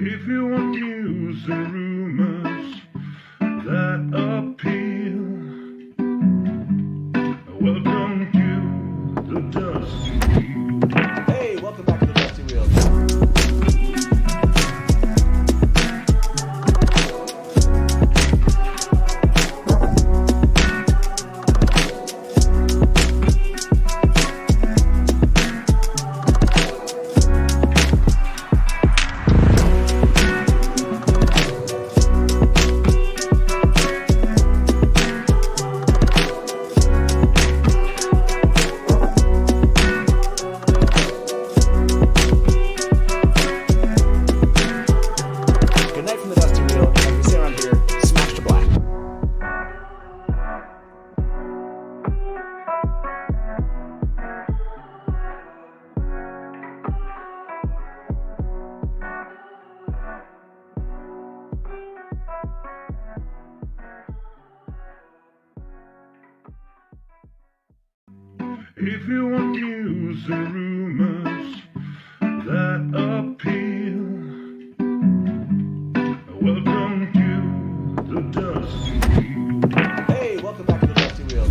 If you want news and rumors that appeal, welcome to the Dusty Wheel. Hey, welcome back to the Dusty Wheel. If you want news and rumors that appeal, welcome to the Dusty Wheel. Hey, welcome back to the Dusty Wheel.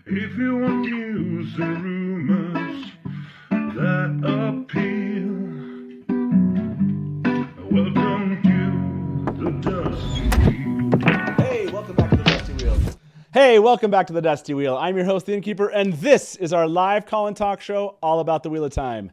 If you want news and rumors that appeal, welcome to the Dusty Wheel. Hey, welcome back to the Dusty Wheel. Hey, welcome back to the Dusty Wheel. I'm your host, the Innkeeper, and this is our live call and talk show all about the Wheel of Time.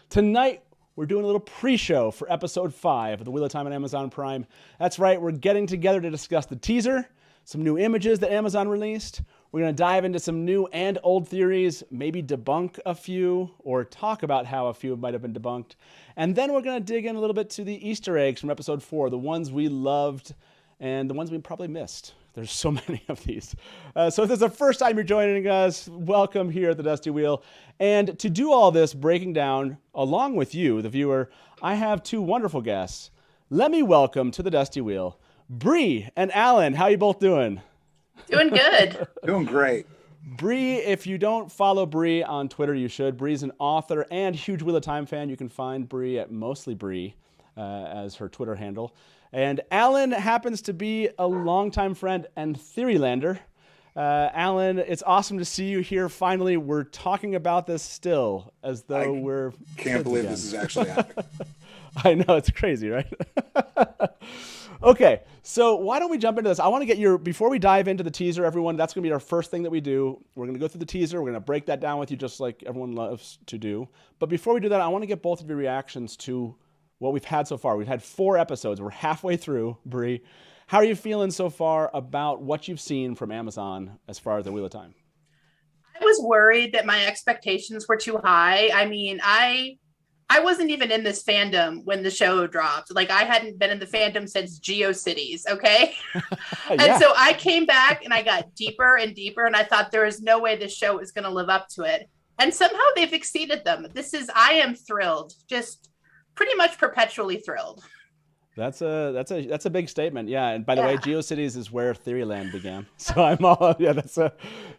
Tonight, we're doing a little pre-show for episode 5 of the Wheel of Time on Amazon Prime. That's right, we're getting together to discuss the teaser, some new images that Amazon released. We're going to dive into some new and old theories, maybe debunk a few, or talk about how a few might have been debunked. And then we're going to dig in a little bit to the Easter eggs from episode 4, the ones we loved and the ones we probably missed. There's so many of these. So if this is the first time you're joining us, welcome here at the Dusty Wheel. And to do all this breaking down, along with you, the viewer, I have two wonderful guests. Let me welcome to the Dusty Wheel, Bree and Alan. How you both doing? Doing good. Doing great. Bree, if you don't follow Bree on Twitter, you should. Bree's an author and huge Wheel of Time fan. You can find Bree at Mostly Bree as her Twitter handle. And Alan happens to be a longtime friend and Theorylander. Alan, it's awesome to see you here. Finally, we're talking about this still as though we're Can't believe this is actually happening. I know, it's crazy, right? Okay, so why don't we jump into this? I want to get your, before we dive into the teaser, everyone, that's going to be our first thing that we do. We're going to go through the teaser. We're going to break that down with you just like everyone loves to do. But before we do that, I want to get both of your reactions to what we've had so far. We've had 4 episodes. We're halfway through, Bree. How are you feeling so far about what you've seen from Amazon as far as the Wheel of Time? I was worried that my expectations were too high. I mean, I wasn't even in this fandom when the show dropped. Like, I hadn't been in the fandom since GeoCities, okay? And so I came back and I got deeper and deeper, and I thought there was no way this show was going to live up to it. And somehow they've exceeded them. I am thrilled, just pretty much perpetually thrilled. That's a big statement, yeah. And by the way, GeoCities is where Theoryland began. So I'm all that's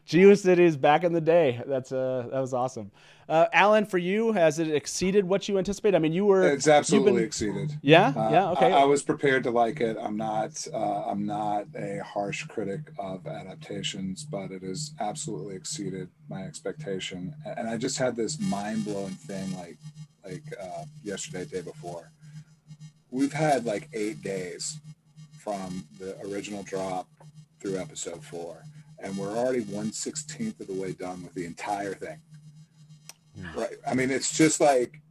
GeoCities back in the day. That was awesome. Alan, for you, has it exceeded what you anticipated? I mean, It's absolutely exceeded. Yeah, okay. I was prepared to like it. I'm not a harsh critic of adaptations, but it has absolutely exceeded my expectation. And I just had this mind blowing thing like yesterday, day before. We've had like 8 days from the original drop through episode 4, and we're already 1/16 of the way done with the entire thing. Right? I mean, it's just like,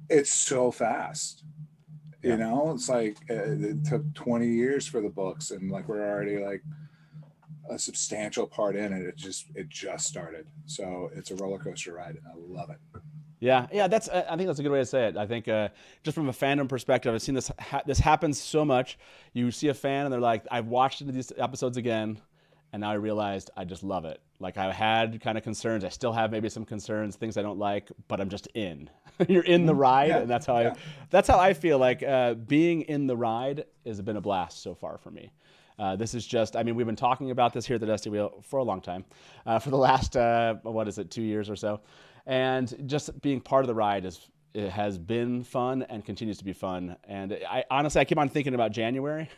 it's so fast. You know, it's like it took 20 years for the books, and like we're already like a substantial part in it. It just started. So it's a roller coaster ride, and I love it. Yeah, I think that's a good way to say it. I think just from a fandom perspective, I've seen this this happens so much. You see a fan and they're like, I've watched into these episodes again, and now I realized I just love it. Like, I had kind of concerns. I still have maybe some concerns, things I don't like, but I'm just in. You're in the ride, and that's how I feel like being in the ride has been a blast so far for me. This is just, I mean, we've been talking about this here at the Dusty Wheel for a long time, for the last, 2 years or so. And just being part of the ride it has been fun and continues to be fun. And I honestly keep on thinking about January.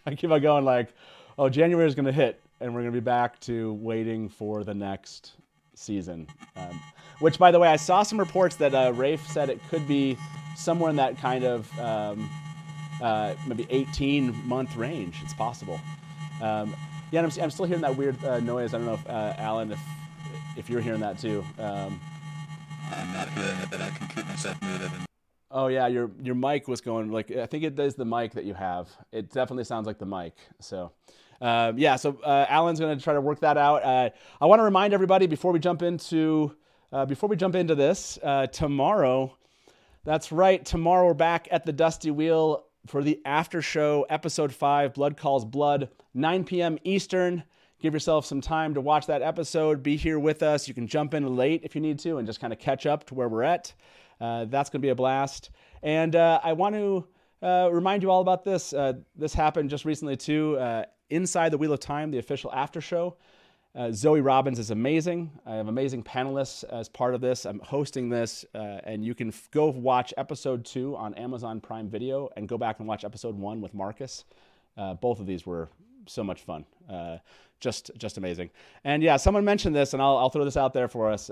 I keep on going like, oh, January is going to hit, and we're going to be back to waiting for the next season. Which, by the way, I saw some reports that Rafe said it could be somewhere in that kind of maybe 18-month range. It's possible. And I'm still hearing that weird noise. I don't know if Alan, if you're hearing that too. I'm not hearing it, but I can keep myself muted. Oh yeah, your mic was going like, I think it is the mic that you have. It definitely sounds like the mic. So Alan's going to try to work that out. I want to remind everybody before we jump into this tomorrow. That's right. Tomorrow we're back at the Dusty Wheel for the after show, episode 5, Blood Calls Blood, 9 p.m. Eastern. Give yourself some time to watch that episode. Be here with us. You can jump in late if you need to and just kind of catch up to where we're at. That's going to be a blast. And I want to remind you all about this. This happened just recently too. Inside the Wheel of Time, the official after show. Zoe Robins is amazing. I have amazing panelists as part of this. I'm hosting this, and you can go watch episode 2 on Amazon Prime Video and go back and watch episode 1 with Marcus. Both of these were so much fun. Just amazing. And yeah, someone mentioned this, and I'll throw this out there for us.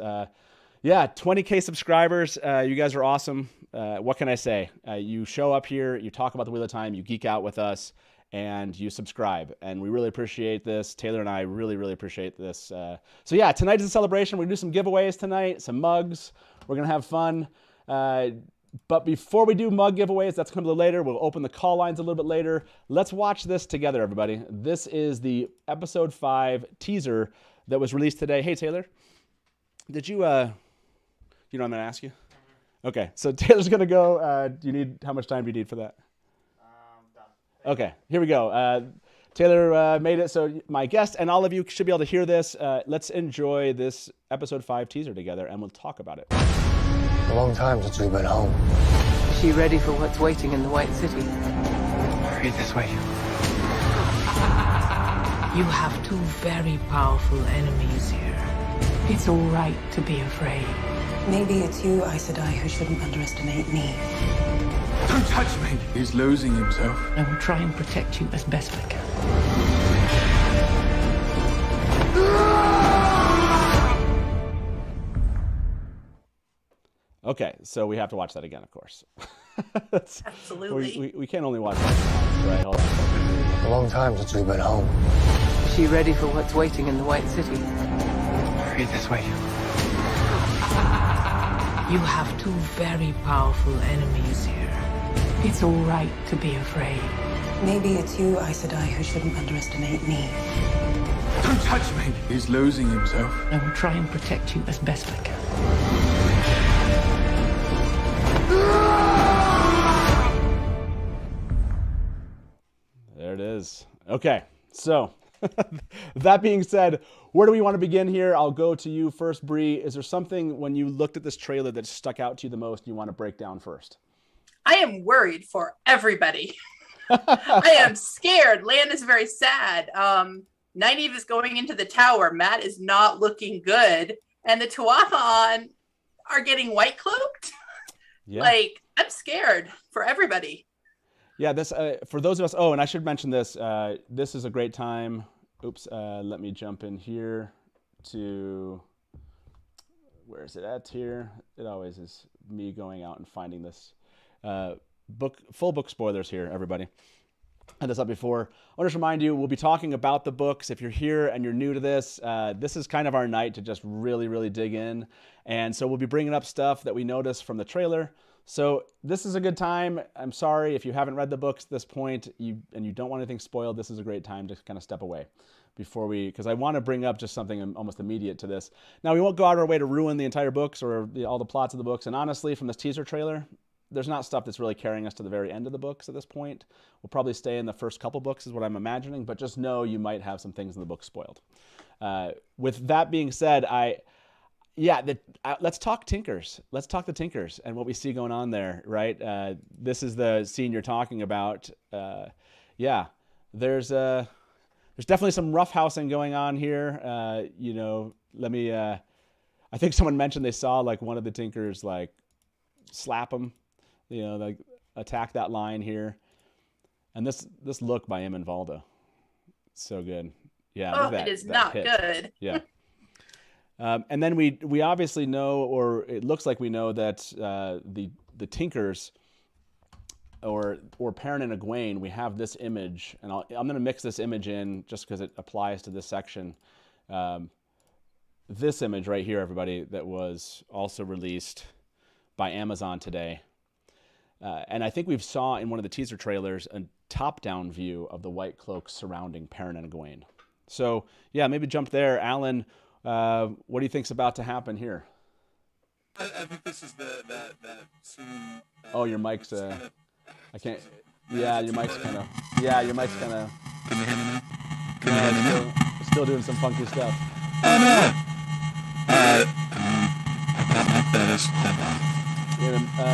20K subscribers. You guys are awesome. What can I say? You show up here, you talk about the Wheel of Time, you geek out with us, and you subscribe. And we really appreciate this. Taylor and I really, really appreciate this. Tonight is a celebration. We're going to do some giveaways tonight, some mugs. We're going to have fun. But before we do mug giveaways, that's coming a little later. We'll open the call lines a little bit later. Let's watch this together, everybody. This is the episode 5 teaser that was released today. Hey, Taylor, did you, you know what I'm going to ask you? Okay, so Taylor's going to go. How much time do you need for that? Done. Okay, here we go. Taylor made it, so my guest and all of you should be able to hear this. Let's enjoy this episode 5 teaser together, and we'll talk about it. A long time since we've been home. Is she ready for what's waiting in the White City? Hurry this way. You have 2 very powerful enemies here. It's all right to be afraid. Maybe it's you, Aes Sedai, who shouldn't underestimate me. Don't touch me! He's losing himself. I will try and protect you as best I can. Okay, so we have to watch that again, of course. Absolutely. We can't only watch that once, right? Hold on. A long time since we've been home. Is she ready for what's waiting in the White City? Hurry this way. You have 2 very powerful enemies here. It's all right to be afraid. Maybe it's you, Aes Sedai, who shouldn't underestimate me. Don't touch me! He's losing himself. I will try and protect you as best I can. There it is. Okay, so that being said, where do we want to begin here? I'll go to you first, Bree. Is there something when you looked at this trailer that stuck out to you the most you want to break down first? I am worried for everybody. I am scared. Lan is very sad. Nynaeve is going into the tower. Matt is not looking good. And the Tuatha are getting white-cloaked. Yeah. Like, I'm scared for everybody. Yeah, this for those of us. Oh, and I should mention this. This is a great time. Oops. Let me jump in here to. Where is it at here? It always is me going out and finding this. Full book spoilers here, everybody. had this up before. I want to just remind you, we'll be talking about the books. If you're here and you're new to this, this is kind of our night to just really, really dig in. And so we'll be bringing up stuff that we noticed from the trailer. So this is a good time. I'm sorry if you haven't read the books at this point and you don't want anything spoiled. This is a great time to kind of step away because I want to bring up just something almost immediate to this. Now, we won't go out of our way to ruin the entire books or all the plots of the books. And honestly, from this teaser trailer, there's not stuff that's really carrying us to the very end of the books at this point. We'll probably stay in the first couple books is what I'm imagining, but just know you might have some things in the book spoiled. With that being said, let's talk Tinkers. Let's talk the Tinkers and what we see going on there, right? This is the scene you're talking about. There's definitely some roughhousing going on here. I think someone mentioned they saw like one of the Tinkers like slap him, like attack that line here. And this look by Eamon Valda, so good. Yeah, it is not hit. Good. Yeah. And then we obviously know, or it looks like we know that the Tinkers, or Perrin and Egwene, we have this image, and I'm going to mix this image in just because it applies to this section. This image right here, everybody, that was also released by Amazon today. And I think we saw in one of the teaser trailers a top-down view of the Whitecloak surrounding Perrin and Egwene. So, yeah, maybe jump there. Alan, what do you think's about to happen here? I think this is that scene. Oh, your mic's I can't. Yeah, your mic's kind of. Yeah, your mic's kind of. Can you hear me now? Can you hear me now? Still doing some funky stuff. Oh no!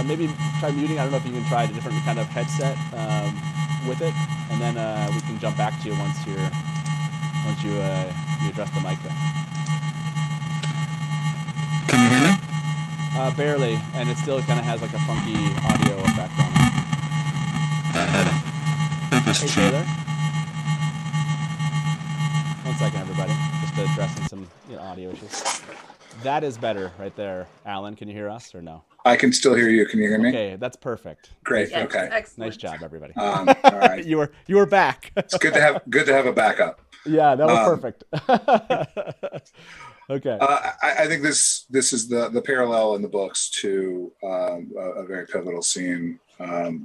Maybe try muting. I don't know if you can try a different kind of headset with it, and then we can jump back to you once you address the mic there. Can you hear me? Barely, and it still kind of has like a funky audio effect on it. Hey, Taylor. 1 second, everybody. Just addressing some audio issues. That is better right there. Alan, can you hear us or no? I can still hear you. Can you hear me? Okay, that's perfect. Great. Yes, okay. Excellent. Nice job, everybody. All right. you were back. It's good to have a backup. Yeah, that was perfect. Okay. I think this is the parallel in the books to a very pivotal scene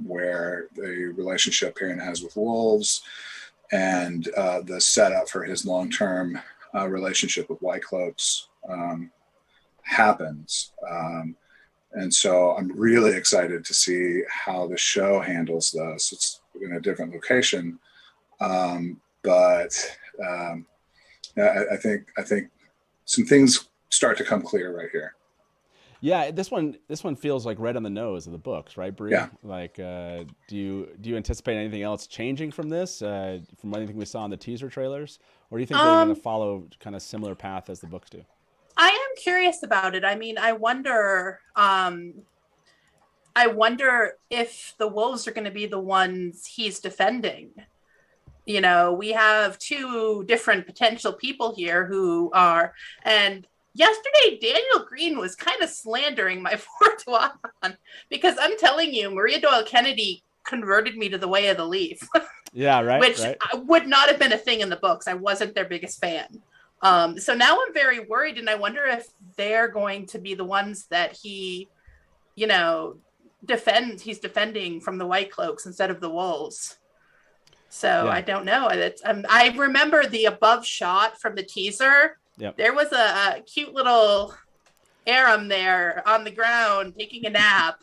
where the relationship Perrin has with wolves and the setup for his long-term relationship with Whitecloaks happens. And so I'm really excited to see how the show handles this. It's in a different location, but I think some things start to come clear right here. Yeah, this one feels like right on the nose of the books, right, Bree? Yeah. Like, do you anticipate anything else changing from this, from anything we saw in the teaser trailers, or do you think they're going to follow kind of similar path as the books do? I am curious about it. I mean, I wonder if the wolves are going to be the ones he's defending. We have two different potential people here who are, and yesterday Daniel Green was kind of slandering my fourth one because I'm telling you, Maria Doyle Kennedy converted me to the way of the leaf. Yeah, right. Which right. would not have been a thing in the books. I wasn't their biggest fan. So now I'm very worried, and I wonder if they're going to be the ones that he, he's defending from the Whitecloaks instead of the wolves. So yeah. I don't know. I remember the above shot from the teaser. Yep. There was a cute little Aram there on the ground taking a nap.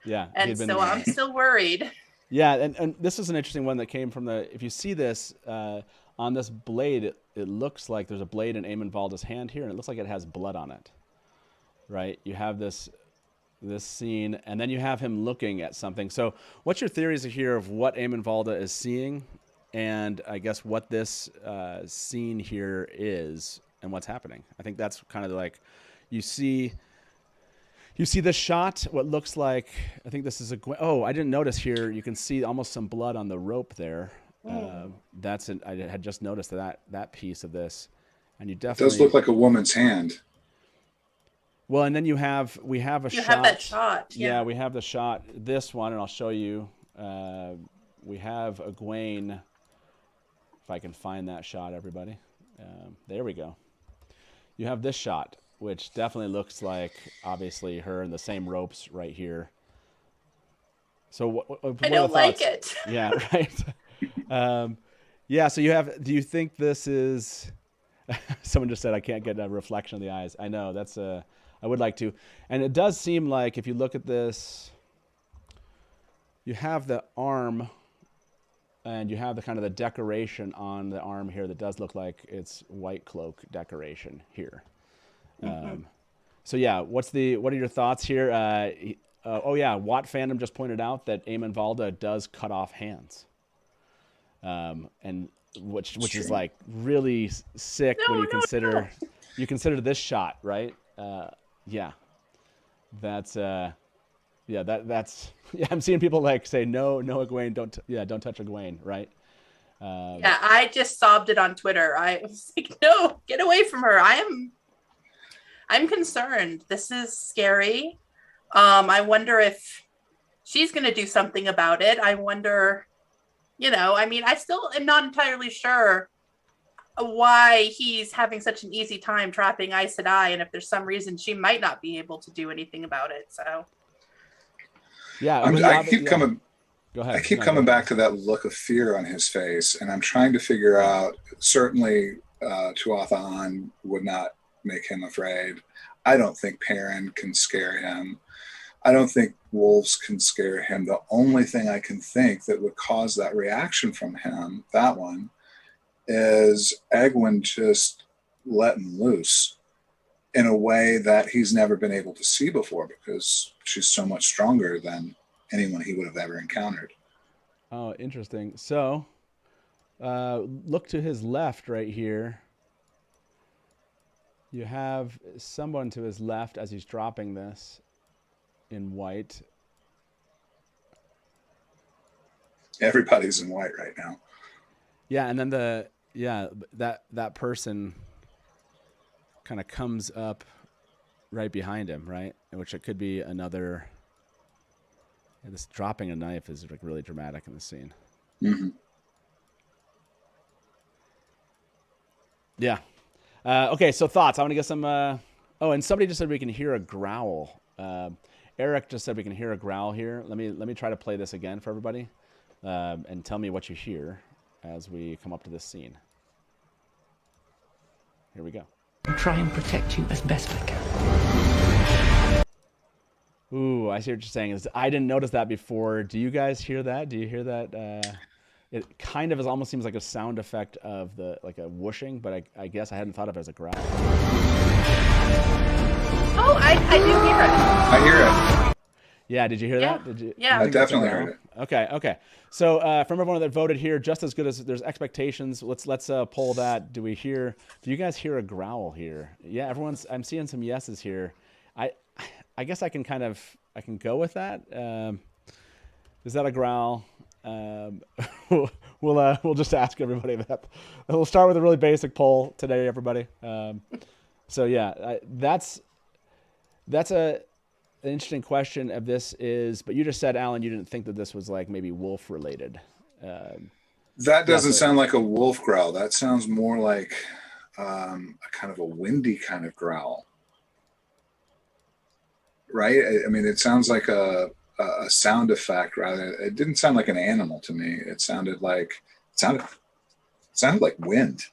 Yeah. And so I'm still worried. Yeah, and this is an interesting one that came from if you see this on this blade, it looks like there's a blade in Eamon Valda's hand here, and it looks like it has blood on it, right? You have this scene, and then you have him looking at something. So what's your theories here of what Eamon Valda is seeing, and I guess what this scene here is and what's happening? I think that's kind of like you see this shot, what looks like, I think this is I didn't notice here, you can see almost some blood on the rope there. I had just noticed that piece of this, and you definitely. It does look like a woman's hand. Well, and then we have a shot. You have that shot. Yeah, we have the shot. This one, and I'll show you. we have Egwene. If I can find that shot, everybody. There we go. You have this shot, which definitely looks like, obviously, her in the same ropes right here. So what I don't like it. Yeah, right. Yeah, so you have, do you think this is, someone just said I can't get a reflection of the eyes. I know, that's I would like to. And it does seem like if you look at this, you have the arm and you have the kind of the decoration on the arm here that does look like it's Whitecloak decoration here. So yeah, what are your thoughts here? Oh yeah, Watt Fandom just pointed out that Eamon Valda does cut off hands. And which is like really sick when you consider you consider this shot, right? Yeah, that's that's yeah. I'm seeing people like say no Egwene, don't touch Egwene, right? Yeah, I just sobbed it on Twitter. I was like, no, get away from her. I'm concerned. This is scary. I wonder if she's going to do something about it. I wonder. I mean, I still am not entirely sure why he's having such an easy time trapping Aes Sedai, and if there's some reason she might not be able to do anything about it. So, yeah, I keep coming. Go ahead. I keep coming back to that look of fear on his face, and I'm trying to figure out. Certainly, Tuatha An would not make him afraid. I don't think Perrin can scare him. I don't think wolves can scare him. The only thing I can think that would cause that reaction from him, that one, is Egwene just letting loose in a way that he's never been able to see before because she's so much stronger than anyone he would have ever encountered. Oh, interesting. So, look to his left right here. You have someone to his left as he's dropping this. In white. Everybody's in white right now. Yeah, and then that person kind of comes up right behind him, right? Which it could be another. Yeah, this dropping a knife is like really dramatic in the scene. Mm-hmm. Yeah. Okay, so thoughts. I want to get some. Oh, and somebody just said we can hear a growl. Eric just said we can hear a growl here. Let me try to play this again for everybody, and tell me what you hear as we come up to this scene. Here we go. Try and protect you as best I can. Ooh, I see what you're saying. I didn't notice that before. Do you guys hear that? Do you hear that? It kind of almost seems like a sound effect of like a whooshing, but I guess I hadn't thought of it as a growl. Oh, I do hear it. I hear it. Yeah, did you hear that? Did you? Yeah. I definitely heard it. Okay. So from everyone that voted here, just as good as there's expectations. Let's poll that. Do you guys hear a growl here? Yeah, I'm seeing some yeses here. I guess I can go with that. Is that a growl? We'll just ask everybody that. We'll start with a really basic poll today, everybody. So yeah, that's an interesting question of this is, but you just said, Alan, you didn't think that this was like maybe wolf related. That doesn't sound like a wolf growl. That sounds more like a kind of a windy kind of growl. Right? I mean, it sounds like a sound effect rather. It didn't sound like an animal to me. It sounded like wind.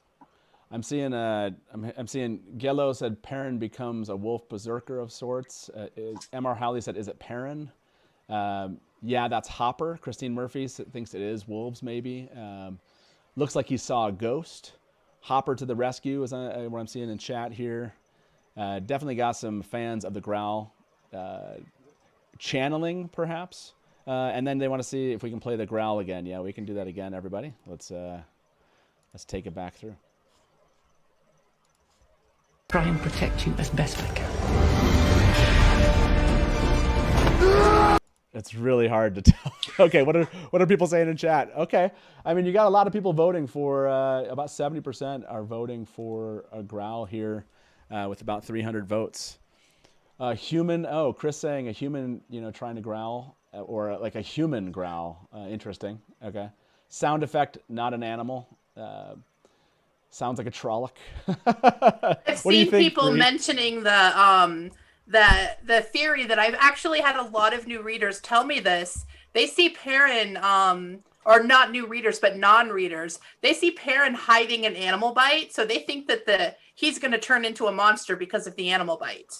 I'm seeing Gello said Perrin becomes a wolf berserker of sorts. MR Howley said, is it Perrin? Yeah, that's Hopper. Christine Murphy thinks it is wolves maybe. Looks like he saw a ghost. Hopper to the rescue is what I'm seeing in chat here. Definitely got some fans of the growl channeling perhaps. And then they want to see if we can play the growl again. Yeah, we can do that again, everybody. Let's take it back through. Try and protect you as best I can. It's really hard to tell. Okay, what are people saying in chat? Okay, I mean, you got a lot of people voting for, about 70% are voting for a growl here, with about 300 votes. Human, Chris saying a human, trying to growl. or like a human growl. Interesting. Okay. Sound effect, not an animal. Sounds like a Trolloc. I've seen people mentioning the theory that I've actually had a lot of new readers tell me this. They see Perrin, or not new readers, but non-readers. They see Perrin hiding an animal bite, so they think that he's going to turn into a monster because of the animal bite.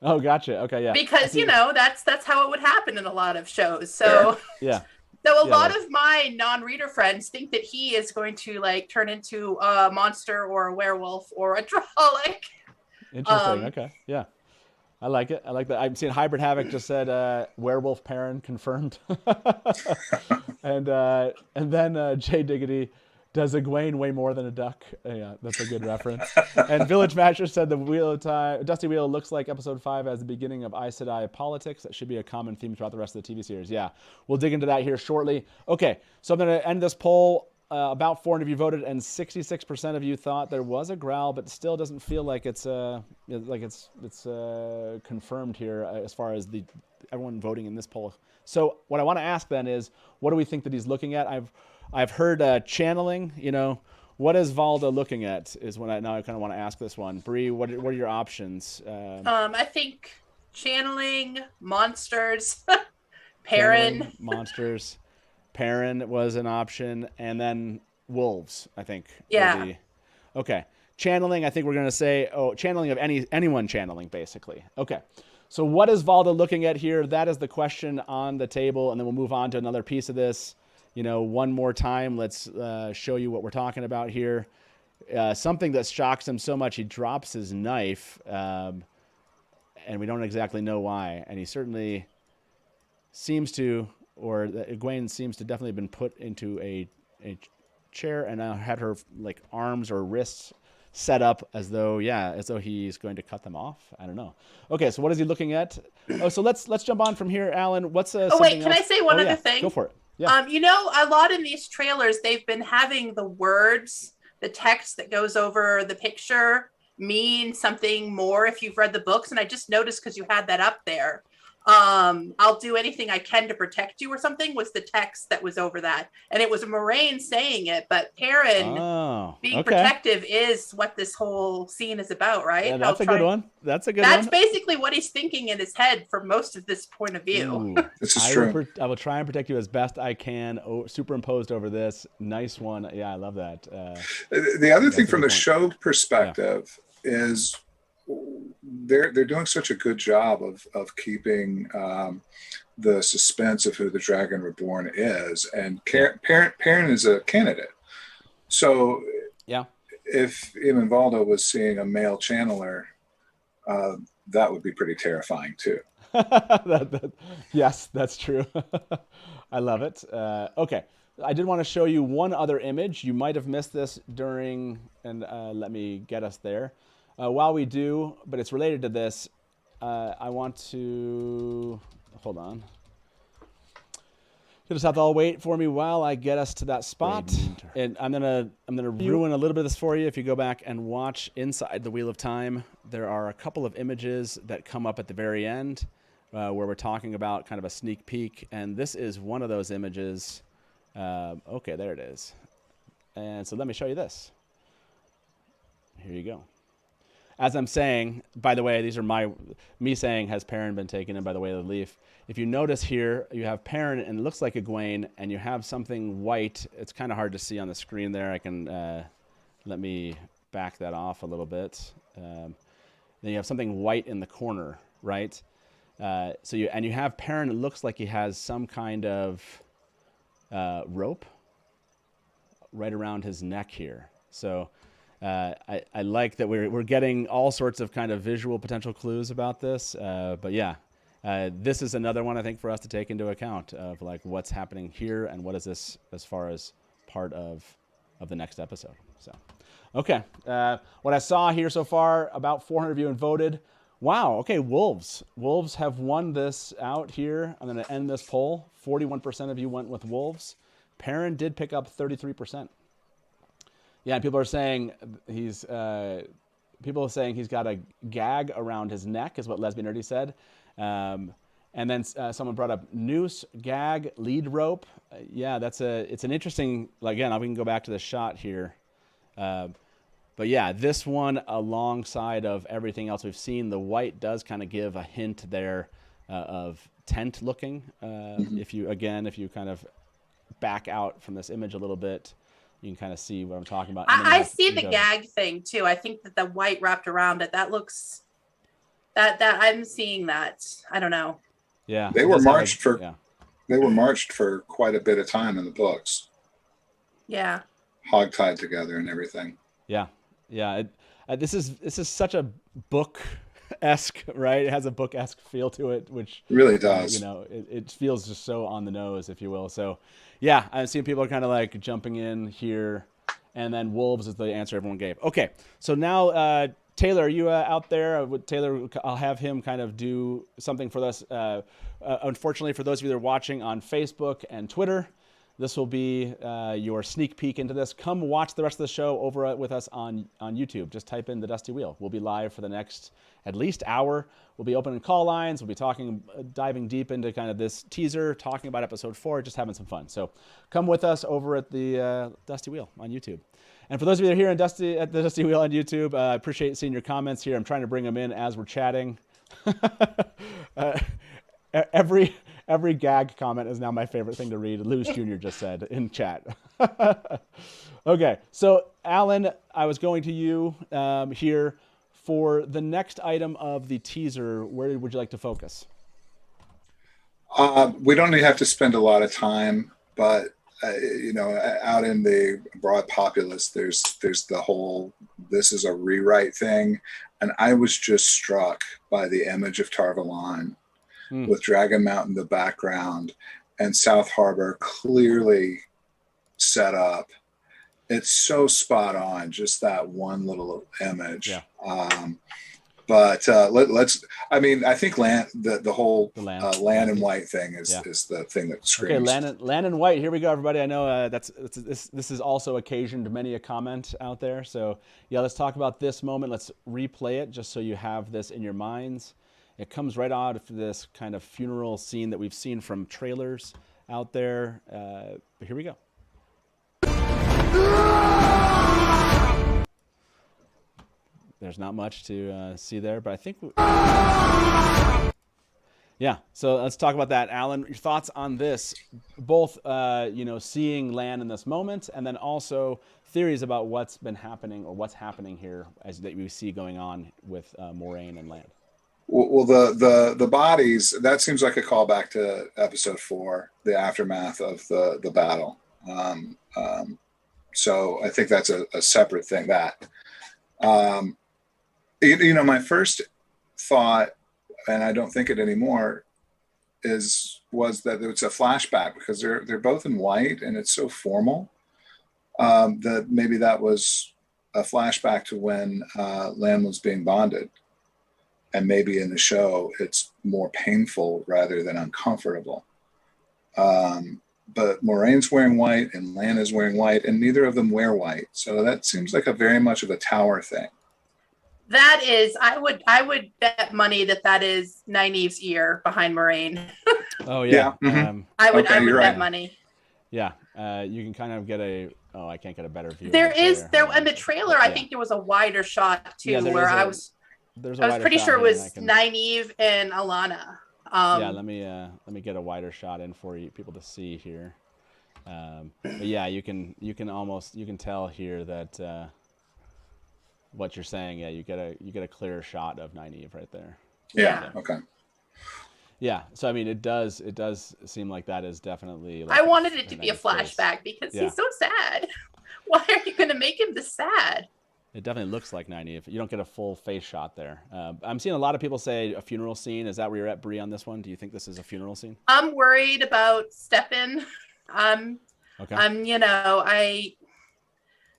Oh, gotcha. Okay, yeah. Because that's how it would happen in a lot of shows. So yeah. So a lot of my non-reader friends think that he is going to like turn into a monster or a werewolf or a Trolloc. Interesting. Okay. Yeah. I like it. I like that. I've seen Hybrid Havoc just said werewolf Perrin confirmed. and then Jay Diggity, does Egwene weigh more than a duck? Yeah, that's a good reference. And Village Matcher said the Wheel of Time, Dusty Wheel looks like episode 5 as the beginning of Aes Sedai politics. That should be a common theme throughout the rest of the TV series. Yeah, we'll dig into that here shortly. Okay, so I'm going to end this poll. About 400 of you voted, and 66% of you thought there was a growl, but still doesn't feel like it's confirmed here as far as everyone voting in this poll. So what I want to ask then is, what do we think that he's looking at? I've heard channeling. What is Valda looking at? Is what I kind of want to ask this one. Bree, what are your options? I think channeling, monsters, Perrin, monsters. Perrin was an option, and wolves, I think. Yeah. Okay. Channeling, I think we're going to say, channeling of anyone channeling, basically. Okay. So what is Valda looking at here? That is the question on the table, and then we'll move on to another piece of this. One more time, let's show you what we're talking about here. Something that shocks him so much, he drops his knife, and we don't exactly know why. And he certainly seems to, or Egwene seems to definitely have been put into a chair and now had her like arms or wrists set up as though he's going to cut them off. I don't know. Okay, so what is he looking at? So let's jump on from here, Alan. What's can I say one other thing? Go for it. Yeah. A lot in these trailers, they've been having the words, the text that goes over the picture mean something more if you've read the books. And I just noticed because you had that up there. I'll do anything I can to protect you or something was the text that was over that. And it was Moraine saying it, but Perrin being protective is what this whole scene is about, right? Yeah, that's a good one. That's basically what he's thinking in his head for most of this point of view. This is true. I will try and protect you as best I can, superimposed over this. Nice one. Yeah, I love that. The other thing from the show perspective is they're doing such a good job of keeping the suspense of who the Dragon Reborn is, and Perrin is a candidate. So if Eamon Valda was seeing a male channeler, that would be pretty terrifying too. Yes, that's true. I love it. Okay, I did want to show you one other image. You might have missed this during, and let me get us there. While we do, but it's related to this, I want to hold on. You'll just have to all wait for me while I get us to that spot, and I'm gonna ruin a little bit of this for you. If you go back and watch inside the Wheel of Time, there are a couple of images that come up at the very end, where we're talking about kind of a sneak peek, and this is one of those images. Okay, there it is, and so let me show you this. Here you go. As I'm saying, by the way, these are me saying, has Perrin been taken in by the way of the leaf? If you notice here, you have Perrin, and it looks like Egwene, and you have something white. It's kind of hard to see on the screen there. I can, let me back that off a little bit. Then you have something white in the corner, right? So you have Perrin, it looks like he has some kind of rope right around his neck here. So I like that we're getting all sorts of kind of visual potential clues about this, but yeah, this is another one I think for us to take into account of like what's happening here and what is this as far as part of the next episode. So, okay, what I saw here so far, about 400 of you have voted. Wow, okay, wolves have won this out here. I'm going to end this poll. 41% of you went with wolves. Perrin did pick up 33%. Yeah, and people are saying he's got a gag around his neck, is what Lesbian Nerdy said. And then someone brought up noose, gag, lead rope. Yeah, it's an interesting. Again, we can go back to the shot here. But yeah, this one alongside of everything else we've seen, the white does kind of give a hint there of tent looking. If you kind of back out from this image a little bit, you can kind of see what I'm talking about. I see the gag thing too. I think that the white wrapped around it, that looks that I'm seeing that. I don't know. Yeah, they were marched for quite a bit of time in the books. Yeah, hog-tied together and everything. Yeah. This is such a book-esque, right? It has a book-esque feel to it, which it really does. It feels just so on the nose, if you will. So, yeah, I'm seeing people are kind of like jumping in here, and then wolves is the answer everyone gave. Okay, so now Taylor, are you out there? Taylor, I'll have him kind of do something for us. Unfortunately, for those of you that are watching on Facebook and Twitter, this will be your sneak peek into this. Come watch the rest of the show over with us on YouTube. Just type in The Dusty Wheel. We'll be live for the next at least hour. We'll be opening call lines. We'll be diving deep into kind of this teaser, talking about episode 4, just having some fun. So come with us over at the Dusty Wheel on YouTube. And for those of you that are here at the Dusty Wheel on YouTube, I appreciate seeing your comments here. I'm trying to bring them in as we're chatting. Every gag comment is now my favorite thing to read. Luz Jr. just said in chat. Okay, so Alan, I was going to you here for the next item of the teaser. Where would you like to focus? We don't have to spend a lot of time, but out in the broad populace, there's the whole this is a rewrite thing, and I was just struck by the image of Valon with Dragon Mountain in the background and South Harbor clearly set up. It's so spot on, just that one little image. Yeah. But I think land, the whole land and white thing is the thing that screams. Okay, land and white. Here we go, everybody. I know this is also occasioned many a comment out there. So yeah, let's talk about this moment. Let's replay it just so you have this in your minds. It comes right out of this kind of funeral scene that we've seen from trailers out there. But here we go. There's not much to see there, but I think... Yeah, so let's talk about that. Alan, your thoughts on this, both seeing Lan in this moment, and then also theories about what's been happening or what's happening here as that we see going on with Moiraine and Lan. Well, the bodies, that seems like a callback to episode 4, the aftermath of the battle. So I think that's a separate thing. My first thought, and I don't think it anymore, was that it's a flashback because they're both in white and it's so formal that maybe that was a flashback to when Lan was being bonded. And maybe in the show, it's more painful rather than uncomfortable. But Moraine's wearing white and Lan is wearing white, and neither of them wear white. So that seems like a very much of a tower thing. That is, I would bet money that is Nynaeve's ear behind Moiraine. Oh yeah. Mm-hmm. I would bet right. money. Yeah, you can kind of get I can't get a better view. There in the trailer. I think there was a wider shot too, where I was pretty sure it was Nynaeve and Alana. Let me get a wider shot in for you people to see here. But yeah, you can tell here that what you're saying. Yeah, you get a clearer shot of Nynaeve right there. Yeah. Okay. Yeah. So I mean, it does seem like that is definitely. I wanted it to be a flashback because he's so sad. Why are you going to make him this sad? It definitely looks like Nynaeve. You don't get a full face shot there. I'm seeing a lot of people say a funeral scene. Is that where you're at, Bree, on this one? Do you think this is a funeral scene? I'm worried about Steppin. Okay.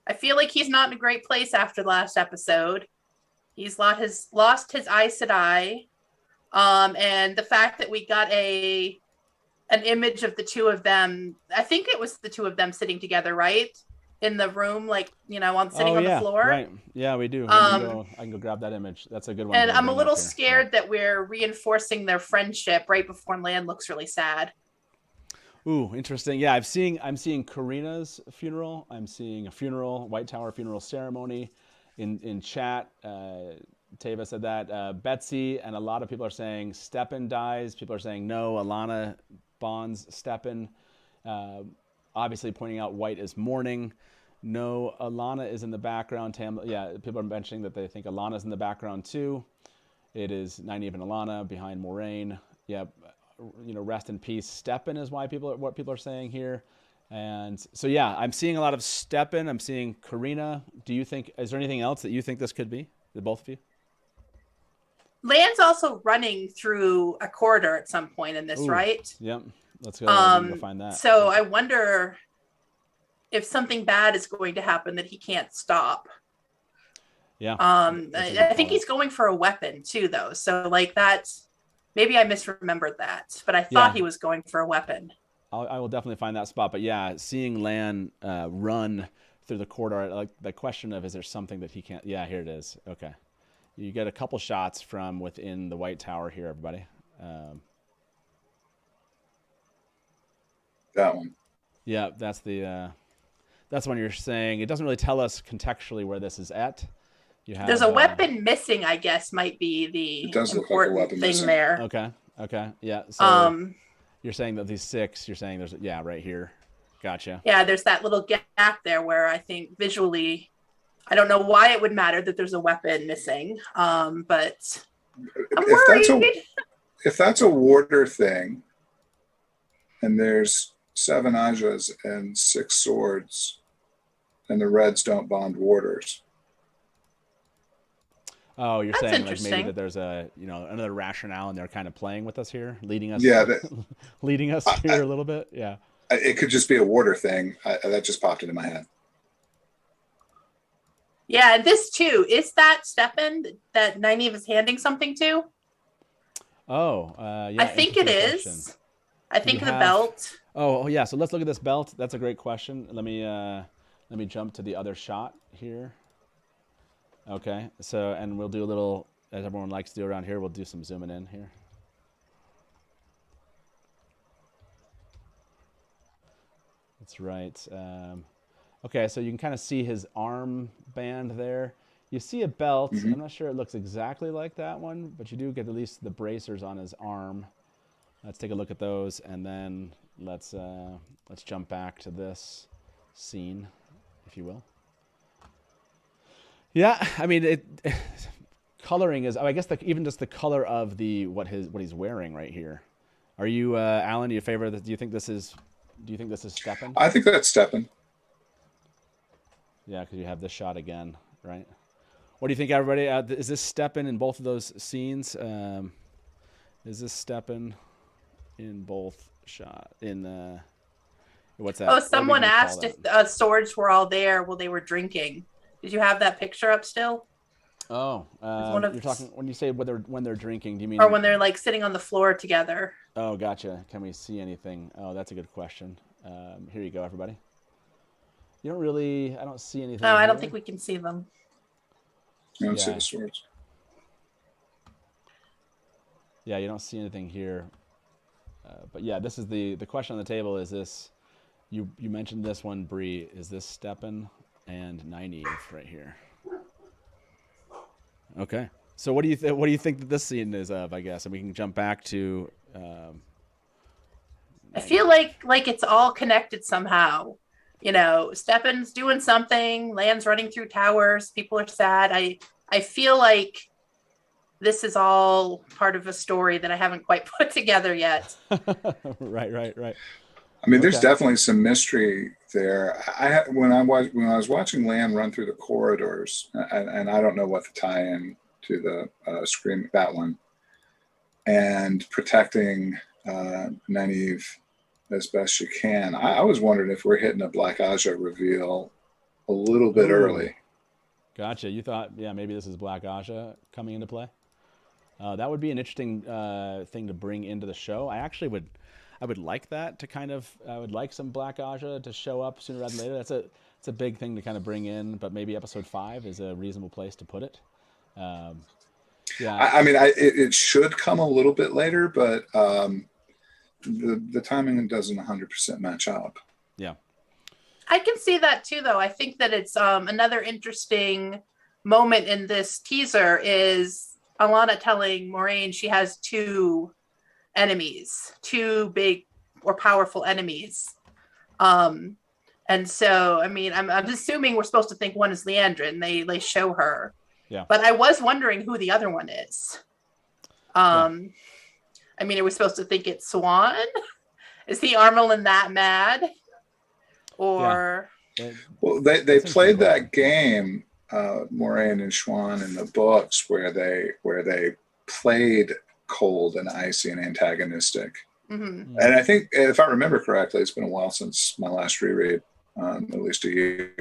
I feel like he's not in a great place after the last episode. He's lost his Aes Sedai. And the fact that we got an image of the two of them, I think it was the two of them sitting together, right? in the room, like, on sitting on yeah, the floor. right. Yeah, we do. I can go grab that image. That's a good one. And I'm a bring little up here. scared that we're reinforcing their friendship right before Lan looks really sad. Ooh, interesting. Yeah, I'm seeing Karina's funeral. I'm seeing a funeral, White Tower funeral ceremony. In chat, Tava said that. Betsy and a lot of people are saying Steppin dies. People are saying no, Alana bonds Steppin. Obviously pointing out White is mourning. No, Alana is in the background. People are mentioning that they think Alana's in the background too. It is Nynaeve and Alana behind Moraine. Yep. Rest in peace. Steppin is what people are saying here. And so, yeah, I'm seeing a lot of Steppin. I'm seeing Karina. Is there anything else that you think this could be? The both of you? Lan's also running through a corridor at some point in this, right? Yep. Let's go find that. So I wonder if something bad is going to happen that he can't stop. Yeah. I think he's going for a weapon too, though. So like that's, maybe I misremembered that, but I thought he was going for a weapon. I will definitely find that spot. But yeah, seeing Lan run through the corridor, like the question of, is there something that he can't? Yeah, here it is. Okay. You get a couple shots from within the White Tower here, everybody. That one. Yeah, that's when you're saying it doesn't really tell us contextually where this is at. There's a weapon missing, I guess, might be the important thing missing. There. Okay. Yeah. So you're saying that these 6, you're saying there's, right here. Gotcha. Yeah, there's that little gap there where I think visually, I don't know why it would matter that there's a weapon missing, but I'm worried. If that's a warder thing, and there's 7 Ajas and 6 swords, and the Reds don't bond warders. Oh, you're saying like maybe that there's a another rationale, and they're kind of playing with us here, leading us. Leading us here a little bit. Yeah. It could just be a warder thing. That just popped into my head. Yeah, and this too, is that Steppin that Nynaeve is handing something to? Oh, yeah. I think it is. I think the belt. Oh, yeah. So let's look at this belt. That's a great question. Let me jump to the other shot here. Okay. So, and we'll do a little, as everyone likes to do around here, we'll do some zooming in here. That's right. Okay, so you can kind of see his arm band there. You see a belt. Mm-hmm. I'm not sure it looks exactly like that one, but you do get at least the bracers on his arm. Let's take a look at those, and then let's jump back to this scene, if you will. Yeah, I mean, coloring is. I guess even just the color of what he's wearing right here. Are you, Alan? Do you favor this? Do you think this is Steppin? I think that's Steppin. Yeah, because you have this shot again, right? What do you think, everybody? Is this Steppin in both of those scenes? Is this Steppin in both shot? What's that? Oh, someone asked if swords were all there while they were drinking. Did you have that picture up still? Oh, you're talking when you say when they're drinking. Do you mean or when they're like sitting on the floor together? Oh, gotcha. Can we see anything? Oh, that's a good question. Here you go, everybody. I don't see anything. No, I don't think we can see them. I don't see the swords. Yeah, you don't see anything here. But yeah, this is the question on the table. Is this, you mentioned this one, Bree, is this Steppin and Nynaeve right here? Okay. So what do you think that this scene is of, I guess? And we can jump back to... I feel like it's all connected somehow. Steppin's doing something, Lan's running through towers, people are sad. I feel like this is all part of a story that I haven't quite put together yet. Right. I mean, there's definitely some mystery there. When I was watching Lan run through the corridors, and I don't know what the tie-in to the scream, that one, and protecting Nynaeve as best you can. I was wondering if we're hitting a Black Aja reveal a little bit early. Gotcha. You thought, maybe this is Black Aja coming into play? That would be an interesting thing to bring into the show. I would like that to I would like some Black Aja to show up sooner rather than later. It's it's a big thing to kind of bring in, but maybe episode 5 is a reasonable place to put it. I mean, it should come a little bit later, but the timing doesn't 100% match up. Yeah. I can see that too, though. I think that it's another interesting moment in this teaser is Alana telling Moiraine she has 2 enemies, 2 big or powerful enemies. And so, I mean, I'm assuming we're supposed to think one is Liandrin. They show her. Yeah. But I was wondering who the other one is. I mean, are we supposed to think it's Swan? Is the Armelin that mad? Or well, they played that game, Moiraine and Siuan, in the books where they played cold and icy and antagonistic. Mm-hmm. And I think, if I remember correctly, it's been a while since my last reread, at least a year.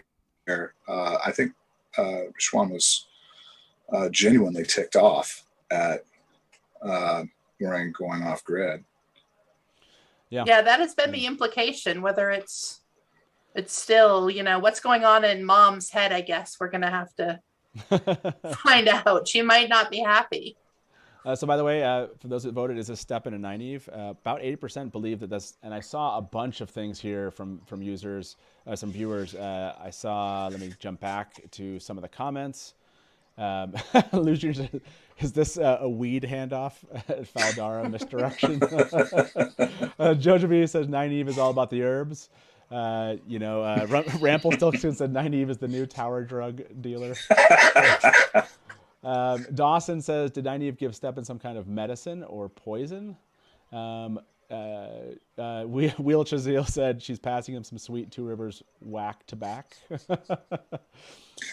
I think Siuan was genuinely ticked off at Moiraine going off grid. Yeah, that has been the implication. Whether it's still, what's going on in Mom's head, I guess we're gonna have to find out. She might not be happy. So by the way, for those that voted, is this Steppin and Nynaeve? About 80% believe that that's, and I saw a bunch of things here from users, some viewers. I saw, let me jump back to some of the comments. Lucian, is this a weed handoff at Valdara misdirection? Jojo B says Nynaeve is all about the herbs. Rampelstiltskin said Nynaeve is the new tower drug dealer. Dawson says, did Nynaeve give Steppin some kind of medicine or poison? Wheel Chazil said she's passing him some sweet Two Rivers whack to back.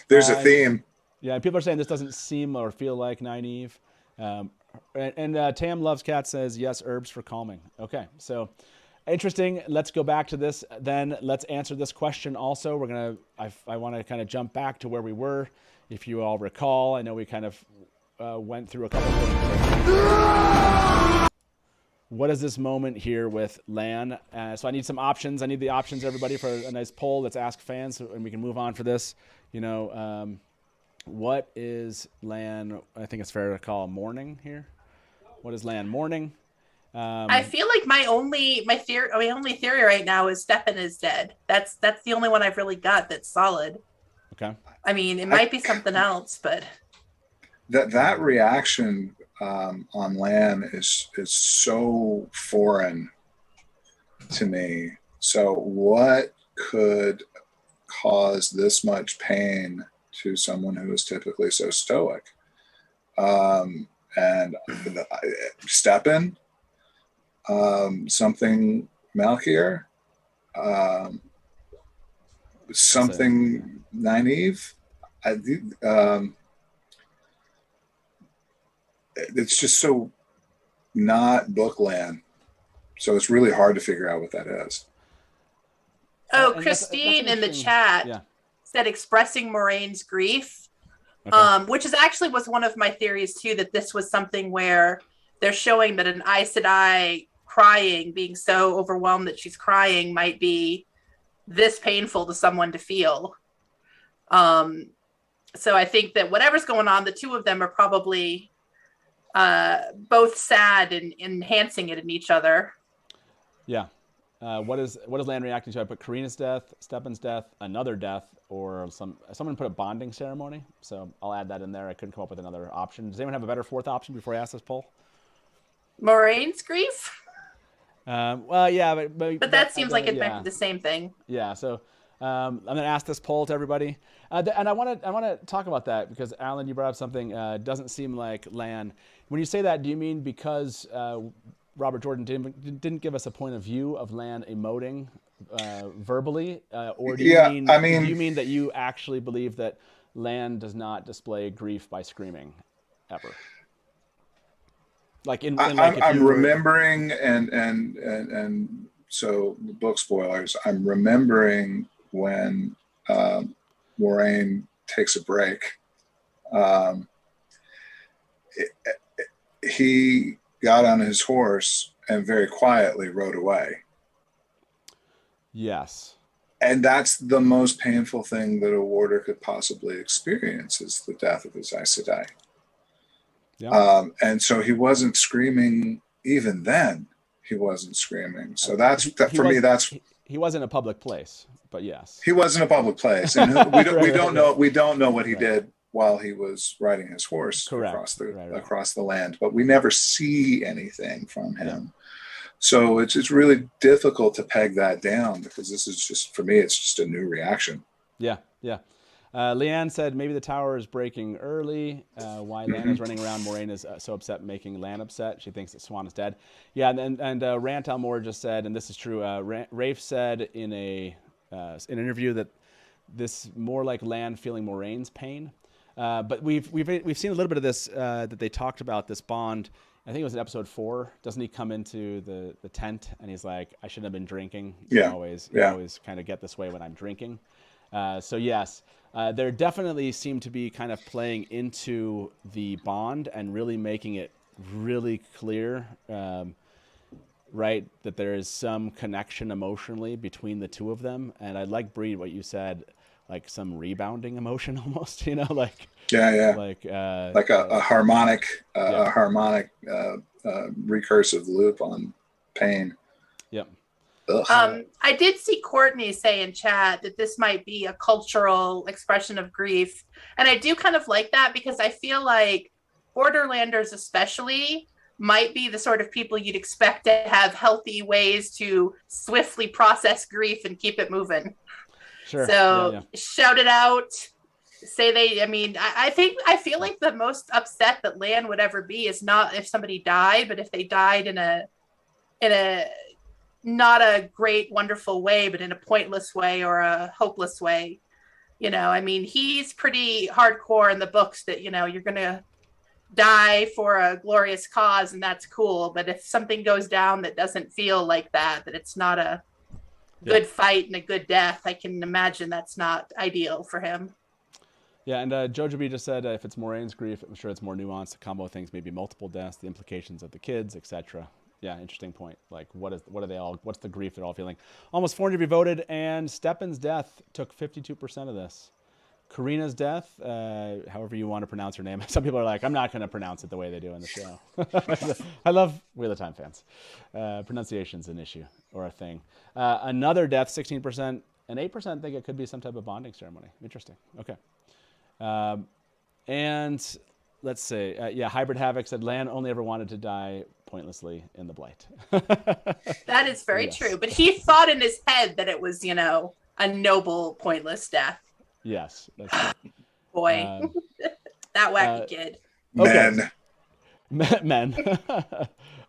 There's a theme. Yeah, people are saying this doesn't seem or feel like Nynaeve. And Tam Loves Cat says, yes, herbs for calming. Okay, so interesting. Let's go back to this. Then let's answer this question also. I want to kind of jump back to where we were. If you all recall, I know we kind of went through a couple of things. What is this moment here with Lan? So I need some options. I need the options, everybody, for a nice poll. Let's ask fans, and we can move on for this. What is Lan? I think it's fair to call mourning here. What is Lan mourning? I feel like my only theory right now is Steppin is dead. That's the only one I've really got that's solid. Okay. I mean, it might be something else, but that reaction on Lan is so foreign to me. So what could cause this much pain to someone who is typically so stoic? And Steppin, something Malkier, something Nynaeve. It's just so not Bookland, so it's really hard to figure out what that is. Oh, Christine in the chat said expressing Moraine's grief, which is actually was one of my theories too, that this was something where they're showing that an Aes Sedai crying, being so overwhelmed that she's crying, might be this painful to someone to feel. So I think that whatever's going on, the two of them are probably both sad and enhancing it in each other. Yeah. What is Lan reacting to? I put Karina's death, Steppin's death, another death, or someone put a bonding ceremony. So I'll add that in there. I couldn't come up with another option. Does anyone have a better fourth option before I ask this poll? Moraine's grief? Well, yeah, but that seems like it might be the same thing. Yeah. So I'm going to ask this poll to everybody, and I want to talk about that because Alan, you brought up something. Doesn't seem like Lan. When you say that, do you mean because Robert Jordan didn't give us a point of view of Lan emoting verbally, or do you mean that you actually believe that Lan does not display grief by screaming ever? I'm remembering, and so the book spoilers. I'm remembering when Moiraine takes a break. He got on his horse and very quietly rode away. Yes. And that's the most painful thing that a warder could possibly experience, is the death of his Aes Sedai. Yeah. And so he wasn't screaming even then. He wasn't screaming. So he was in a public place, but yes, he was in a public place, and we don't know what he did while he was riding his horse across the land, but we never see anything from him. Yeah. So it's really difficult to peg that down, because this is just, for me, it's just a new reaction. Yeah. Leanne said maybe the tower is breaking early. Why Lan is running around? Moraine is so upset, making Lan upset. She thinks that Swan is dead. Yeah, and Rant Almore just said, and this is true. Rafe said in an interview that this more like Lan feeling Moraine's pain. But we've seen a little bit of this that they talked about this bond. I think it was in episode 4. Doesn't he come into the tent and he's like, I shouldn't have been drinking. You always kind of get this way when I'm drinking. So yes, there definitely seem to be kind of playing into the bond and really making it really clear, right, that there is some connection emotionally between the two of them. And I like, Bree, what you said, like some rebounding emotion almost, like a harmonic recursive loop on pain. Yep. I did see Courtney say in chat that this might be a cultural expression of grief, and I do kind of like that, because I feel like Borderlanders especially might be the sort of people you'd expect to have healthy ways to swiftly process grief and keep it moving. Sure. So shout it out. I feel like the most upset that Lan would ever be is not if somebody died, but if they died in a not a great, wonderful way, but in a pointless way or a hopeless way. He's pretty hardcore in the books that, you're going to die for a glorious cause and that's cool. But if something goes down that doesn't feel like that it's not a good fight and a good death, I can imagine that's not ideal for him. Yeah, and Jojo B just said if it's Moraine's grief, I'm sure it's more nuanced. The combo of things, maybe multiple deaths, the implications of the kids, etc. Yeah, interesting point. Like, what's the grief they're all feeling? Almost 400 of you voted, and Steppin's death took 52% of this. Karina's death, however you want to pronounce her name. Some people are like, I'm not going to pronounce it the way they do in the show. I love Wheel of Time fans. Pronunciation's an issue or a thing. Another death, 16%, and 8% think it could be some type of bonding ceremony. Interesting. Okay. And let's see. Hybrid Havoc said Lan only ever wanted to die pointlessly in the Blight. That is very true. But he thought in his head that it was, a noble, pointless death. Yes. That's true. Boy, that wacky kid. Okay. Men.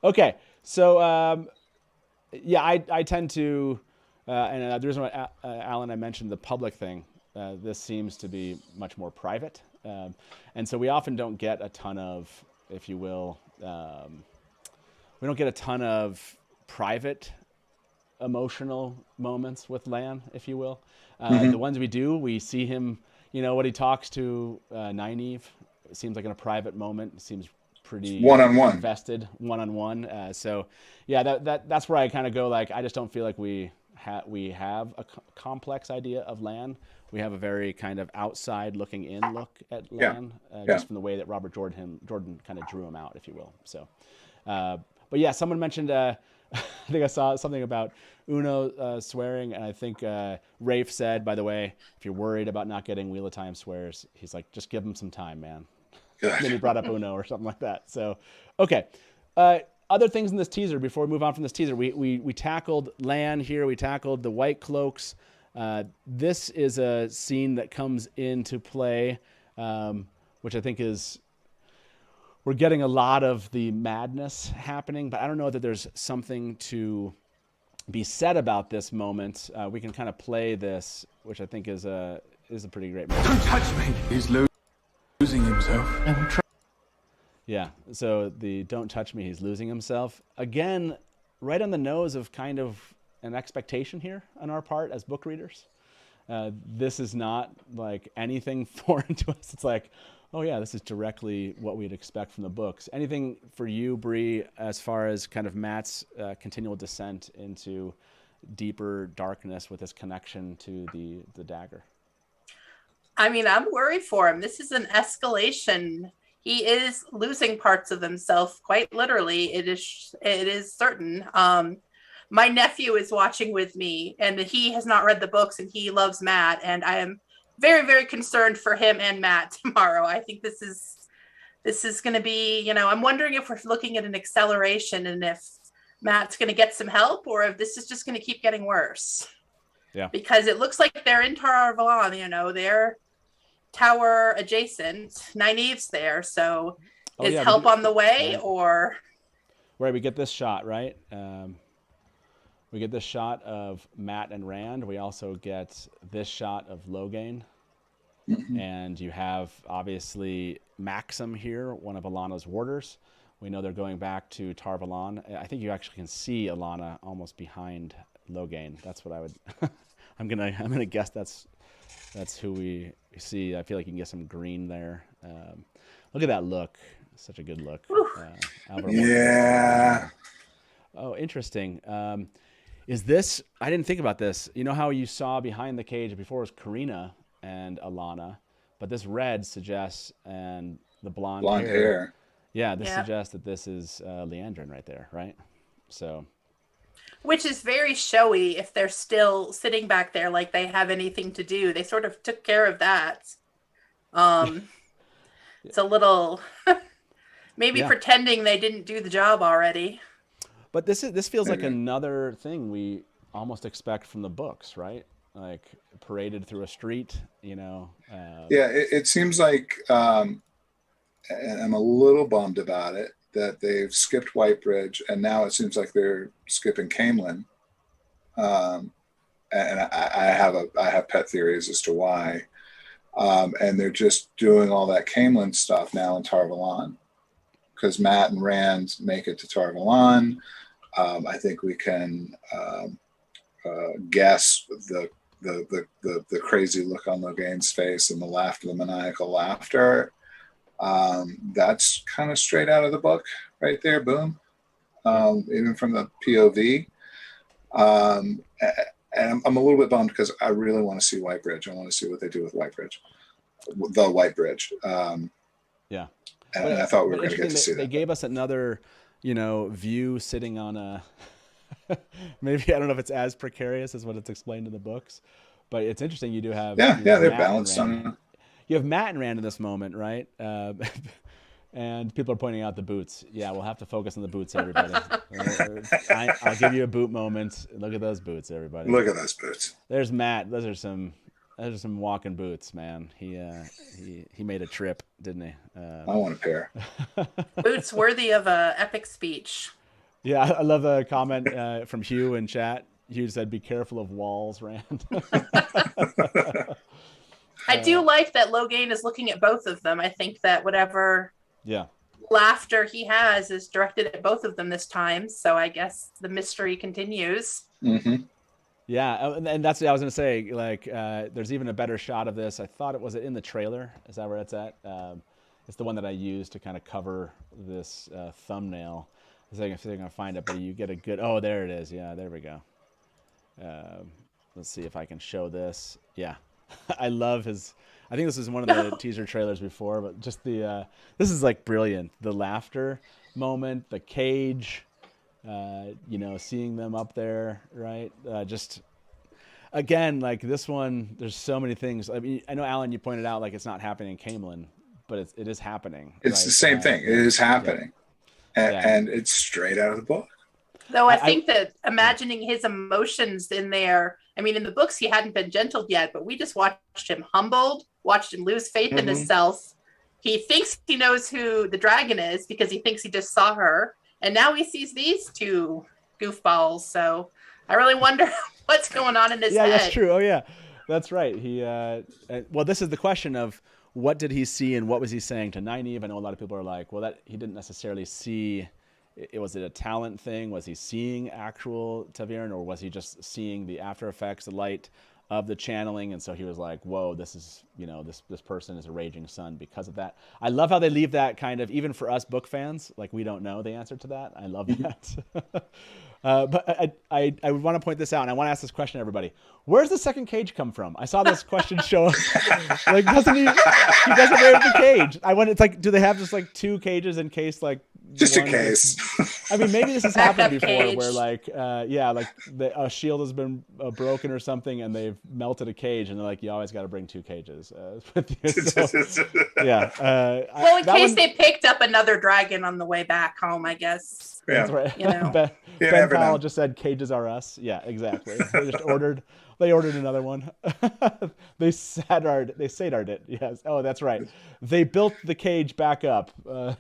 Okay. So, I tend to, and the reason why, Alan, I mentioned the public thing. This seems to be much more private. And so we often don't get a ton of, if you will, we don't get a ton of private emotional moments with Lan, if you will. The ones we do, we see him, when he talks to Nynaeve, it seems like in a private moment, it seems pretty one-on-one invested, one-on-one. That's where I kind of go, like, I just don't feel like we have a complex idea of Lan. We have a very kind of outside looking in look at Lan, just from the way that Robert Jordan kind of drew him out, if you will. So, but yeah, someone mentioned, I think I saw something about Uno swearing, and I think Rafe said, by the way, if you're worried about not getting Wheel of Time swears, he's like, just give him some time, man. Then he brought up Uno or something like that. So, okay. Other things in this teaser before we move on from this teaser, we tackled Lan here. We tackled the Whitecloaks. This is a scene that comes into play, which I think is, we're getting a lot of the madness happening, but I don't know that there's something to be said about this moment. We can kind of play this, which I think is a pretty great moment. Don't touch me! He's losing himself. Yeah, so the don't touch me, he's losing himself. Again, right on the nose of kind of an expectation here on our part as book readers. This is not like anything foreign to us. It's like, oh yeah, this is directly what we'd expect from the books. Anything for you, Bree, as far as kind of Matt's continual descent into, deeper darkness with his connection to the dagger. I mean, I'm worried for him. This is an escalation. He is losing parts of himself, quite literally. It is certain. My nephew is watching with me, and he has not read the books, and he loves Matt, and I am very, very concerned for him and Matt tomorrow. I think this is going to be, I'm wondering if we're looking at an acceleration, and if Matt's going to get some help, or if this is just going to keep getting worse. Yeah. Because it looks like they're in Valon, they're tower adjacent. Nynaeve's there, so is help on the way, right. Or right? We get this shot, right? We get this shot of Matt and Rand. We also get this shot of Logain, and you have obviously Maxim here, one of Alana's warders. We know they're going back to Tar Valon. I think you actually can see Alana almost behind Logain. That's what I would. I'm gonna guess that's who we see. I feel like you can get some green there. Look at that look. Such a good look. Yeah. Oh, interesting. Is this? I didn't think about this. You know how you saw behind the cage before was Karina and Alana, but this red suggests, and the blonde hair. Yeah, this suggests that this is Liandrin right there, right? So. Which is very showy if they're still sitting back there like they have anything to do. They sort of took care of that. It's a little maybe pretending they didn't do the job already. But this feels like another thing we almost expect from the books, right? Like paraded through a street, Yeah, it seems like, and I'm a little bummed about it, that they've skipped Whitebridge, and now it seems like they're skipping Camelin. And I have pet theories as to why. And they're just doing all that Camelin stuff now in Tar Valon, because Matt and Rand make it to Tar Valon. I think we can guess the crazy look on Logain's face and the maniacal laughter. That's kind of straight out of the book right there. Boom. Even from the POV. And I'm a little bit bummed because I really want to see Whitebridge. I want to see what they do with Whitebridge, the Whitebridge. Yeah. And I thought we were going to get to see that. They gave us another, view sitting on a, maybe, I don't know if it's as precarious as what it's explained in the books, but it's interesting. You do have, they're balanced on it. You have Matt and Rand in this moment, right? And people are pointing out the boots. Yeah, we'll have to focus on the boots, everybody. I'll give you a boot moment. Look at those boots, everybody. Look at those boots. There's Matt. Those are some walking boots, man. He made a trip, didn't he? I want a pair. Boots worthy of a epic speech. Yeah, I love the comment from Hugh in chat. Hugh said, "Be careful of walls, Rand." I do like that Logain is looking at both of them. I think that whatever laughter he has is directed at both of them this time. So I guess the mystery continues. Mm-hmm. Yeah, and that's what I was going to say. Like, there's even a better shot of this. I thought was it in the trailer? Is that where it's at? It's the one that I used to kind of cover this thumbnail. I think I'm going to find it, but you get a good... Oh, there it is. Yeah, there we go. Let's see if I can show this. Yeah. I love his... I think this is one of the teaser trailers before, but just the... this is, like, brilliant. The laughter moment, the cage, seeing them up there, right? Just... Again, like, this one, there's so many things. I mean, I know, Alan, you pointed out, like, it's not happening in Camelin, but it is happening. It's right? The same thing. It is happening. Yeah. And it's straight out of the book. Though I think that imagining his emotions in there, I mean, in the books, he hadn't been gentled yet, but we just watched him humbled, watched him lose faith in himself. He thinks he knows who the dragon is because he thinks he just saw her. And now he sees these two goofballs. So I really wonder what's going on in his head. Yeah, that's true. Oh, yeah, that's right. He well, this is the question of what did he see and what was he saying to Nynaeve? I know a lot of people are like, well, that he didn't necessarily see... Was it a talent thing? Was he seeing actual Taviran, or was he just seeing the after effects, the light of the channeling, and so he was like, whoa, this is, you know, this person is a raging sun because of that. I love how they leave that kind of, even for us book fans, like we don't know the answer to that. I love that. But I would want to point this out, and I want to ask this question to everybody. Where's the second cage come from? I saw this question show up. Like, doesn't he doesn't wear the cage. I wonder, it's like, do they have just like 2 cages in case, like, just in case. I mean, maybe this has happened before cage. where like, like a shield has been broken or something and they've melted a cage and they're like, you always got to bring 2 cages with you. So, yeah. Well, in case they picked up another dragon on the way back home, I guess. Yeah. That's right. You know. Ben Powell just said cages are us. Yeah, exactly. They just ordered another one. They Sadar'd it. Yes. Oh, that's right. They built the cage back up.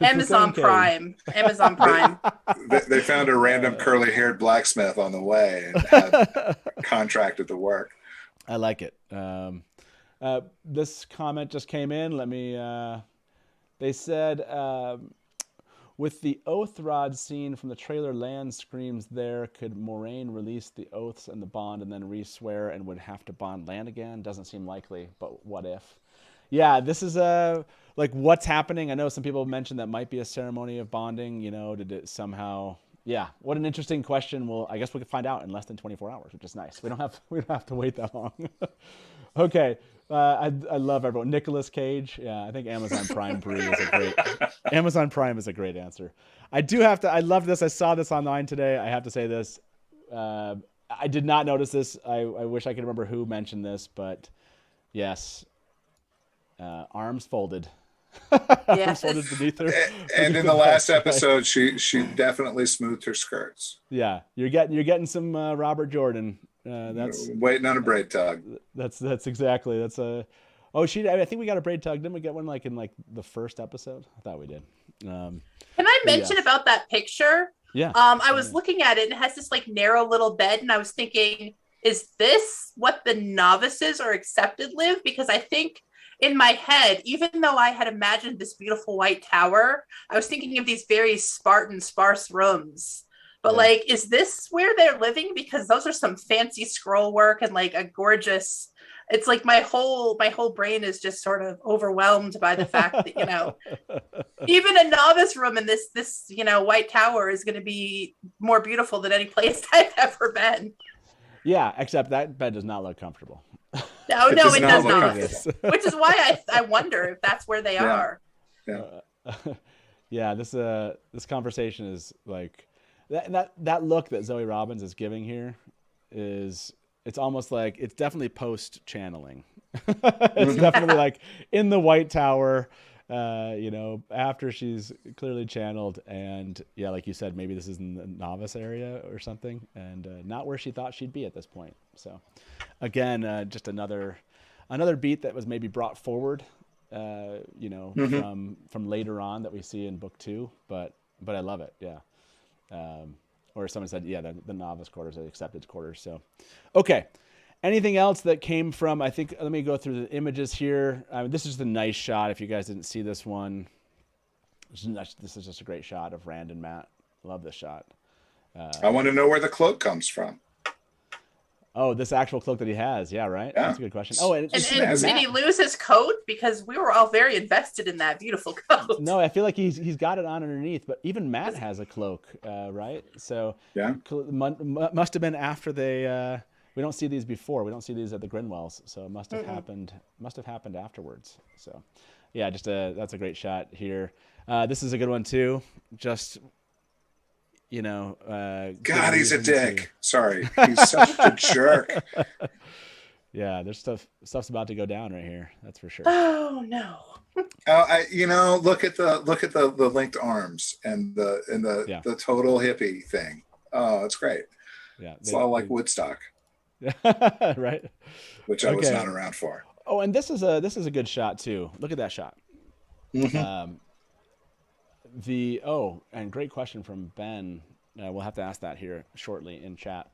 Amazon Prime. Amazon Prime. They found a random curly-haired blacksmith on the way and had contracted the work. I like it. This comment just came in. Let me. They said, with the oath rod scene from the trailer, Land screams there. Could Moraine release the oaths and the bond and then re-swear and would have to bond Land again? Doesn't seem likely, but what if? Yeah, this is like what's happening. I know some people mentioned that might be a ceremony of bonding. You know, did it somehow? Yeah, what an interesting question. Well, I guess we can find out in less than 24 hours, which is nice. We don't have to wait that long. Okay. I love everyone. Nicolas Cage. Yeah, I think Amazon Prime Amazon Prime is a great answer. I love this. I saw this online today. I have to say this. I did not notice this. I wish I could remember who mentioned this, but yes. Arms folded. Arms folded beneath her. And in the last episode, she definitely smoothed her skirts. Yeah, you're getting some Robert Jordan. That's waiting on a braid tug. That's exactly. That's a. Oh, I think we got a braid tug. Didn't we get one like in like the first episode? I thought we did. Can I mention about that picture? Yeah. I was looking at it and it has this like narrow little bed, and I was thinking, is this what the novices or accepted live? Because I think in my head, even though I had imagined this beautiful white tower, I was thinking of these very Spartan, sparse rooms. But like, is this where they're living? Because those are some fancy scroll work and like a gorgeous. It's like my whole brain is just sort of overwhelmed by the fact that, you know, even a novice room in this white tower is going to be more beautiful than any place I've ever been. Yeah, except that bed does not look comfortable. No, it does not. Which is why I wonder if that's where they are. Yeah. This conversation is like. That look that Zoe Robins is giving here it's almost like it's definitely post channeling. It's definitely like in the White Tower, after she's clearly channeled, and yeah, like you said, maybe this is in the novice area or something, and not where she thought she'd be at this point. So, again, just another beat that was maybe brought forward, from later on that we see in book 2, but I love it. Yeah. Or someone said, yeah, the novice quarters are the accepted quarters. So, okay. Anything else that came from, I think, let me go through the images here. This is the nice shot. If you guys didn't see this one, this is just a great shot of Rand and Matt. Love this shot. I want to know where the cloak comes from. Oh, this actual cloak that he has. Yeah, right? Yeah. That's a good question. Oh, and did he lose his coat? Because we were all very invested in that beautiful coat. No, I feel like he's got it on underneath, but even Matt has a cloak, right? So yeah, must have been after they. We don't see these before. We don't see these at the Grinwells, so it must have happened. Must have happened afterwards. So, yeah, that's a great shot here. This is a good one too. Just. God, he's a dick. Sorry, he's such a jerk. Yeah, there's stuff's about to go down right here. That's for sure. Oh no. Look at the linked arms and the total hippie thing. Oh, it's great. Yeah, it's all like Woodstock. Right. Which I was not around for. Oh, and this is a good shot too. Look at that shot. Mm-hmm. And great question from Ben. We'll have to ask that here shortly in chat.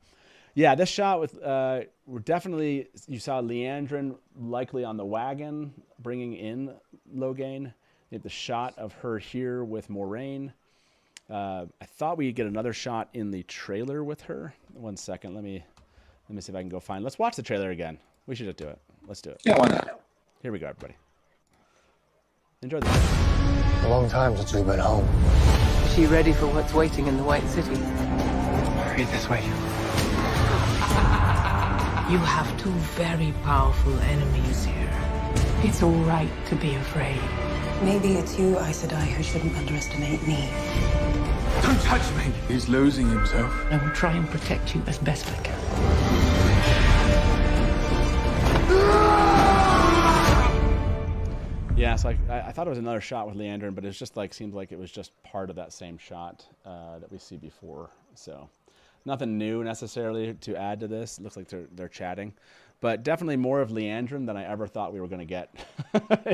Yeah, this shot with we're definitely, you saw Liandrin likely on the wagon bringing in Logain. You have the shot of her here with Moraine. I thought we'd get another shot in the trailer with her. 1 second, let me see if I can go find. Let's watch the trailer again. We should just do it. Let's do it. Yeah, why not? Here we go, everybody. Enjoy this. A long time since we've been home. Is she ready for what's waiting in the White City? Read this way. You have two very powerful enemies here. It's all right to be afraid. Maybe it's you, Aes Sedai, who shouldn't underestimate me. Don't touch me! He's losing himself. I will try and protect you as best I can. Yeah, so I thought it was another shot with Liandrin, but it's just like seems like it was just part of that same shot that we see before. So nothing new necessarily to add to this. It looks like they're chatting, but definitely more of Liandrin than I ever thought we were going to get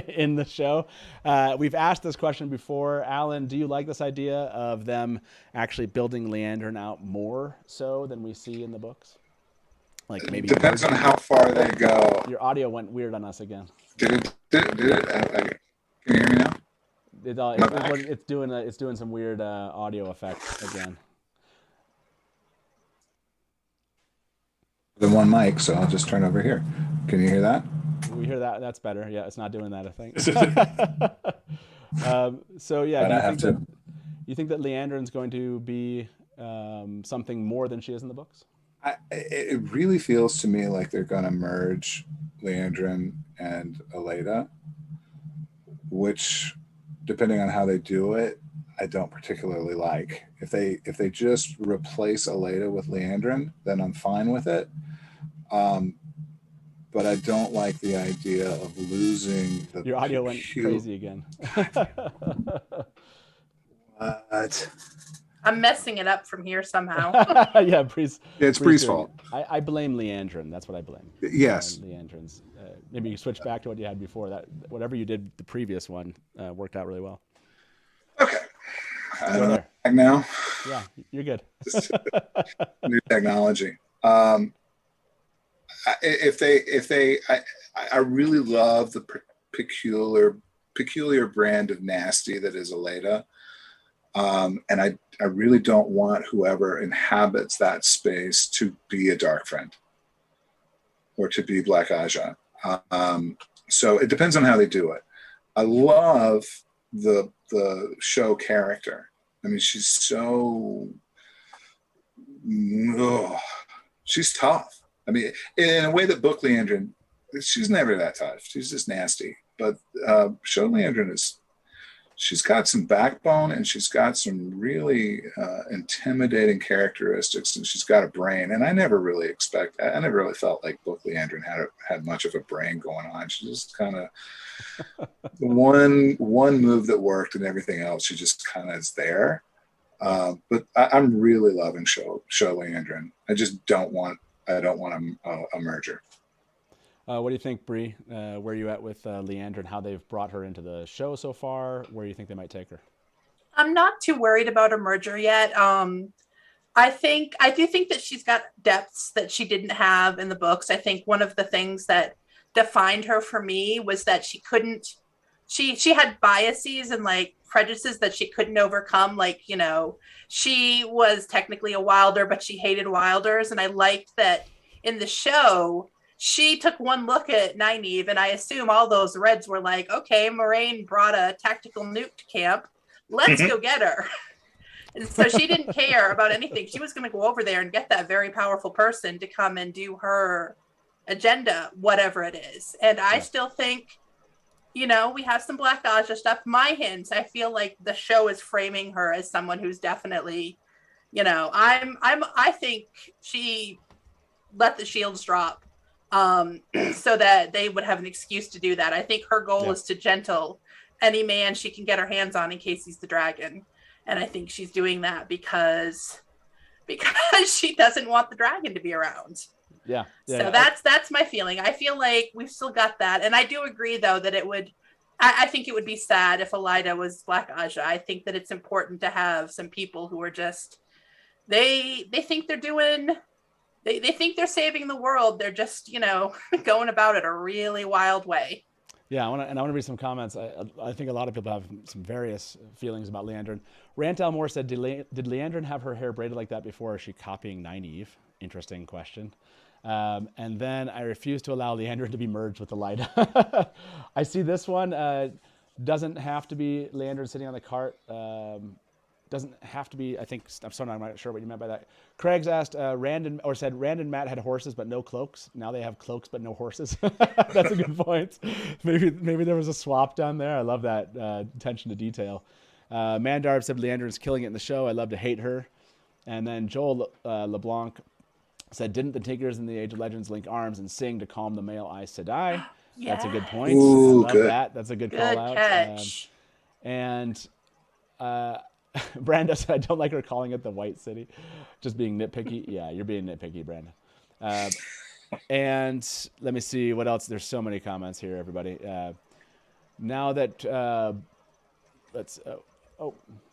in the show. We've asked this question before. Alan, do you like this idea of them actually building Liandrin out more so than we see in the books? Like maybe depends on how far they go. Your audio went weird on us again. Did it? Can you hear me now? It's doing some weird audio effects again. The one mic, so I'll just turn over here. Can you hear that? We hear that. That's better. Yeah, it's not doing that, I think. So yeah, you think that Liandrin's going to be something more than she is in the books? It really feels to me like they're going to merge Liandrin and Aleida, which, depending on how they do it, I don't particularly like. If they just replace Aleida with Liandrin, then I'm fine with it. But I don't like the idea of losing the. Your audio went crazy again. What? I'm messing it up from here somehow. Yeah, Bree's. It's Bree's fault. I blame Liandrin. That's what I blame. Yes. Liandrin's. Maybe you switch back to what you had before. That whatever you did the previous one worked out really well. Okay. Back now. Yeah, you're good. New technology. I really love the peculiar brand of nasty that is Aleida. And I really don't want whoever inhabits that space to be a dark friend or to be Black Aja. So it depends on how they do it. I love the show character. I mean, she's so she's tough. I mean, in a way that book Liandrin, she's never that tough. She's just nasty. But show Liandrin she's got some backbone and she's got some really intimidating characteristics, and she's got a brain. And I never really felt like book Liandrin had much of a brain going on. She just kind of one move that worked, and everything else she just kind of is there. But I'm really loving show Liandrin. I don't want a merger. What do you think, Bree? Where are you at with Liandrin? How they've brought her into the show so far? Where do you think they might take her? I'm not too worried about a merger yet. I do think that she's got depths that she didn't have in the books. I think one of the things that defined her for me was that she had biases and like prejudices that she couldn't overcome. Like, she was technically a Wilder, but she hated Wilders. And I liked that in the show, she took one look at Nynaeve, and I assume all those Reds were like, okay, Moraine brought a tactical nuke to camp. Let's go get her. And so she didn't care about anything. She was going to go over there and get that very powerful person to come and do her agenda, whatever it is. And I still think, we have some Black Aja stuff. My hints, I feel like the show is framing her as someone who's definitely, I think she let the shields drop. So that they would have an excuse to do that. I think her goal is to gentle any man she can get her hands on in case he's the dragon. And I think she's doing that because she doesn't want the dragon to be around. Yeah. So that's my feeling. I feel like we've still got that. And I do agree, though, that I think it would be sad if Aleida was Black Aja. I think that it's important to have some people who are just, they think they're doing... They think they're saving the world. They're just, going about it a really wild way. Yeah, I want to read some comments. I think a lot of people have some various feelings about Liandrin. Rant Elmore said, did Liandrin have her hair braided like that before? Or is she copying Nynaeve? interesting question. And then I refuse to allow Liandrin to be merged with Valda. I see this one. Doesn't have to be Liandrin sitting on the cart. Doesn't have to be. I think I'm sorry, I'm not sure what you meant by that. Craig's asked said Rand and Matt had horses but no cloaks. Now they have cloaks but no horses. That's a good point. Maybe there was a swap down there. I love that attention to detail. Mandarb said Liandrin's killing it in the show. I love to hate her. And then Joel LeBlanc said, didn't the Tigers in the Age of Legends link arms and sing to calm the male Aes Sedai? Yeah. That's a good point. Ooh, I love good. that. That's a good call out. Catch. Branda said, I don't like her calling it the White City. Just being nitpicky. Yeah, you're being nitpicky, Branda. And let me see what else. There's so many comments here, everybody. Now that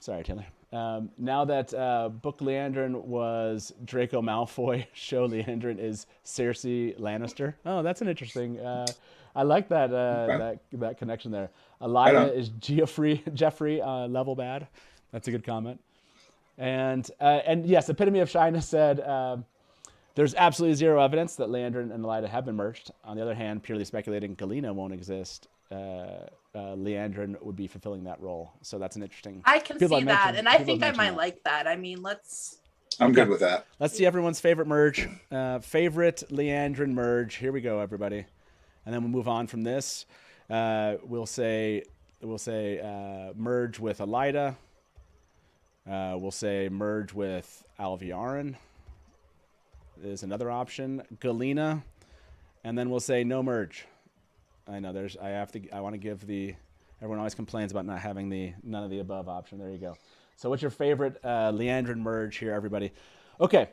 sorry, Taylor. Now that Book Liandrin was Draco Malfoy, show Liandrin is Cersei Lannister. Oh, that's an interesting. I like that that connection there. Elijah is Jeffrey level bad. That's a good comment. And yes, Epitome of Shyness said there's absolutely zero evidence that Liandrin and Elijah have been merged. On the other hand, purely speculating, Galena won't exist. Liandrin would be fulfilling that role. So that's an interesting. I can see that, and I think I might like that. I mean, I'm good with that. Let's see everyone's favorite merge. Favorite Liandrin merge. Here we go, everybody. And then we'll move on from this. We'll say merge with Elijah. We'll say merge with Alviarin is another option. Galena, and then we'll say no merge. I know I want to give everyone always complains about not having the none of the above option. There you go. So what's your favorite Liandrin merge here, everybody? Okay.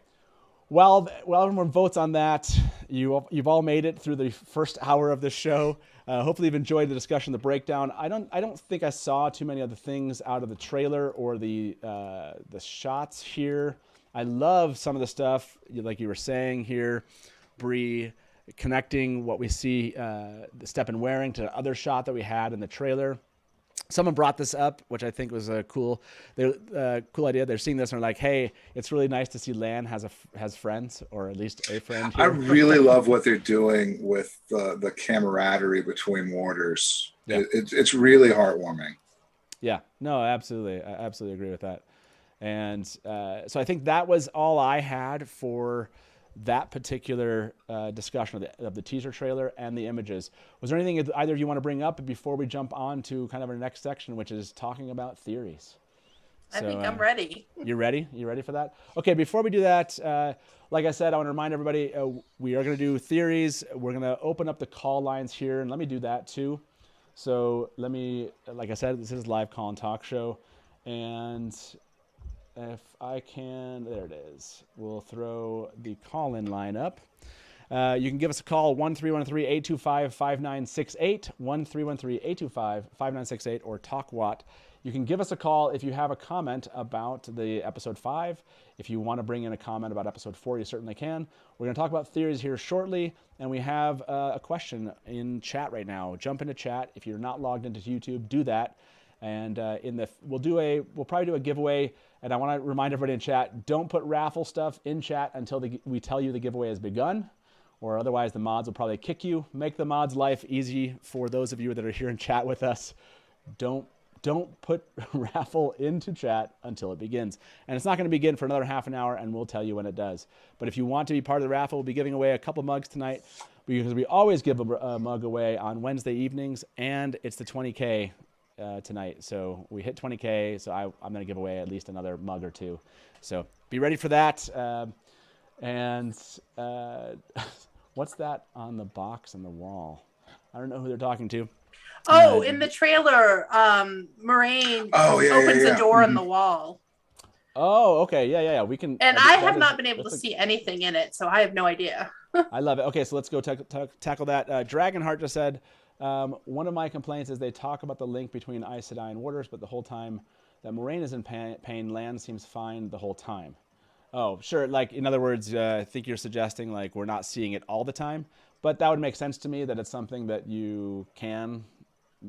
While everyone votes on that, you've all made it through the first hour of this show. Hopefully you've enjoyed the discussion, the breakdown. I don't think I saw too many other things out of the trailer or the shots here. I love some of the stuff, like you were saying here, Bree, connecting what we see the Steppin wearing to the other shot that we had in the trailer. Someone brought this up, which I think was a cool idea. They're seeing this and they're like, "Hey, it's really nice to see Lan has friends, or at least a friend." Here. I really love what they're doing with the camaraderie between warders. Yeah. It's really heartwarming. Yeah, no, absolutely, I absolutely agree with that. And so I think that was all I had for that particular discussion of the teaser trailer and the images. Was there anything either of you want to bring up before we jump on to kind of our next section, which is talking about theories? I think I'm ready. You ready? You ready for that? Okay, before we do that, like I said, I want to remind everybody, we are going to do theories. We're going to open up the call lines here, and let me do that too. So let me, like I said, this is live call and talk show, and if I can, there it is. We'll throw the call-in line up. You can give us a call, 1-313-825-5968, 1-313-825-5968, or TalkWatt. You can give us a call if you have a comment about the episode 5. If you want to bring in a comment about episode 4, you certainly can. We're going to talk about theories here shortly, and we have a question in chat right now. Jump into chat. If you're not logged into YouTube, do that. And we'll probably do a giveaway. And I want to remind everybody in chat, don't put raffle stuff in chat until we tell you the giveaway has begun, or otherwise the mods will probably kick you. Make the mods' life easy for those of you that are here in chat with us. Don't put raffle into chat until it begins. And it's not going to begin for another half an hour, and we'll tell you when it does. But if you want to be part of the raffle, we'll be giving away a couple mugs tonight, because we always give a mug away on Wednesday evenings, and it's the 20K tonight. So we hit 20K, so I'm going to give away at least another mug or two. So be ready for that. What's that on the box on the wall? I don't know who they're talking to. Oh, in the trailer, Moraine opens the door on the wall. Oh, okay. Yeah. We can. And I have not been able to see anything in it, so I have no idea. I love it. Okay, so let's go tackle that. Dragonheart just said, one of my complaints is they talk about the link between Aes Sedai and Warders, but the whole time that Moraine is in pain, Lan seems fine the whole time. Oh, sure. Like, in other words, I think you're suggesting, like, we're not seeing it all the time, but that would make sense to me, that it's something that you can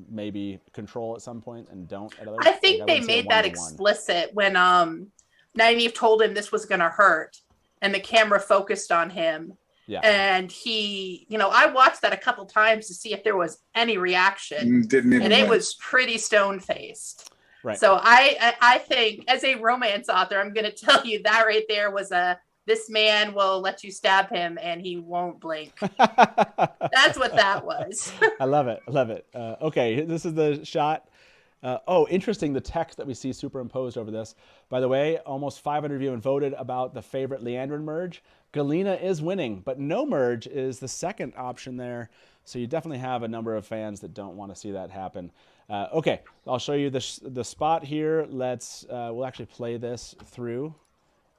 maybe control at some point and don't at other. I think they made that explicit when Nynaeve told him this was going to hurt. and the camera focused on him. Yeah. And he, I watched that a couple times to see if there was any reaction. Didn't even and it wince. was pretty stone-faced. Right. So I think as a romance author, I'm going to tell you that right there was this man will let you stab him and he won't blink. That's what that was. I love it. Okay, this is the shot. Interesting, the text that we see superimposed over this. By the way, almost 500 of you voted about the favorite Liandrin merge. Galena is winning, but no merge is the second option there. So you definitely have a number of fans that don't want to see that happen. Okay, I'll show you the spot here. We'll actually play this through.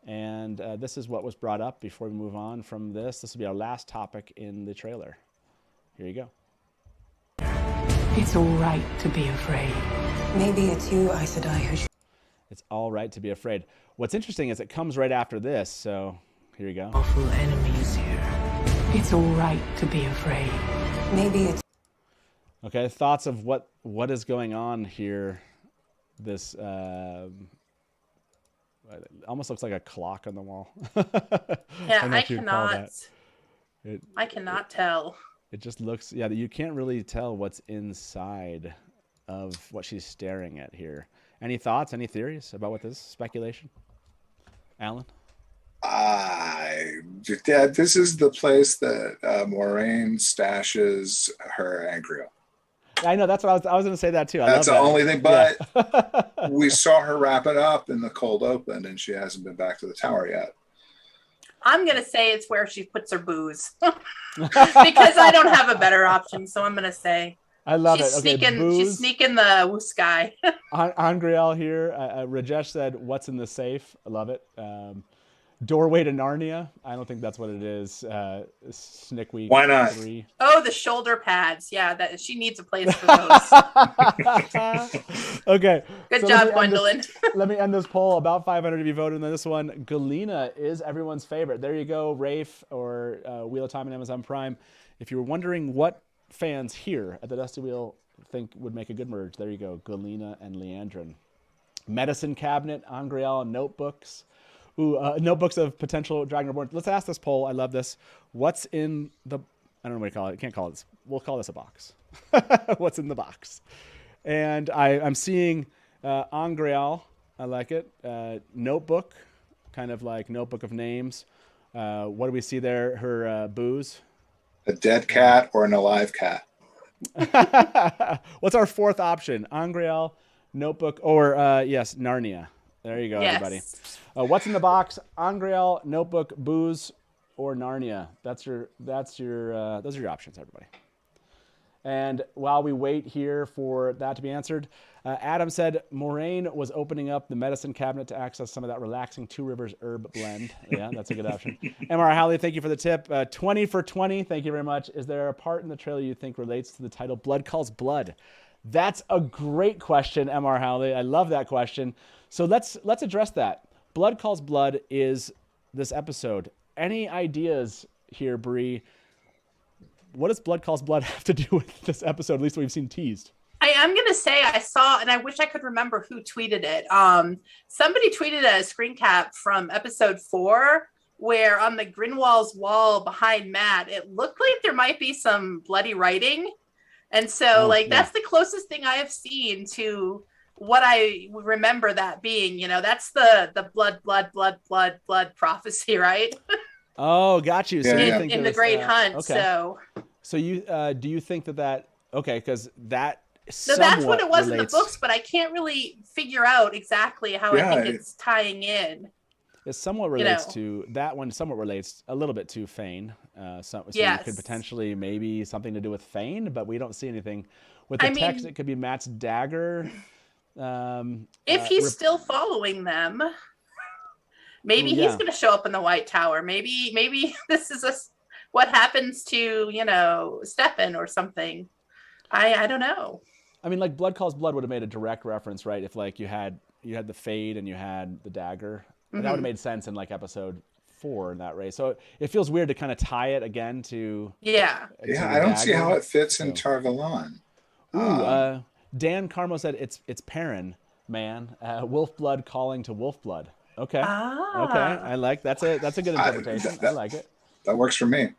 And this is what was brought up before we move on from this. This will be our last topic in the trailer. Here you go. It's all right to be afraid. Maybe it's you, Aes Sedai, who should... It's all right to be afraid. What's interesting is it comes right after this, so here you go. Awful enemies here. It's all right to be afraid. Maybe it's... Okay, thoughts of what is going on here? This almost looks like a clock on the wall. Yeah, I cannot tell. It just looks, you can't really tell what's inside of what she's staring at here. Any thoughts, any theories about what this is? Speculation? Alan? This is the place that Moraine stashes her Angrio. I know, that's what I was going to say that too. That's the only thing, but we saw her wrap it up in the cold open and she hasn't been back to the tower yet. I'm going to say it's where she puts her booze because I don't have a better option. So I'm going to say I love it. Okay, Booze. She's sneaking the woos guy. Angriel here. Rajesh said, "What's in the safe?" I love it. Doorway to Narnia. I don't think that's what it is. Snick Week. Why not? 3. Oh, the shoulder pads. Yeah, that she needs a place for those. Okay. Good job, Gwendolyn. Let me end this poll. About 500 of you voted on this one. Galena is everyone's favorite. There you go. Rafe or Wheel of Time on Amazon Prime. If you were wondering what fans here at the Dusty Wheel think would make a good merge, there you go. Galena and Liandrin. Medicine Cabinet, Angriel, Notebooks. Notebooks of potential Dragon Reborn. Let's ask this poll. I love this. What's in the... I don't know what to call it. I can't call it this. We'll call this a box. What's in the box? And I'm seeing Angriel. I like it. Notebook. Kind of like Notebook of Names. What do we see there? Her booze. A dead cat or an alive cat? What's our fourth option? Angriel, Notebook, or yes, Narnia. There you go, everybody. What's in the box? Angriel, Notebook, booze, or Narnia. Those are your options, everybody. And while we wait here for that to be answered, Adam said Moraine was opening up the medicine cabinet to access some of that relaxing Two Rivers herb blend. Yeah, that's a good option. MR Halley, thank you for the tip. 20 for 20. Thank you very much. Is there a part in the trailer you think relates to the title Blood Calls Blood? That's a great question, MR Halley. I love that question. So let's address that. Blood Calls Blood is this episode. Any ideas here, Bree? What does Blood Calls Blood have to do with this episode, at least we've seen teased? I am going to say I saw, and I wish I could remember who tweeted it. Somebody tweeted a screen cap from episode 4 where on the Grinwall's wall behind Matt, it looked like there might be some bloody writing. And so that's the closest thing I have seen to what I remember that being. You know, that's the blood prophecy, right? Oh, got you. So yeah. you think in the Great Hunt. Okay. So you do you think that okay? Because that so that's what it was relates... in the books, but I can't really figure out exactly how I think it's tying in. It somewhat relates to that one. Somewhat relates a little bit to Fane. So you could potentially maybe something to do with Fane, but we don't see anything with the text. It could be Matt's dagger. If he's still following them. Maybe he's going to show up in the White Tower. Maybe this is what happens to, Steppin or something. I don't know. I mean, like Blood Calls Blood would have made a direct reference, right? If like you had the Fade and you had the dagger, that would have made sense in like episode 4 in that race. So it feels weird to kind of tie it again to I don't see how it fits in Tarvalon. Dan Carmo said it's Perrin, man. Wolf blood calling to wolf blood. Okay. Okay. I like that's a good interpretation. I like it. That works for me.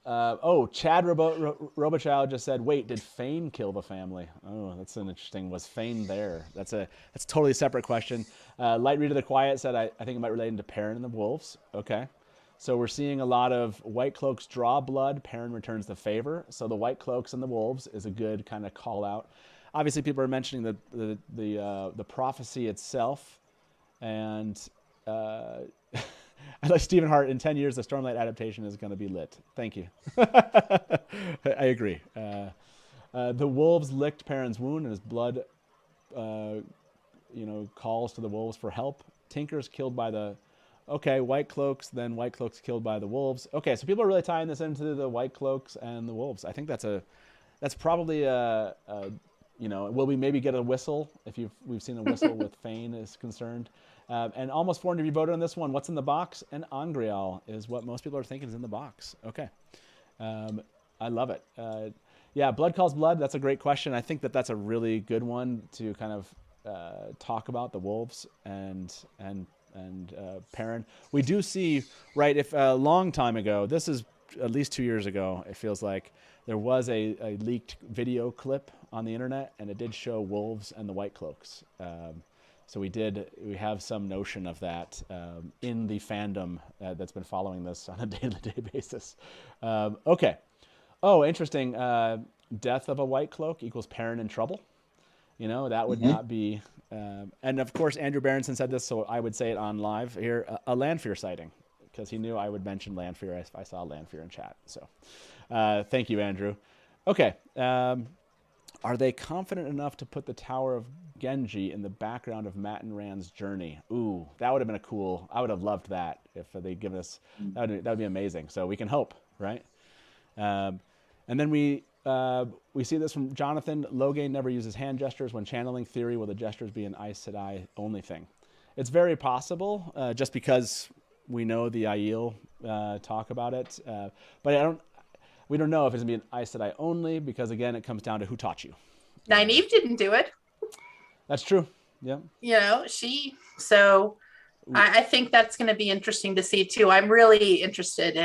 Chad Robochow just said, "Wait, did Fane kill the family?" Oh, that's an interesting. Was Fane there? That's a totally separate question. Light Reader the Quiet said, "I think it might relate to Perrin and the wolves." Okay, so we're seeing a lot of Whitecloaks draw blood. Perrin returns the favor. So the Whitecloaks and the wolves is a good kind of call out. Obviously, people are mentioning the prophecy itself, and. I like Stephen Hart. In 10 years, the Stormlight adaptation is going to be lit. Thank you. I agree. The wolves licked Perrin's wound, and his blood, calls to the wolves for help. Tinker's killed by the, Whitecloaks. Then Whitecloaks killed by the wolves. Okay, so people are really tying this into the Whitecloaks and the wolves. I think that's probably will we maybe get a whistle if we've seen a whistle with Fane is concerned. And almost 400 of you voted on this one. What's in the box? And Angreal is what most people are thinking is in the box. Okay. I love it. Blood calls blood. That's a great question. I think that's a really good one to kind of talk about the wolves and Perrin. We do see, right, if a long time ago, this is at least 2 years ago, it feels like, there was a leaked video clip on the internet, and it did show wolves and the Whitecloaks. So we have some notion of that in the fandom that's been following this on a day-to-day basis. Okay. Oh, interesting. Death of a Whitecloak equals Perrin in trouble. That would not be... and of course, Andrew Berenson said this, so I would say it on live here, a Lanfear sighting, because he knew I would mention Lanfear if I saw Lanfear in chat. So thank you, Andrew. Okay. Are they confident enough to put the Tower of Genji in the background of Matt and Rand's journey? Ooh, that would have been I would have loved that if they'd given us, that would be amazing. So we can hope, right? And then we see this from Jonathan. Logain never uses hand gestures when channeling. Theory, will the gestures be an Aes Sedai only thing? It's very possible, just because we know the Aiel talk about it. But we don't know if it's going to be an Aes Sedai only, because, again, it comes down to who taught you. Nynaeve didn't do it. That's true. Yeah. So I think that's going to be interesting to see, too. I'm really interested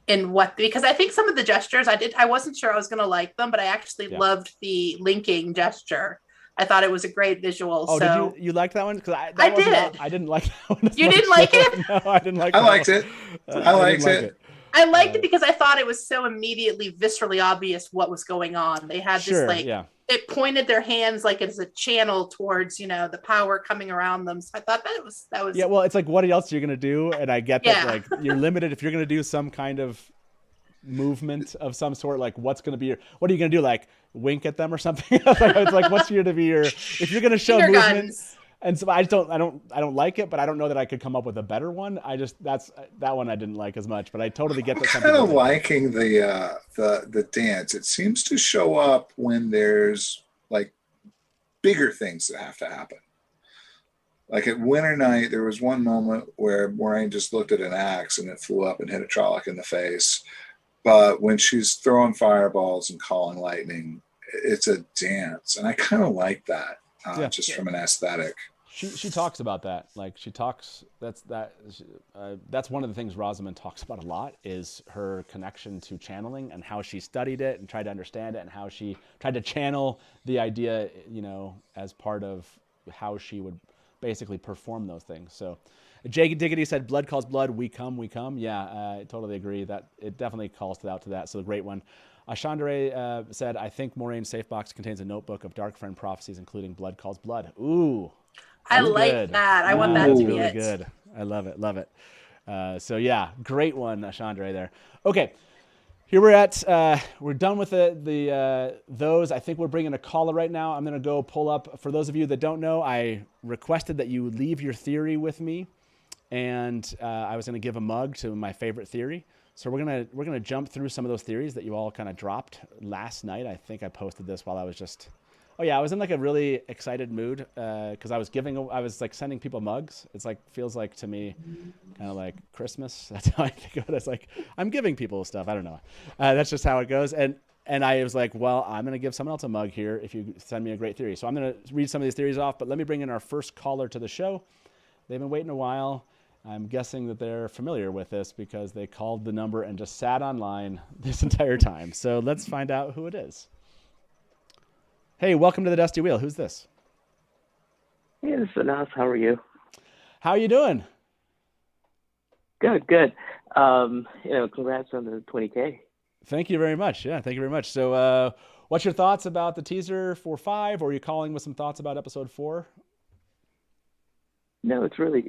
in what, because I think some of the gestures I wasn't sure I was going to like them, but I actually loved the linking gesture. I thought it was a great visual. Oh, so. Did you like that one? Because I did. I didn't like that one. You didn't like it? No, I didn't like it. I liked it. I liked it. I liked it because I thought it was so immediately, viscerally obvious what was going on. They had this it pointed their hands like as a channel towards, the power coming around them. So I thought that was. Yeah, well, it's like, what else are you going to do? And I get that, like, you're limited if you're going to do some kind of movement of some sort. Like, what are you going to do? Like, wink at them or something? It's like, what's here to be if you're going to show finger movement. Guns. And so I don't like it, but I don't know that I could come up with a better one. That one I didn't like as much, but I totally get that. I'm kind of liking the dance. It seems to show up when there's like bigger things that have to happen. Like at Winter Night, there was one moment where Moiraine just looked at an axe and it flew up and hit a Trolloc in the face. But when she's throwing fireballs and calling lightning, it's a dance, and I kind of like that. From an aesthetic. She talks about that. Like, she talks. That's one of the things Rosamund talks about a lot, is her connection to channeling and how she studied it and tried to understand it, and how she tried to channel the idea, as part of how she would basically perform those things. So, Jay Diggity said, "Blood calls blood. We come, we come." Yeah, I totally agree. That it definitely calls out to that. So, a great one. Chandra said, "I think Moraine's safe box contains a notebook of Dark Friend prophecies, including Blood Calls Blood." Ooh, I like that. I want that to be really it. Good. I love it. Love it. So yeah, great one, Chandra there. Okay, here we're done with those. I think we're bringing a caller right now. I'm gonna go pull up. For those of you that don't know, I requested that you leave your theory with me, and I was gonna give a mug to my favorite theory. So we're gonna jump through some of those theories that you all kind of dropped last night. I think I posted this while I was just, I was in like a really excited mood because I was like sending people mugs. It's like, feels like to me kind of like Christmas. That's how I think of it. It's like I'm giving people stuff. I don't know. That's just how it goes. And I was like, well, I'm gonna give someone else a mug here if you send me a great theory. So I'm gonna read some of these theories off. But let me bring in our first caller to the show. They've been waiting a while. I'm guessing that they're familiar with this because they called the number and just sat online this entire time. So let's find out who it is. Hey, welcome to the Dusty Wheel. Who's this? Hey, this is Anas. How are you? How you doing? Good. Congrats on the 20K. Thank you very much. Yeah, thank you very much. So what's your thoughts about the teaser for 5? Or are you calling with some thoughts about episode 4? No, it's really,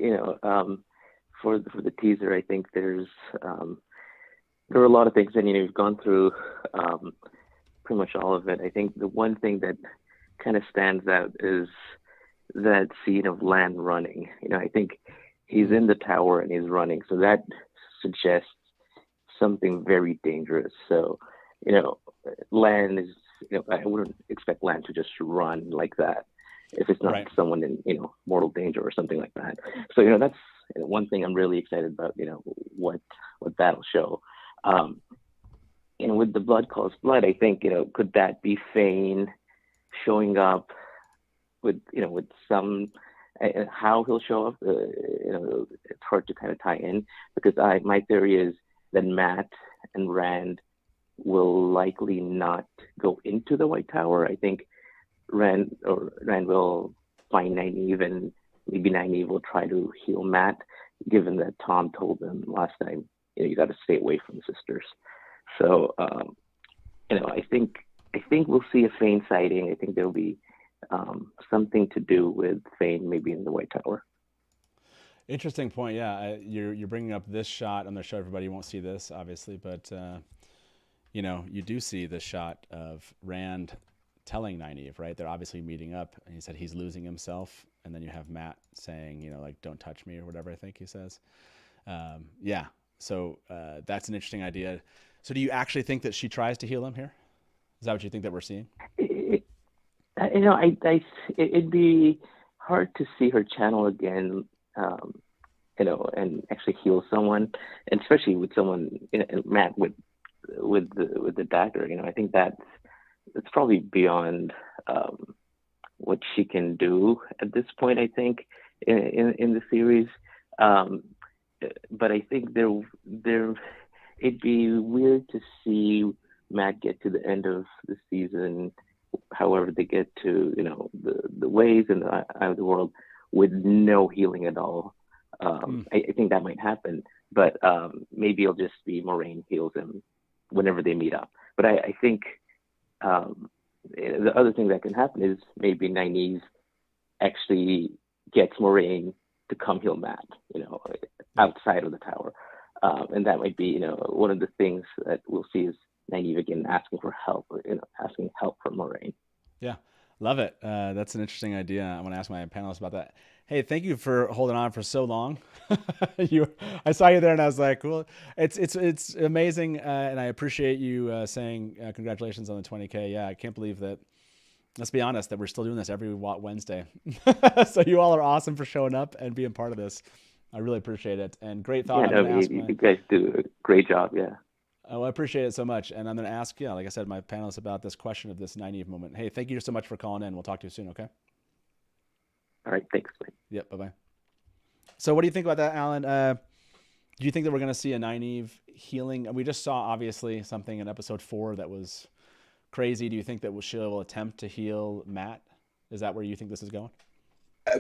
for the teaser, I think there are a lot of things, and you've gone through pretty much all of it. I think the one thing that kind of stands out is that scene of Lan running. I think he's in the tower and he's running, so that suggests something very dangerous. So, Lan is, I wouldn't expect Lan to just run like that if it's not someone in, mortal danger or something like that. So, that's one thing I'm really excited about, what that'll show. With the blood calls blood, I think, could that be Fane showing up with some, how he'll show up, it's hard to kind of tie in, because my theory is that Matt and Rand will likely not go into the White Tower. I think Rand will find Nynaeve, and maybe Nynaeve will try to heal Matt, given that Tom told them last time, you got to stay away from the sisters. So, I think we'll see a Fane sighting. I think there'll be something to do with Fane maybe in the White Tower. Interesting point. Yeah, you're bringing up this shot. I'm going to show everybody. You won't see this, obviously, but you do see the shot of Rand telling Nynaeve, right? They're obviously meeting up, and he said he's losing himself, and then you have Matt saying, don't touch me or whatever. I think he says. Yeah. So that's an interesting idea. So do you actually think that she tries to heal him here? Is that what you think that we're seeing? It'd be hard to see her channel again, and actually heal someone, and especially with someone, Matt with the dagger. I think that's probably beyond what she can do at this point. I think in the series, but I think it'd be weird to see Matt get to the end of the season, however they get to the ways and the eye of the world, with no healing at all. I think that might happen, but maybe it'll just be Moraine heals him whenever they meet up. But I think the other thing that can happen is maybe Nynaeve actually gets Moraine to come heal Matt, outside of the tower. And that might be, one of the things that we'll see is Nynaeve again asking for help, asking help from Moraine. Yeah, love it. That's an interesting idea. I want to ask my panelists about that. Hey, thank you for holding on for so long. I saw you there and I was like, cool. It's amazing. And I appreciate you saying congratulations on the 20K. Yeah, I can't believe that. Let's be honest, that we're still doing this every Wednesday. So you all are awesome for showing up and being part of this. I really appreciate it. And great thought. You guys do a great job. Yeah. Oh, I appreciate it so much. And I'm going to ask, like I said, my panelists about this question of this Nynaeve moment. Hey, thank you so much for calling in. We'll talk to you soon, okay? All right, thanks. Yep, bye-bye. So what do you think about that, Alan? Do you think that we're going to see a Nynaeve healing? We just saw, obviously, something in episode 4 that was crazy. Do you think that she'll attempt to heal Matt? Is that where you think this is going?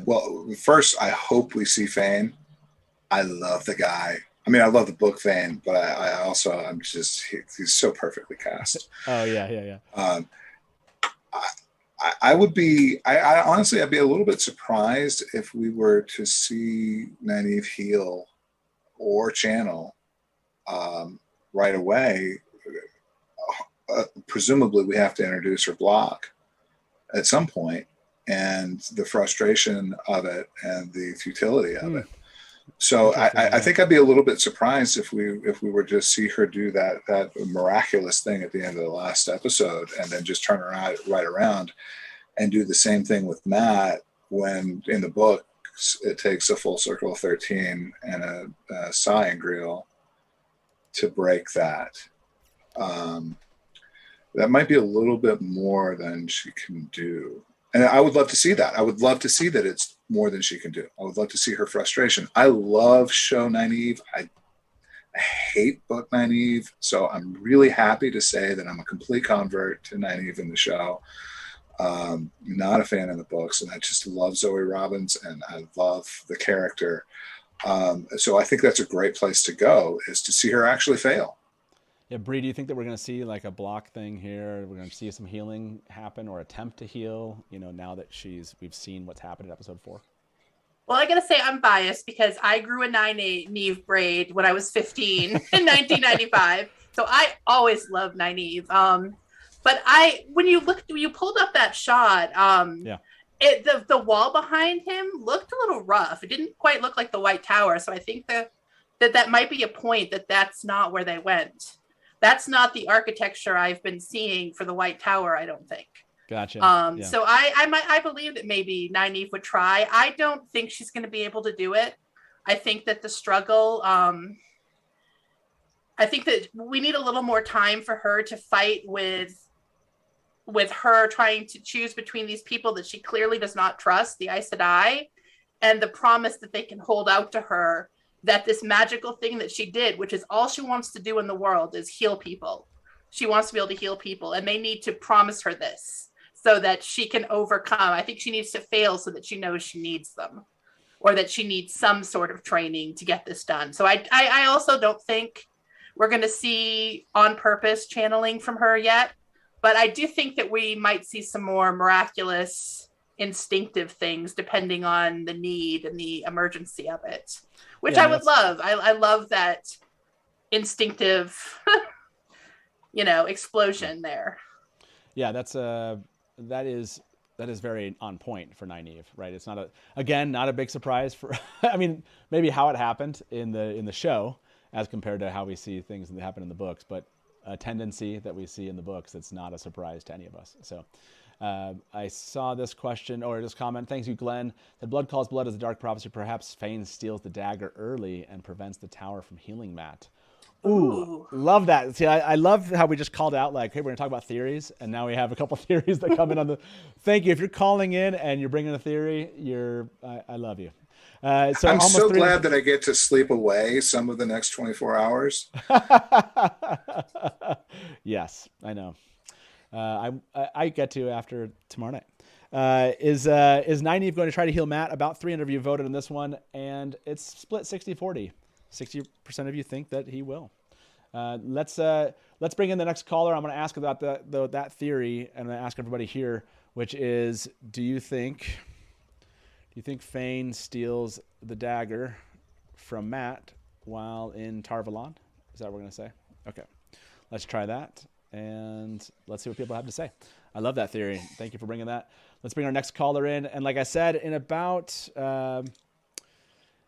Well, first, I hope we see Fane. I love the guy. I mean, I love the book Fane, but he's so perfectly cast. Oh, yeah. I would be, I honestly, I'd be a little bit surprised if we were to see Nynaeve heal or channel right away. Presumably, we have to introduce her block at some point, and the frustration of it and the futility of it. So I think I'd be a little bit surprised if we were to see her do that miraculous thing at the end of the last episode and then just turn around right around and do the same thing with Matt, when in the book it takes a full circle of 13 and a sighing grill to break that. That might be a little bit more than she can do. And I would love to see that. I would love to see that it's more than she can do. I would love to see her frustration. I love show Nynaeve. I hate book Nynaeve, so I'm really happy to say that I'm a complete convert to Nynaeve in the show. Not a fan of the books, and I just love Zoe Robins, and I love the character. So I think that's a great place to go, is to see her actually fail. Yeah, Bree, do you think that we're going to see like a block thing here? We're going to see some healing happen or attempt to heal, now that we've seen what's happened in episode 4? Well, I got to say I'm biased because I grew a Nynaeve braid when I was 15 in 1995. So I always loved Nynaeve. But when you pulled up that shot, the wall behind him looked a little rough. It didn't quite look like the White Tower. So I think that might be a point that's not where they went. That's not the architecture I've been seeing for the White Tower, I don't think. Gotcha. So I believe that maybe Nynaeve would try. I don't think she's going to be able to do it. I think that the struggle, I think that we need a little more time for her to fight with her trying to choose between these people that she clearly does not trust, the Aes Sedai, and the promise that they can hold out to her that this magical thing that she did, which is all she wants to do in the world, is heal people. She wants to be able to heal people, and they need to promise her this so that she can overcome. I think she needs to fail so that she knows she needs them, or that she needs some sort of training to get this done. So I also don't think we're going to see on purpose channeling from her yet, but I do think that we might see some more miraculous, instinctive things depending on the need and the emergency of it, which I would love. I love that instinctive, explosion there. Yeah, that is very on point for Nynaeve, right? It's not a big surprise for. I mean, maybe how it happened in the show as compared to how we see things that happen in the books, but a tendency that we see in the books, it's not a surprise to any of us. So I saw this question or this comment. Thanks you, Glenn. That blood calls blood is a dark prophecy. Perhaps Fane steals the dagger early and prevents the tower from healing Matt. Ooh, love that. See, I love how we just called out like, hey, we're going to talk about theories, and now we have a couple theories that come in on the. Thank you. If you're calling in and you're bringing a theory, I love you. So I'm so glad that I get to sleep away some of the next 24 hours. Yes, I know. I get to after tomorrow night. Is Nynaeve going to try to heal Matt? About 300 of you voted on this one, and it's split 60-40. 60% of you think that he will. Let's bring in the next caller. I'm going to ask about that theory, and I'm going to ask everybody here, which is, do you think Fane steals the dagger from Matt while in Tar Valon? Is that what we're going to say? Okay, let's try that, and let's see what people have to say. I love that theory. Thank you for bringing that. Let's bring our next caller in, and like I said, in about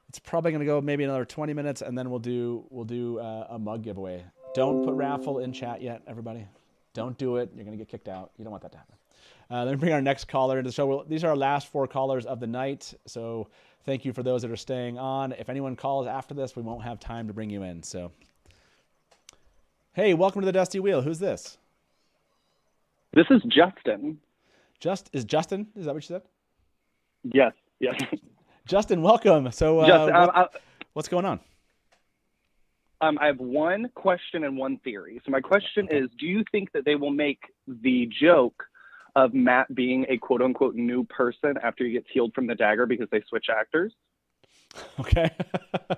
it's probably going to go maybe another 20 minutes, and then we'll do a mug giveaway. Don't put raffle in chat yet, everybody. Don't do it. You're going to get kicked out. You don't want that to happen. Let me bring our next caller into the show. These are our last 4 callers of the night, so thank you for those that are staying on. If anyone calls after this, we won't have time to bring you in. So, hey, welcome to the Dusty Wheel. Who's this? This is Justin. Is Justin? Is that what you said? Yes. Justin, welcome. So, what's going on? I have one question and one theory. So my question is, do you think that they will make the joke of Matt being a quote-unquote new person after he gets healed from the dagger because they switch actors? Okay,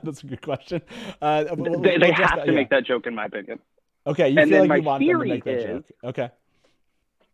that's a good question. They have to make that joke, in my opinion. Okay, you feel like you want them to make that joke. Okay.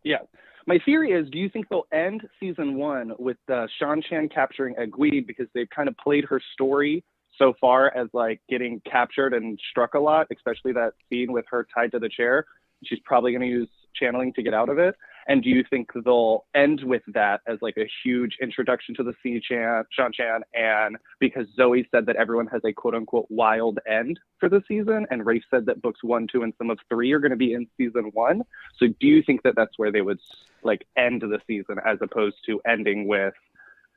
Yeah. My theory is, do you think they'll end season 1 with Shan Chan capturing Egwene because they've kind of played her story so far as like getting captured and struck a lot, especially that scene with her tied to the chair? She's probably going to use channeling to get out of it. And do you think they'll end with that as like a huge introduction to the Shan Chan? And because Zoe said that everyone has a quote unquote wild end for the season, and Rafe said that books 1, 2, and some of 3 are going to be in season 1. So do you think that that's where they would like end the season, as opposed to ending with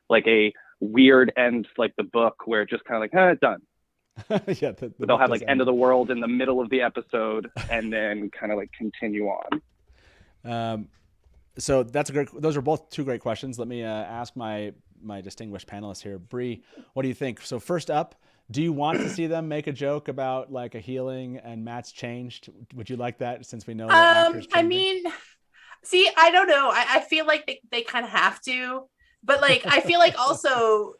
like a weird end, like the book, where it's just kind of like, done. Yeah, but they'll have like end of the world in the middle of the episode and then kind of like continue on. So that's a great. Those are both two great questions. Let me ask my distinguished panelists here. Bree, what do you think? So first up, do you want to see them make a joke about like a healing and Matt's changed? Would you like that since we know that actors I mean, see, I don't know. I feel like they kind of have to, but like I feel like also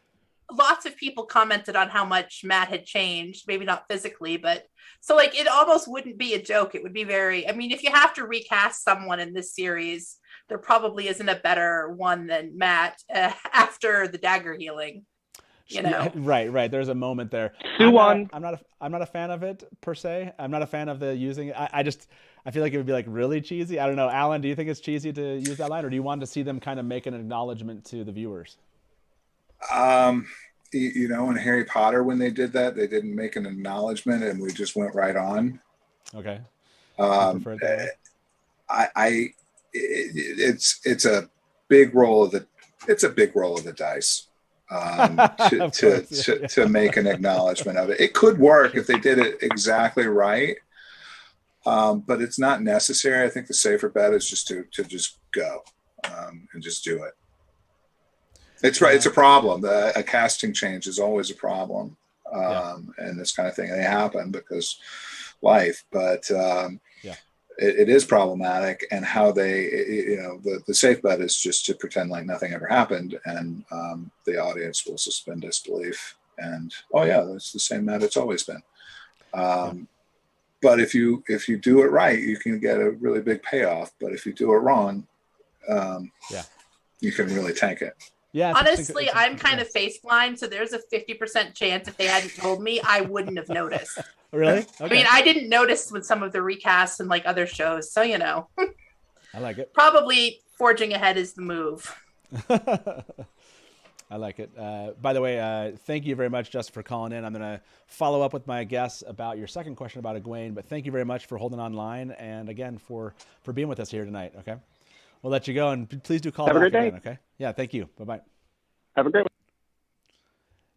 lots of people commented on how much Matt had changed, maybe not physically, but so like it almost wouldn't be a joke. It would be very, I mean, if you have to recast someone in this series, there probably isn't a better one than Matt after the dagger healing. You know, right. There's a moment there. I'm not a fan of it per se. I'm not a fan of the using it. I feel like it would be like really cheesy. I don't know. Alan, do you think it's cheesy to use that line, or do you want to see them kind of make an acknowledgement to the viewers? You know, in Harry Potter, when they did that, they didn't make an acknowledgement, and we just went right on. Okay. It's a big roll of the dice. To make an acknowledgement of it. It could work if they did it exactly right, but it's not necessary. I think the safer bet is just to just go and just do it. It's right. It's a problem. A casting change is always a problem, and this kind of thing. They happen because life, but it is problematic. And how they, the safe bet is just to pretend like nothing ever happened, and the audience will suspend disbelief. And that's the same Matt it's always been. But if you do it right, you can get a really big payoff. But if you do it wrong, you can really tank it. Yeah. Honestly, I'm kind of face blind, so there's a 50% chance if they hadn't told me, I wouldn't have noticed. Really? Okay. I mean, I didn't notice with some of the recasts and like other shows, so you know. I like it. Probably forging ahead is the move. I like it. By the way, thank you very much, Justin, for calling in. I'm going to follow up with my guests about your second question about Egwene, but thank you very much for holding online and again for being with us here tonight. Okay. We'll let you go, and please do call back again, okay? Yeah, thank you. Bye-bye. Have a great one.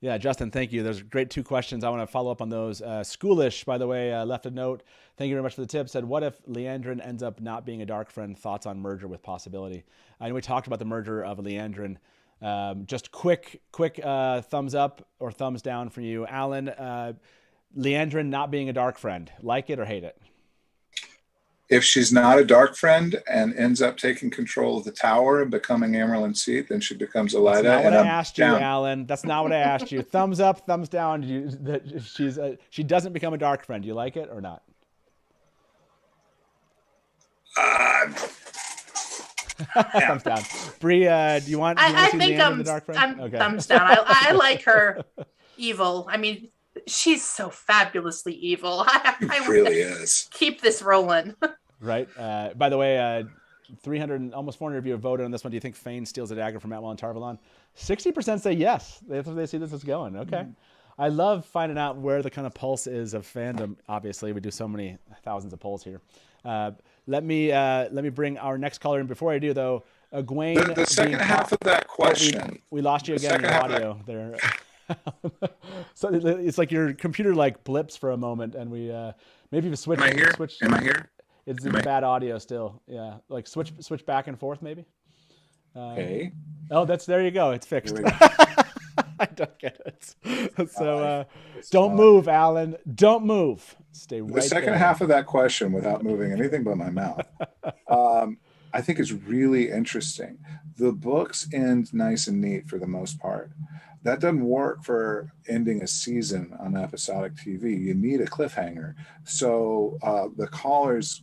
Yeah, Justin, thank you. Those are great two questions. I want to follow up on those. Schoolish, by the way, left a note. Thank you very much for the tip. Said, what if Liandrin ends up not being a dark friend? Thoughts on merger with possibility? I know we talked about the merger of Liandrin. Just quick thumbs up or thumbs down from you. Alan, Liandrin not being a dark friend. Like it or hate it? If she's not a dark friend and ends up taking control of the tower and becoming Amerlin Seat, then she becomes Elida. That's not what I asked you, Alan. That's not what I asked you. Thumbs up, thumbs down. She doesn't become a dark friend. Do you like it or not? Thumbs down. Bree, do you want? I see think the dark friend? I'm thumbs down. I like her evil. I mean, she's so fabulously evil. I really is. Keep this rolling. Right. By the way, 300, almost 400 of you have voted on this one. Do you think Fane steals a dagger from Atwell and Tarvalon? 60% say yes. They see this as going. Okay. I love finding out where the kind of pulse is of fandom. Obviously, we do so many thousands of polls here. Let me bring our next caller in. Before I do, though, Egwene. The second half of that question. We lost you again in your audio there. So it's like your computer like blips for a moment, and we maybe switch. Am I here? Am I here? It's bad audio still. Yeah, like switch back and forth maybe. Okay. Oh, there you go. It's fixed. I don't get it. So don't move, Alan. Don't move. Stay right there. The second half of that question, without moving anything but my mouth, I think is really interesting. The books end nice and neat for the most part. That doesn't work for ending a season on episodic TV. You need a cliffhanger. So the caller's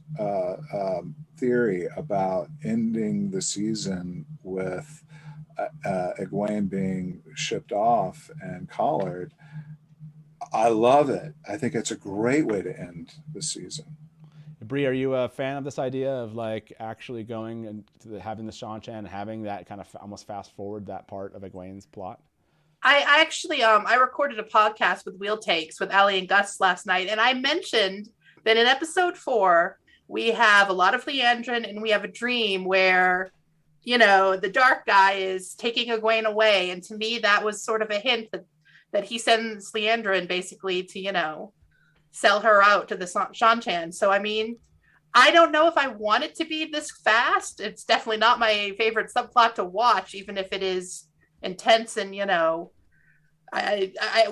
theory about ending the season with Egwene being shipped off and collared, I love it. I think it's a great way to end the season. Bree, are you a fan of this idea of like actually going and having the Shan-Chan, having that kind of almost fast forward that part of Egwene's plot? I actually I recorded a podcast with Wheel Takes with Ali and Gus last night, and I mentioned that in episode 4 we have a lot of Liandrin, and we have a dream where, you know, the dark guy is taking Egwene away, and to me that was sort of a hint that he sends Liandrin basically to, you know, sell her out to the Shan-Chan. So I mean, I don't know if I want it to be this fast. It's definitely not my favorite subplot to watch, even if it is intense and,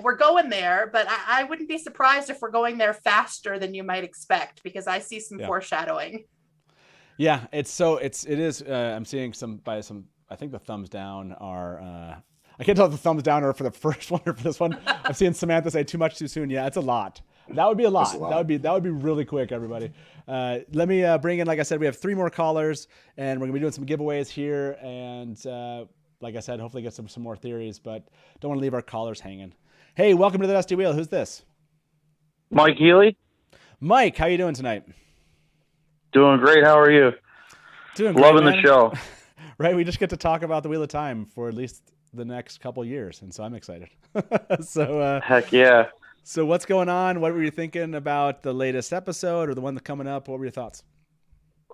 we're going there, but I wouldn't be surprised if we're going there faster than you might expect, because I see some foreshadowing. Yeah, it is. I'm seeing I think the thumbs down are, I can't tell if the thumbs down are for the first one or for this one. I'm seeing Samantha say too much too soon. Yeah, it's a lot. That would be a lot. That would be really quick, everybody. Let me bring in, like I said, we have 3 more callers, and we're gonna be doing some giveaways here, and like I said, hopefully get some more theories, but don't want to leave our callers hanging. Hey, welcome to the Dusty Wheel. Who's this? Mike Healy. Mike, how you doing tonight? Doing great. How are you? Doing great, Loving man. the show. Right, we just get to talk about the Wheel of Time for at least the next couple years, and so I'm excited. So heck yeah. So what's going on? What were you thinking about the latest episode or the one that's coming up? What were your thoughts?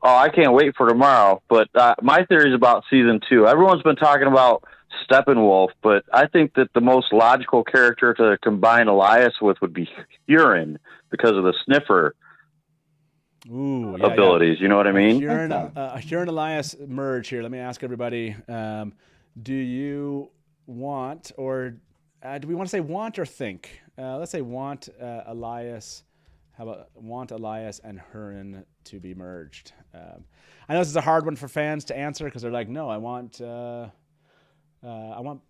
Oh, I can't wait for tomorrow. But my theory is about season 2. Everyone's been talking about Steppenwolf, but I think that the most logical character to combine Elias with would be Huron because of the sniffer abilities. Yeah. You know what I mean? Huron Elias merge here. Let me ask everybody: do you want, or do we want to say want or think? Let's say want Elias. How about want Elias and Huron to be merged? I know this is a hard one for fans to answer because they're like, no, I want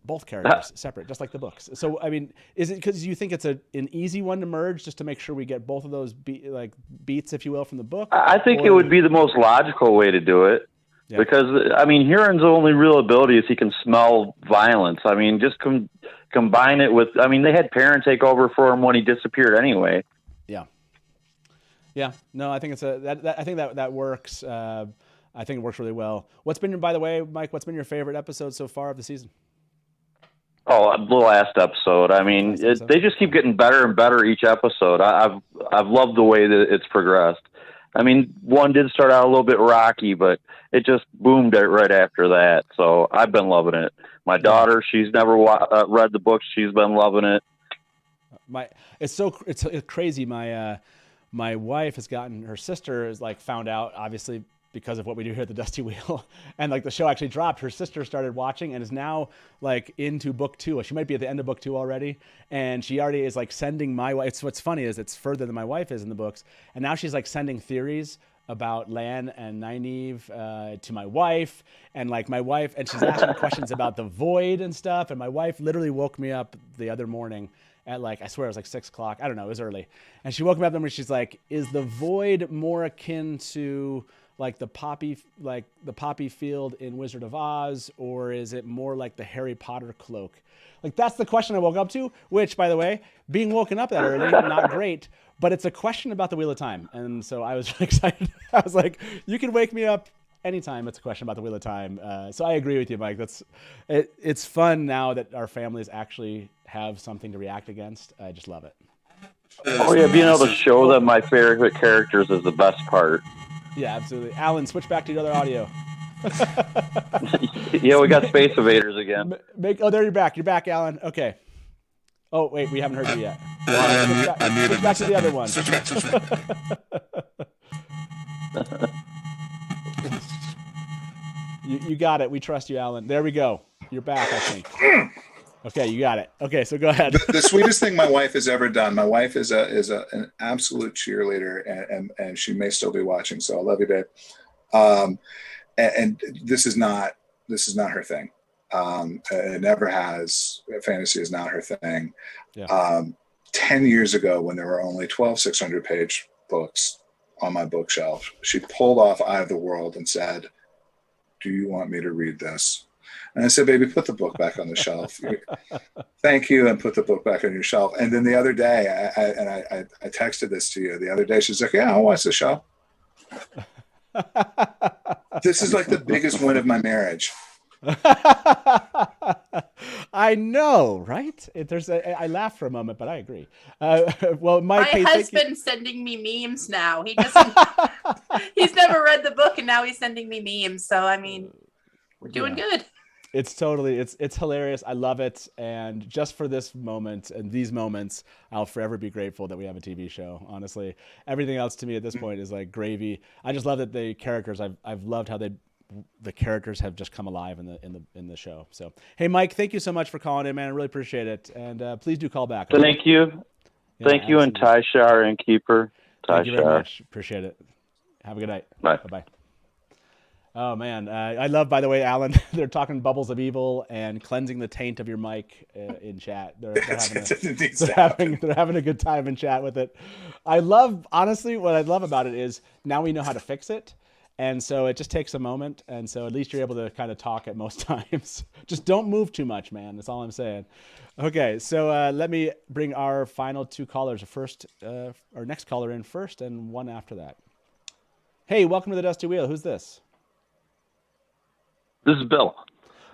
both characters separate, just like the books. So, I mean, is it because you think it's an easy one to merge just to make sure we get both of those beats, if you will, from the book? I think it would be the most logical way to do it. Yeah. Because, I mean, Huron's only real ability is he can smell violence. I mean, just combine it with, I mean, they had Perrin take over for him when he disappeared anyway. Yeah. Yeah. No, I think I think that works. I think it works really well. By the way, Mike, what's been your favorite episode so far of the season? Oh, the last episode. I mean, they just keep getting better and better each episode. I've loved the way that it's progressed. I mean, one did start out a little bit rocky, but it just boomed right after that. So I've been loving it. My daughter, she's never read the book. She's been loving it. It's crazy. My wife has gotten, her sister is found out, obviously, because of what we do here at the Dusty Wheel, and the show actually dropped. Her sister started watching and is now into book 2. She might be at the end of book 2 already, and she already is sending my wife. What's funny is it's further than my wife is in the books, and now she's sending theories about Lan and Nynaeve to my wife, and my wife, and she's asking questions about the void and stuff. And my wife literally woke me up the other morning at I swear it was 6 o'clock. I don't know, it was early, and she woke me up and she's like, "Is the void more akin to the poppy field in Wizard of Oz, or is it more like the Harry Potter cloak?" That's the question I woke up to, which, by the way, being woken up that early, not great, but it's a question about the Wheel of Time. And so I was really excited. I was like, you can wake me up anytime it's a question about the Wheel of Time. So I agree with you, Mike. It's fun now that our families actually have something to react against. I just love it. Oh yeah, being able to show them my favorite characters is the best part. Yeah, absolutely. Alan, switch back to the other audio. Yeah, we got Space Invaders again. There you're back. You're back, Alan. Okay. Oh, wait, we haven't heard you yet. Switch back to the other one. You got it. We trust you, Alan. There we go. You're back, I think. Okay, you got it. Okay, so go ahead. The sweetest thing my wife has ever done. My wife is an absolute cheerleader, and she may still be watching. So I love you, babe. And this is not her thing. It never has. Fantasy is not her thing. Yeah. 10 years ago, when there were only 12 600-page books on my bookshelf, she pulled off Eye of the World and said, "Do you want me to read this?" And I said, "Baby, put the book back on the shelf." Thank you, and put the book back on your shelf. And then the other day, I texted this to you. The other day, she's like, "Yeah, I'll watch the show." This is the biggest win of my marriage. I know, right? I laughed for a moment, but I agree. Well, Mike, my husband's sending me memes now. He doesn't. He's never read the book, and now he's sending me memes. So I mean, we're doing good. it's totally, it's hilarious. I love it. And just for this moment and these moments, I'll forever be grateful that we have a TV show. Honestly, everything else to me at this point is like gravy. I just love that the characters, I've loved how the characters have just come alive in the show. So, hey, Mike, thank you so much for calling in, man. I really appreciate it. And please do call back. Okay? Thank you. Yeah, thank you, and Tyshar, Innkeeper. Thank you very much. Appreciate it. Have a good night. Bye. Bye-bye. Oh, man. I love, by the way, Alan, they're talking bubbles of evil and cleansing the taint of your mic in chat. They're having a good time in chat with it. Honestly, what I love about it is now we know how to fix it. And so it just takes a moment. And so at least you're able to kind of talk at most times. Just don't move too much, man. That's all I'm saying. Okay, so let me bring our final two callers. Our next caller in first and one after that. Hey, welcome to the Dusty Wheel. Who's this? This is Bill.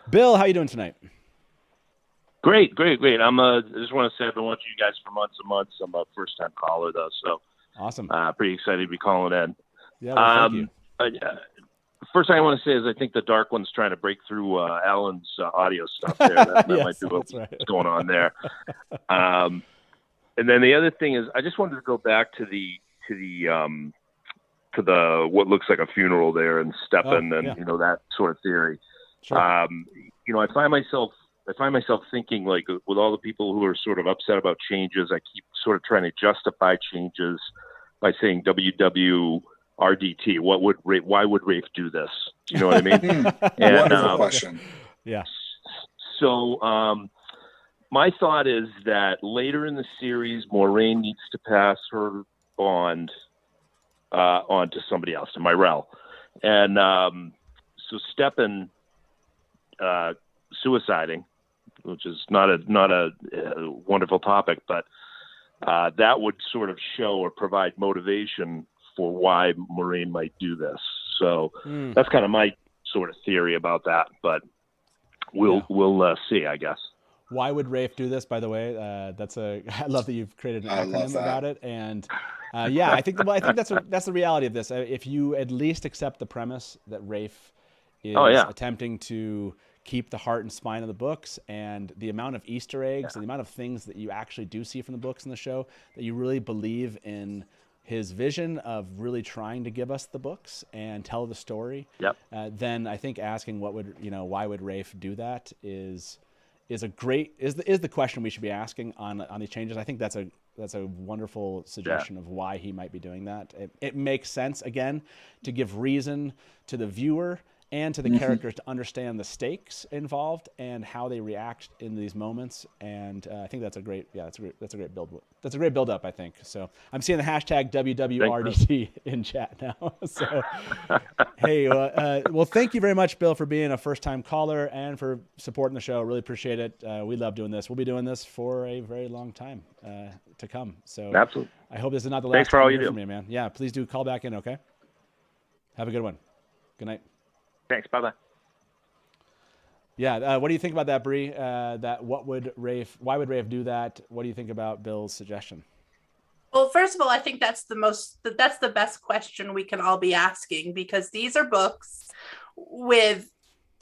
Bill, how you doing tonight? Great. I just want to say I've been watching you guys for months and months. I'm a first-time caller, though, so awesome. Pretty excited to be calling in. Yeah, well, thank you. First thing I want to say is I think the Dark One's trying to break through Alan's audio stuff there. That Yes, might be what's right. going on there. And then the other thing is I just wanted to go back to the what looks like a funeral there and Steppin and that sort of theory. Sure. I find myself thinking, like, with all the people who are sort of upset about changes, I keep sort of trying to justify changes by saying WWRDT. Why would Rafe do this? You know what I mean? Wonderful question. Yeah. So my thought is that later in the series, Moiraine needs to pass her bond on to somebody else, to Myrell. And so Steppin suiciding, which is not a wonderful topic, but that would sort of show or provide motivation for why Moiraine might do this. So that's kind of my sort of theory about that, but we'll see, I guess. Why would Rafe do this, by the way? I love that you've created an acronym about it. And I think that's the reality of this. If you at least accept the premise that Rafe is attempting to keep the heart and spine of the books, and the amount of Easter eggs and the amount of things that you actually do see from the books in the show, that you really believe in his vision of really trying to give us the books and tell the story, then I think asking why would Rafe do that is the question we should be asking on these changes. I think that's a wonderful suggestion of why he might be doing that. It makes sense, again, to give reason to the viewer and to the characters to understand the stakes involved and how they react in these moments. And I think that's a great build. That's a great build up, I think. So I'm seeing the hashtag WWRDT in chat now. So, hey, well, thank you very much, Bill, for being a first time caller and for supporting the show. Really appreciate it. We love doing this. We'll be doing this for a very long time to come. So absolutely. I hope this is not the last Thanks for time all you you hear do. from me, man. Yeah, please do call back in. Okay. Have a good one. Good night. Thanks. Bye-bye. Yeah. What do you think about that, Bree? Why would Rafe do that? What do you think about Bill's suggestion? Well, first of all, I think that's the best question we can all be asking, because these are books with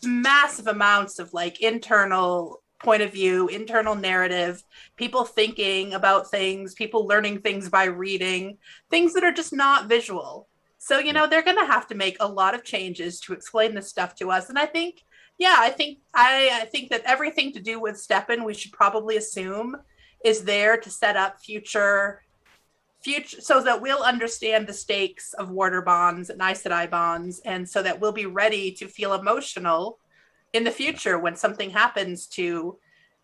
massive amounts of like internal point of view, internal narrative, people thinking about things, people learning things by reading, things that are just not visual. So, they're going to have to make a lot of changes to explain this stuff to us. And I think that everything to do with Steppin, we should probably assume, is there to set up future, so that we'll understand the stakes of Warder bonds and Aes Sedai bonds, and so that we'll be ready to feel emotional in the future when something happens to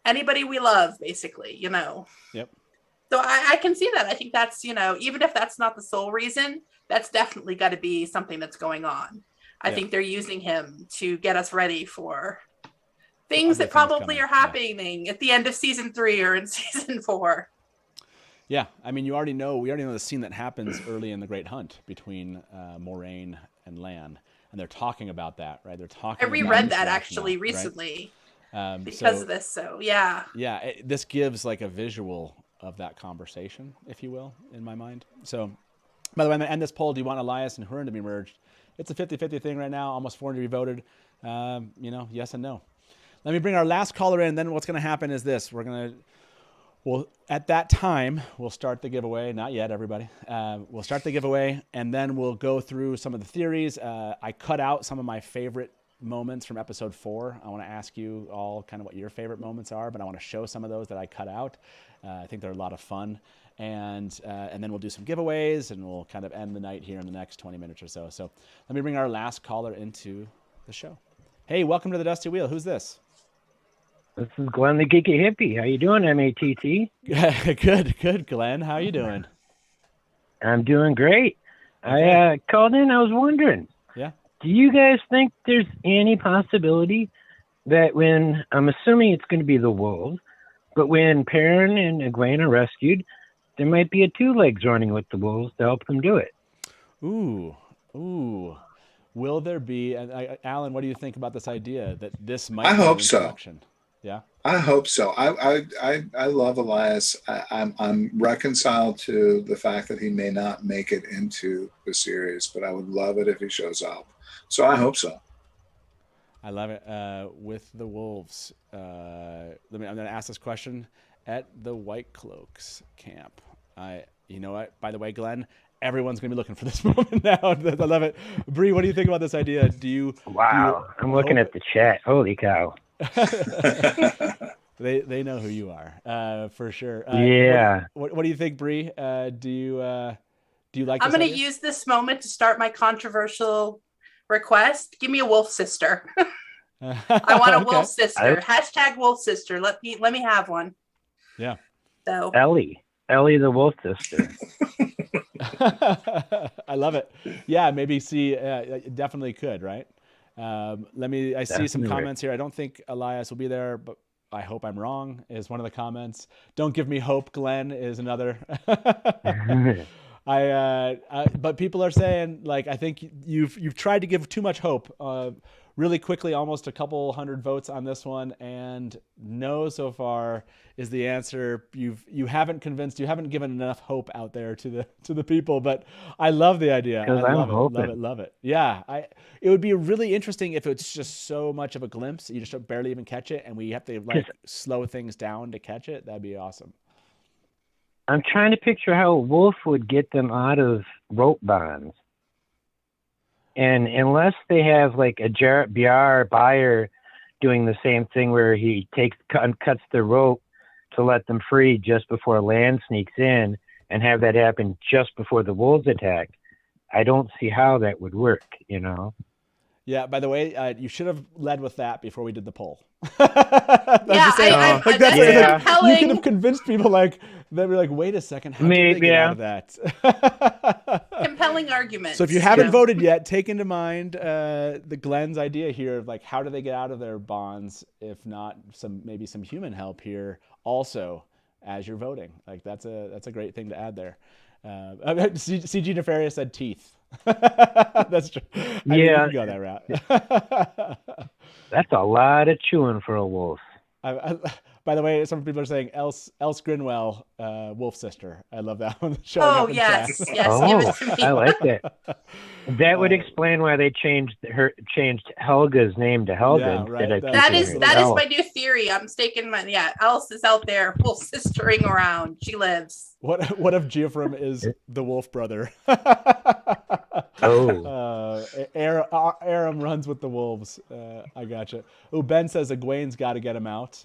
anybody we love, basically, Yep. So I can see that. I think that's, even if that's not the sole reason, that's definitely got to be something that's going on. I think they're using him to get us ready for things that probably are happening at the end of season 3 or in season 4. Yeah, I mean, we already know the scene that happens early in the Great Hunt between Moiraine and Lan, and they're talking about that, right? They're talking. I reread that actually recently because of this. So yeah. Yeah, this gives like a visual of that conversation, if you will, in my mind. So, by the way, I'm going to end this poll. Do you want Elias and Hurin to be merged? It's a 50-50 thing right now. Almost 400 to be voted. Yes and no. Let me bring our last caller in. Then what's going to happen is this. Well, at that time, we'll start the giveaway. Not yet, everybody. We'll start the giveaway, and then we'll go through some of the theories. I cut out some of my favorite moments from episode 4. I want to ask you all kind of what your favorite moments are, but I want to show some of those that I cut out. I think they're a lot of fun. And then we'll do some giveaways, and we'll kind of end the night here in the next 20 minutes or so. So let me bring our last caller into the show. Hey, welcome to the Dusty Wheel. Who's this? This is Glenn the Geeky Hippie. How you doing, MATT? Good, Glenn. How you doing? I'm doing great. Okay. I called in. I was wondering. Yeah. Do you guys think there's any possibility that when, I'm assuming it's going to be the wolves, but when Perrin and Egwene are rescued, there might be a two-legs running with the wolves to help them do it? Ooh. Will there be? Alan, what do you think about this idea that this might? I hope so. Yeah, I hope so. I love Elias. I'm reconciled to the fact that he may not make it into the series, but I would love it if he shows up. So I hope so. I love it. With the wolves, I'm going to ask this question at the Whitecloaks camp. You know what? By the way, Glenn, everyone's going to be looking for this moment now. I love it. Bree, what do you think about this idea? Wow, I'm looking at the chat. Holy cow. They know who you are, for sure. Yeah. What do you think, Bree? Do you like? I'm going to use this moment to start my controversial request. Give me a wolf sister. I want a wolf sister. Hashtag wolf sister. Let me have one. Yeah. So Ellie the wolf sister. I love it. Yeah, maybe see. Definitely could, right? I see some comments here. I don't think Elias will be there, but I hope I'm wrong, is one of the comments. Don't give me hope, Glenn, is another. But people are saying, like, I think you've tried to give too much hope. Really quickly, almost a couple hundred votes on this one, and no so far is the answer. You haven't convinced. You haven't given enough hope out there to the people. But I love the idea. Love it. Yeah, it would be really interesting if it's just so much of a glimpse you just barely even catch it, and we have to slow things down to catch it. That'd be awesome. I'm trying to picture how a wolf would get them out of rope bonds. And unless they have like a Jarrett BR buyer doing the same thing where he cuts the rope to let them free just before Land sneaks in and have that happen just before the wolves attack, I don't see how that would work, you know? Yeah, by the way, you should have led with that before we did the poll. You could have convinced people they'd be like, wait a second, how did they get out of that? Compelling arguments. So if you haven't voted yet, take into mind the Glenn's idea here of like, how do they get out of their bonds if not maybe some human help here also as you're voting. Like that's a great thing to add there. CG Nefarious said teeth. That's true. I mean, you can go that route. That's a lot of chewing for a wolf. By the way, some people are saying Else Grinwell, wolf sister. I love that one. Oh yes, yes. Oh, I like that. That would explain why they changed Helga's name to Helga. Yeah, right. That is my new theory. I'm staking my Else is out there wolf sistering around. She lives. What if Geoffrey is the wolf brother? Aram runs with the wolves. I gotcha. Oh, Ben says Egwene's got to get him out.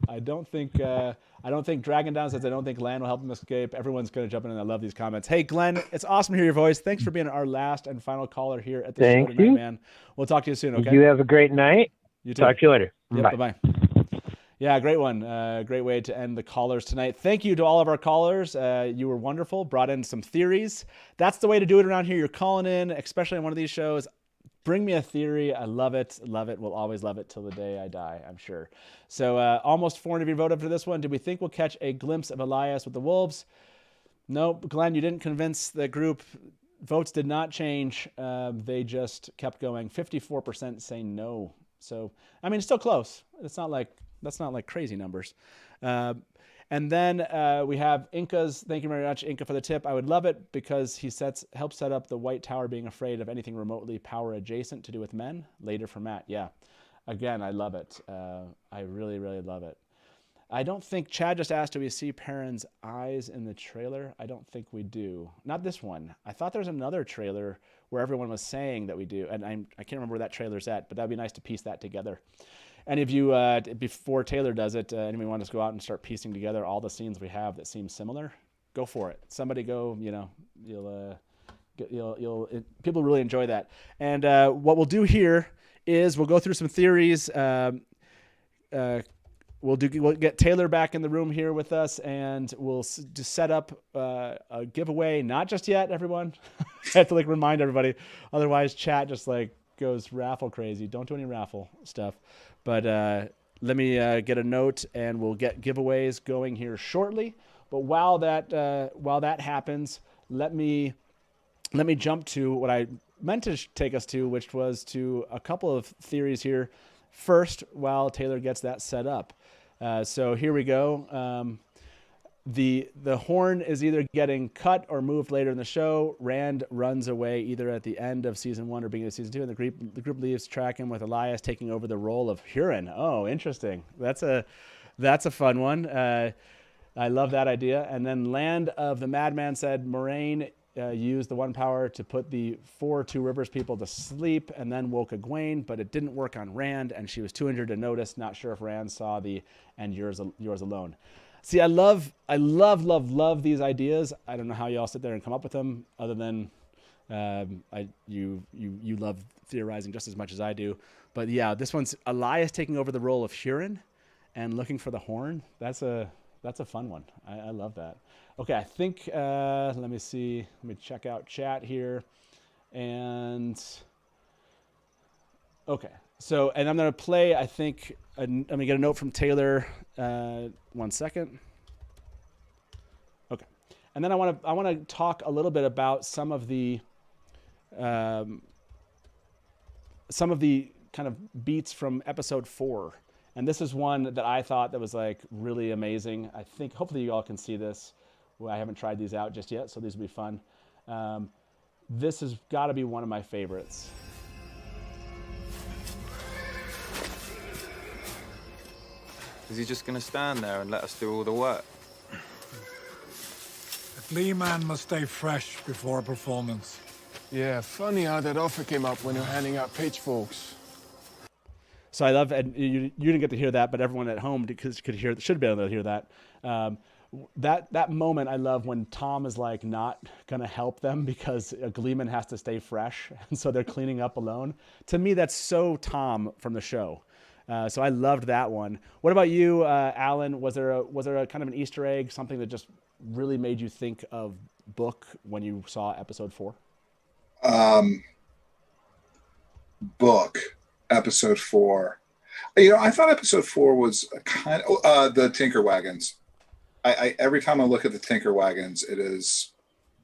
I don't think Dragon Down says I don't think Lan will help him escape. Everyone's going to jump in, and I love these comments. Hey, Glenn, it's awesome to hear your voice. Thanks for being our last and final caller here at the show tonight, man. We'll talk to you soon. Okay. You have a great night. You too. Talk to you later. Yep, bye. Yeah, great one. Great way to end the callers tonight. Thank you to all of our callers. You were wonderful. Brought in some theories. That's the way to do it around here. You're calling in, especially on one of these shows. Bring me a theory. I love it. Love it. We'll always love it till the day I die, I'm sure. So almost 400 of you voted for this one. Did we think we'll catch a glimpse of Elias with the wolves? Nope. Glenn, you didn't convince the group. Votes did not change. They just kept going. 54% say no. So, I mean, it's still close. That's not like crazy numbers. And then we have Inca's. Thank you very much, Inca, for the tip. I would love it because he helps set up the White Tower being afraid of anything remotely power adjacent to do with men. Later for Matt. Yeah. again, I love it. I really, really love it. I don't think Chad just asked, do we see Perrin's eyes in the trailer? I don't think we do. Not this one. I thought there was another trailer where everyone was saying that we do, and I can't remember where that trailer's at, but that'd be nice to piece that together. And if you, before Taylor does it, anybody want to go out and start piecing together all the scenes we have that seem similar? Go for it. Somebody go, people really enjoy that. And what we'll do here is we'll go through some theories. We'll get Taylor back in the room here with us, and we'll just set up a giveaway. Not just yet, everyone. I have to remind everybody. Otherwise, chat just goes raffle crazy. Don't do any raffle stuff. But let me get a note, and we'll get giveaways going here shortly. But while that happens, let me jump to what I meant to take us to, which was to a couple of theories here. First, while Taylor gets that set up. So here we go. The horn is either getting cut or moved later in the show. Rand runs away either at the end of season 1 or beginning of season 2, and the group leaves tracking with Elias taking over the role of Huron. Oh, interesting. That's a fun one. I love that idea. And then Land of the Madman said Moraine used the one power to put the 4 Two Rivers people to sleep and then woke Egwene, but it didn't work on Rand, and she was too injured to notice. Not sure if Rand saw the "and yours alone." See, I love these ideas. I don't know how y'all sit there and come up with them, other than you love theorizing just as much as I do. But yeah, this one's Elias taking over the role of Huron and looking for the horn. That's a fun one. I love that. Okay, I think, let me see. Let me check out chat here. And, okay. So, and I'm going to play, I think, let me get a note from Taylor. 1 second. Okay. And then I want to talk a little bit about some of the kind of beats from episode 4. And this is one that I thought that was really amazing. I think hopefully you all can see this. Well, I haven't tried these out just yet, so these will be fun. This has got to be one of my favorites. Is he just going to stand there and let us do all the work? The Leman must stay fresh before a performance. Yeah, funny how that offer came up when you're handing out pitchforks. So I love, and you didn't get to hear that, but everyone at home should be able to hear that. That moment I love when Tom is not going to help them because a Gleeman has to stay fresh, and so they're cleaning up alone. To me, that's so Tom from the show. So I loved that one. What about you, Alan? Was there a kind of an Easter egg, something that just really made you think of Book when you saw episode 4? Book. Episode 4. I thought episode 4 was a kind of the Tinker Wagons. I every time I look at the Tinker Wagons, it is,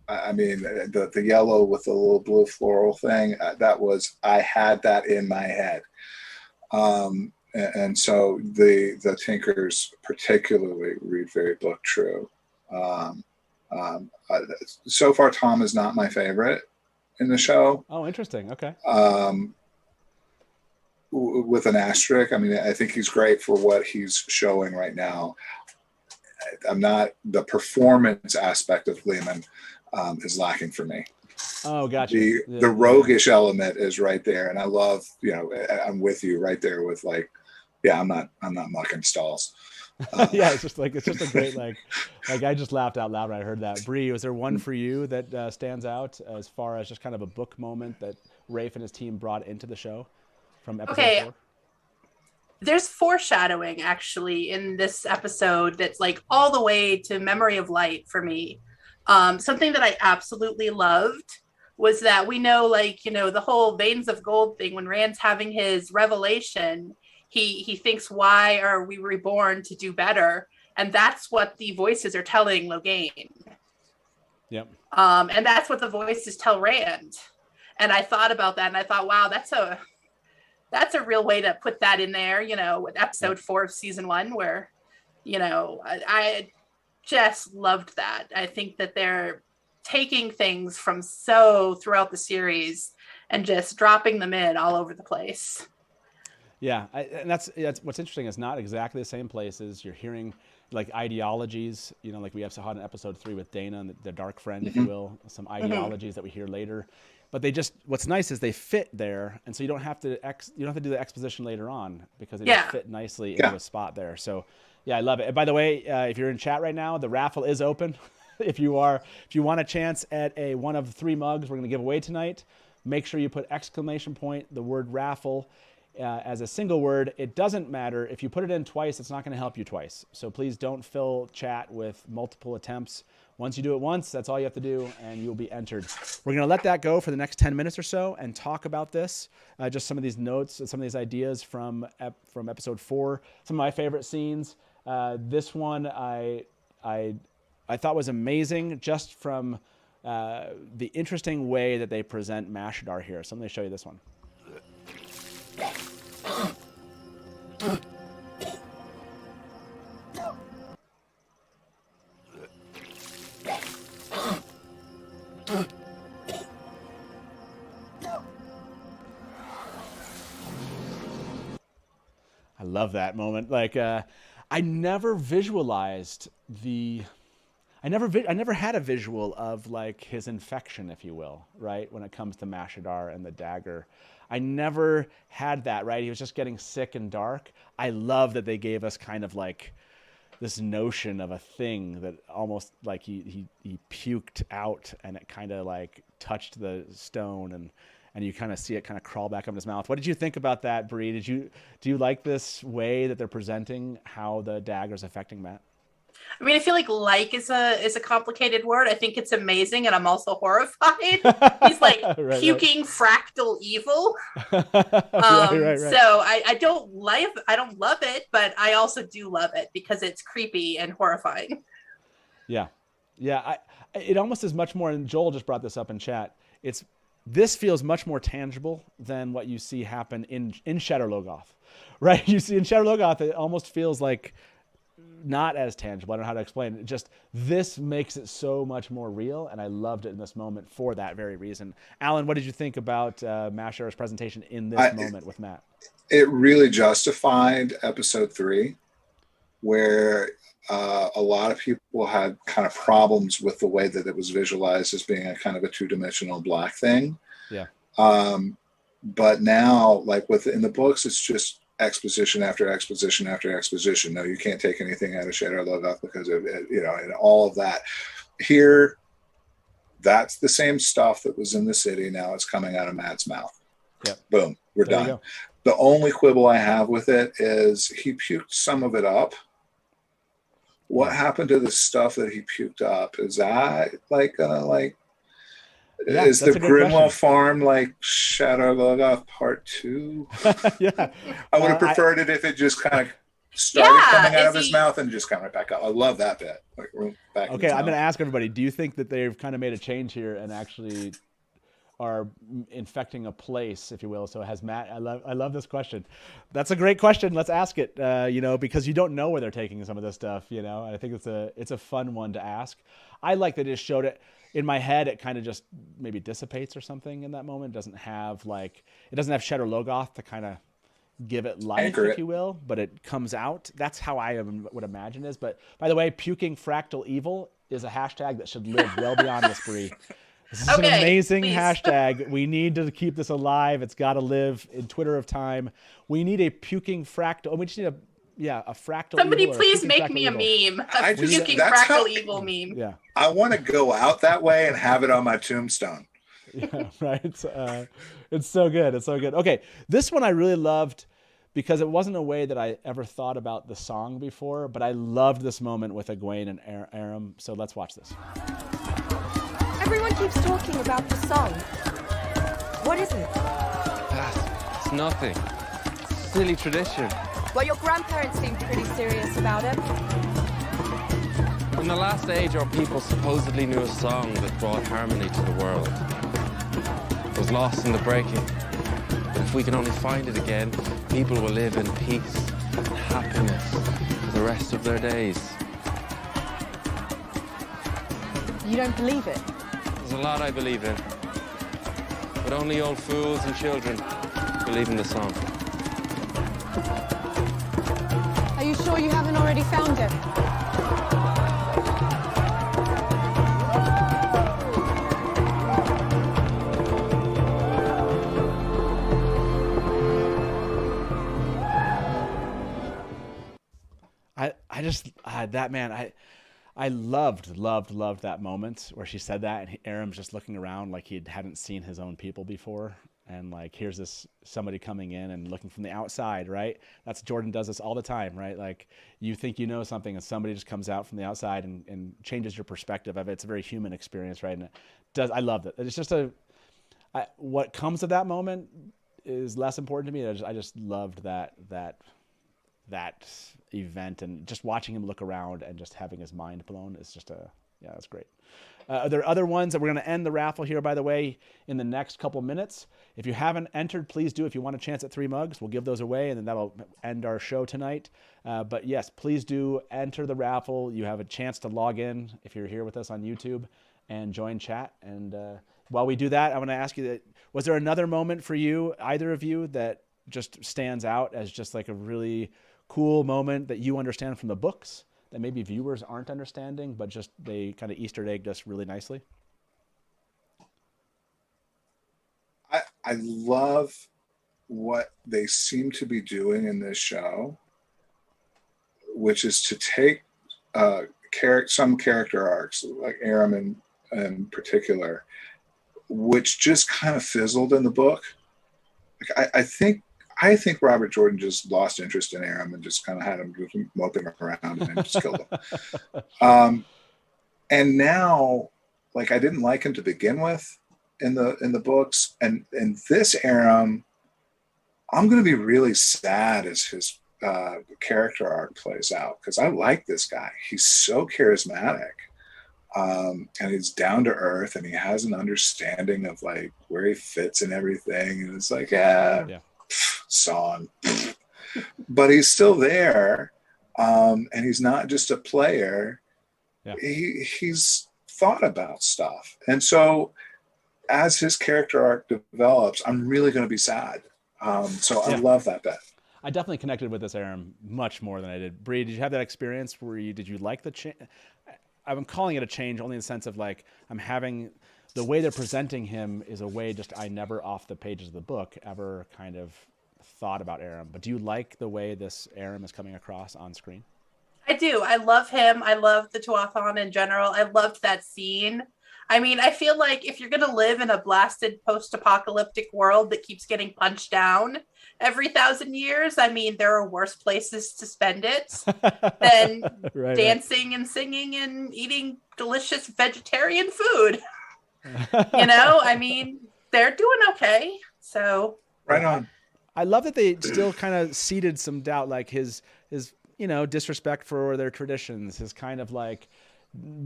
the yellow with the little blue floral thing. I had that in my head, and so the Tinkers particularly read very Book true. So far, Tom is not my favorite in the show. Oh, interesting. Okay. With an asterisk. I think he's great for what he's showing right now. I'm not, the performance aspect of Lehman is lacking for me. Oh, gotcha. The roguish element is right there, and I love, I'm with you right there with I'm not mucking stalls. Yeah, it's just a great I just laughed out loud when I heard that. Bree, was there one for you that stands out as far as just kind of a Book moment that Rafe and his team brought into the show from episode 4? There's foreshadowing actually in this episode that's all the way to Memory of Light for me. Something that I absolutely loved was that we know the whole veins of gold thing. When Rand's having his revelation, he thinks, why are we reborn to do better? And that's what the voices are telling Logain. Yep. And that's what the voices tell Rand. And I thought about that and I thought, wow, that's a real way to put that in there, with episode 4 of season 1, where, I just loved that. I think that they're taking things from throughout the series and just dropping them in all over the place. Yeah, and that's what's interesting. It's not exactly the same places. You're hearing like ideologies, you know, like we have in episode 3 with Dana and the Dark Friend, if you will, some ideologies that we hear later. But they just, what's nice is they fit there, and so you don't have to do the exposition later on because they just fit nicely into a spot there. So, yeah, I love it. And by the way, if you're in chat right now, the raffle is open. If you want a chance at one of 3 mugs we're going to give away tonight, make sure you put ! The word raffle as a single word. It doesn't matter if you put it in twice. It's not going to help you twice. So please don't fill chat with multiple attempts. Once you do it once, that's all you have to do, and you'll be entered. We're going to let that go for the next 10 minutes or so and talk about this. Just some of these notes and some of these ideas from episode 4. Some of my favorite scenes. This one I thought was amazing, just from the interesting way that they present Masadar here. So let me show you this one. I love that moment. Like, I never visualized I never had a visual of like his infection, if you will, right? When it comes to Masadar and the dagger. I never had that, right? He was just getting sick and dark. I love that they gave us kind of like this notion of a thing that almost like he puked out and it kind of like touched the stone and you kind of see it kind of crawl back up in his mouth. What did you think about that, Bree? Do you like this way that they're presenting how the dagger's affecting Matt? I mean, I feel like is a complicated word. I think it's amazing, and I'm also horrified. He's like puking fractal evil. Right. So I don't love it, but I also do love it because it's creepy and horrifying. Yeah. It almost is much more, and Joel just brought this up in chat. This feels much more tangible than what you see happen in Shadow Logoth, right? You see in Shadow Logoth, it almost feels like not as tangible. I don't know how to explain it. Just this makes it so much more real, and I loved it in this moment for that very reason. Alan, what did you think about Masadar's presentation in this moment with Matt? It really justified episode 3, where a lot of people had kind of problems with the way that it was visualized as being a kind of a 2-dimensional black thing. Yeah. But now, like in the books, it's just exposition after exposition after exposition. No, you can't take anything out of Shadow Logoth because of it, and all of that. Here, that's the same stuff that was in the city. Now it's coming out of Matt's mouth. Yep. Boom, we're done. The only quibble I have with it is he puked some of it up. What happened to the stuff that he puked up? Is that is the Grimwell Farm like Shadow Logoth Part 2? Yeah. I would have preferred it if it just kind of started coming out of his mouth and just kind of back up. I love that bit. Back okay, I'm going to ask everybody, do you think that they've kind of made a change here and actually are infecting a place, if you will? So has Matt, I love this question. That's a great question. Let's ask it, because you don't know where they're taking some of this stuff, and I think it's a fun one to ask. I like that they just showed it. In my head, it kind of just maybe dissipates or something in that moment. It doesn't have Shadow Logoth to kind of give it life, if you will, but it comes out. That's how I would imagine it is. But by the way, puking fractal evil is a hashtag that should live well beyond this, Bree. This is an amazing hashtag. We need to keep this alive. It's got to live in Twitter of time. We need a puking fractal. We just need a fractal. Somebody please make me a meme. A puking fractal evil meme. Yeah. I want to go out that way and have it on my tombstone. Yeah, right. It's so good. It's so good. Okay, this one I really loved because it wasn't a way that I ever thought about the song before, but I loved this moment with Egwene and Aram. So let's watch this. Everyone keeps talking about the song. What is it? It's nothing. Silly tradition. Well, your grandparents seem pretty serious about it. In the last age, our people supposedly knew a song that brought harmony to the world. It was lost in the breaking. But if we can only find it again, people will live in peace and happiness for the rest of their days. You don't believe it? There's a lot I believe in. But only old fools and children believe in the song. Are you sure you haven't already found him? I loved that moment where she said that, and Aram's just looking around like he hadn't seen his own people before, and like here's this somebody coming in and looking from the outside, right? That's Jordan does this all the time, right? Like you think you know something, and somebody just comes out from the outside and changes your perspective of it. It's a very human experience, right? And it does. I loved it. It's just what comes of that moment is less important to me. I just loved that event, and just watching him look around and just having his mind blown is just that's great. Are there other ones that we're going to end the raffle here, by the way, in the next couple minutes? If you haven't entered, please do. If you want a chance at 3 mugs, we'll give those away, and then that'll end our show tonight. But yes, please do enter the raffle. You have a chance to log in if you're here with us on YouTube and join chat. And while we do that, I want to ask you, was there another moment for you, either of you, that just stands out as just like a really cool moment that you understand from the books that maybe viewers aren't understanding, but just they kind of Easter egged us really nicely? I love what they seem to be doing in this show, which is to take some character arcs, like Aram in particular, which just kind of fizzled in the book. Like I think Robert Jordan just lost interest in Aram and just kind of had him moping around and then just killed him. And now, like, I didn't like him to begin with in the books, and this Aram, I'm going to be really sad as his character arc plays out, because I like this guy. He's so charismatic, and he's down to earth, and he has an understanding of like where he fits and everything. And it's like, song, but he's still there, and he's not just a player. He's thought about stuff, and so as his character arc develops, I'm really going to be sad. So I love that bit. I definitely connected with this Aram much more than I did. Bree, did you have that experience where did you like the change? I'm calling it a change only in the sense of like I'm having the way they're presenting him is a way just I never off the pages of the book ever kind of thought about Aram. But do you like the way this Aram is coming across on screen? I do. I love him. I love the Tuathon in general. I loved that scene. I mean, I feel like if you're going to live in a blasted post-apocalyptic world that keeps getting punched down every 1,000 years, I mean, there are worse places to spend it than dancing and singing and eating delicious vegetarian food. I mean, they're doing okay. So right on. I love that they still kind of seeded some doubt, like his disrespect for their traditions, his kind of like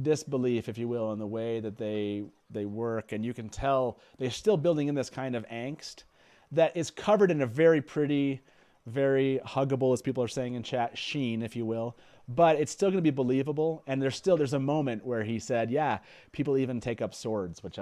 disbelief, if you will, in the way that they work. And you can tell they're still building in this kind of angst that is covered in a very pretty, very huggable, as people are saying in chat, sheen, if you will. But it's still going to be believable. And there's a moment where he said, people even take up swords, which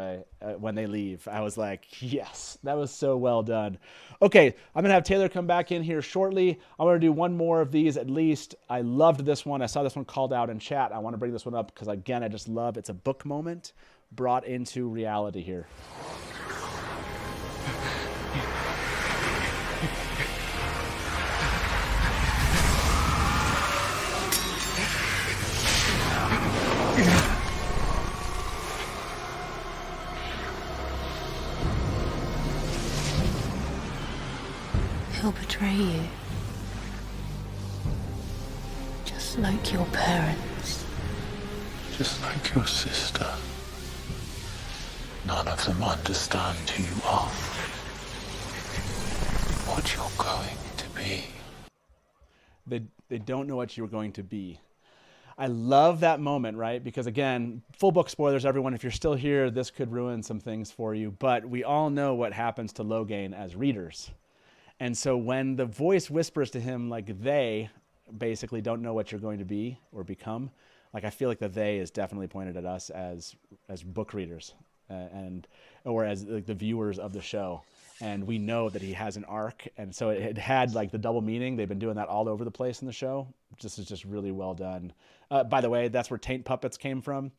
when they leave, I was like, yes, that was so well done. Okay, I'm going to have Taylor come back in here shortly. I want to do one more of these at least. I loved this one. I saw this one called out in chat. I want to bring this one up because, again, I just love it's a book moment brought into reality here. He'll betray you. Just like your parents. Just like your sister. None of them understand who you are. What you're going to be. They don't know what you're going to be. I love that moment, right? Because again, full book spoilers, everyone. If you're still here, this could ruin some things for you. But we all know what happens to Logain as readers. And so when the voice whispers to him, like they basically don't know what you're going to be or become, like I feel like the they is definitely pointed at us as book readers. or as like the viewers of the show. And we know that he has an arc, and so it had like the double meaning. They've been doing that all over the place in the show. This is just really well done. By the way, that's where Taint Puppets came from.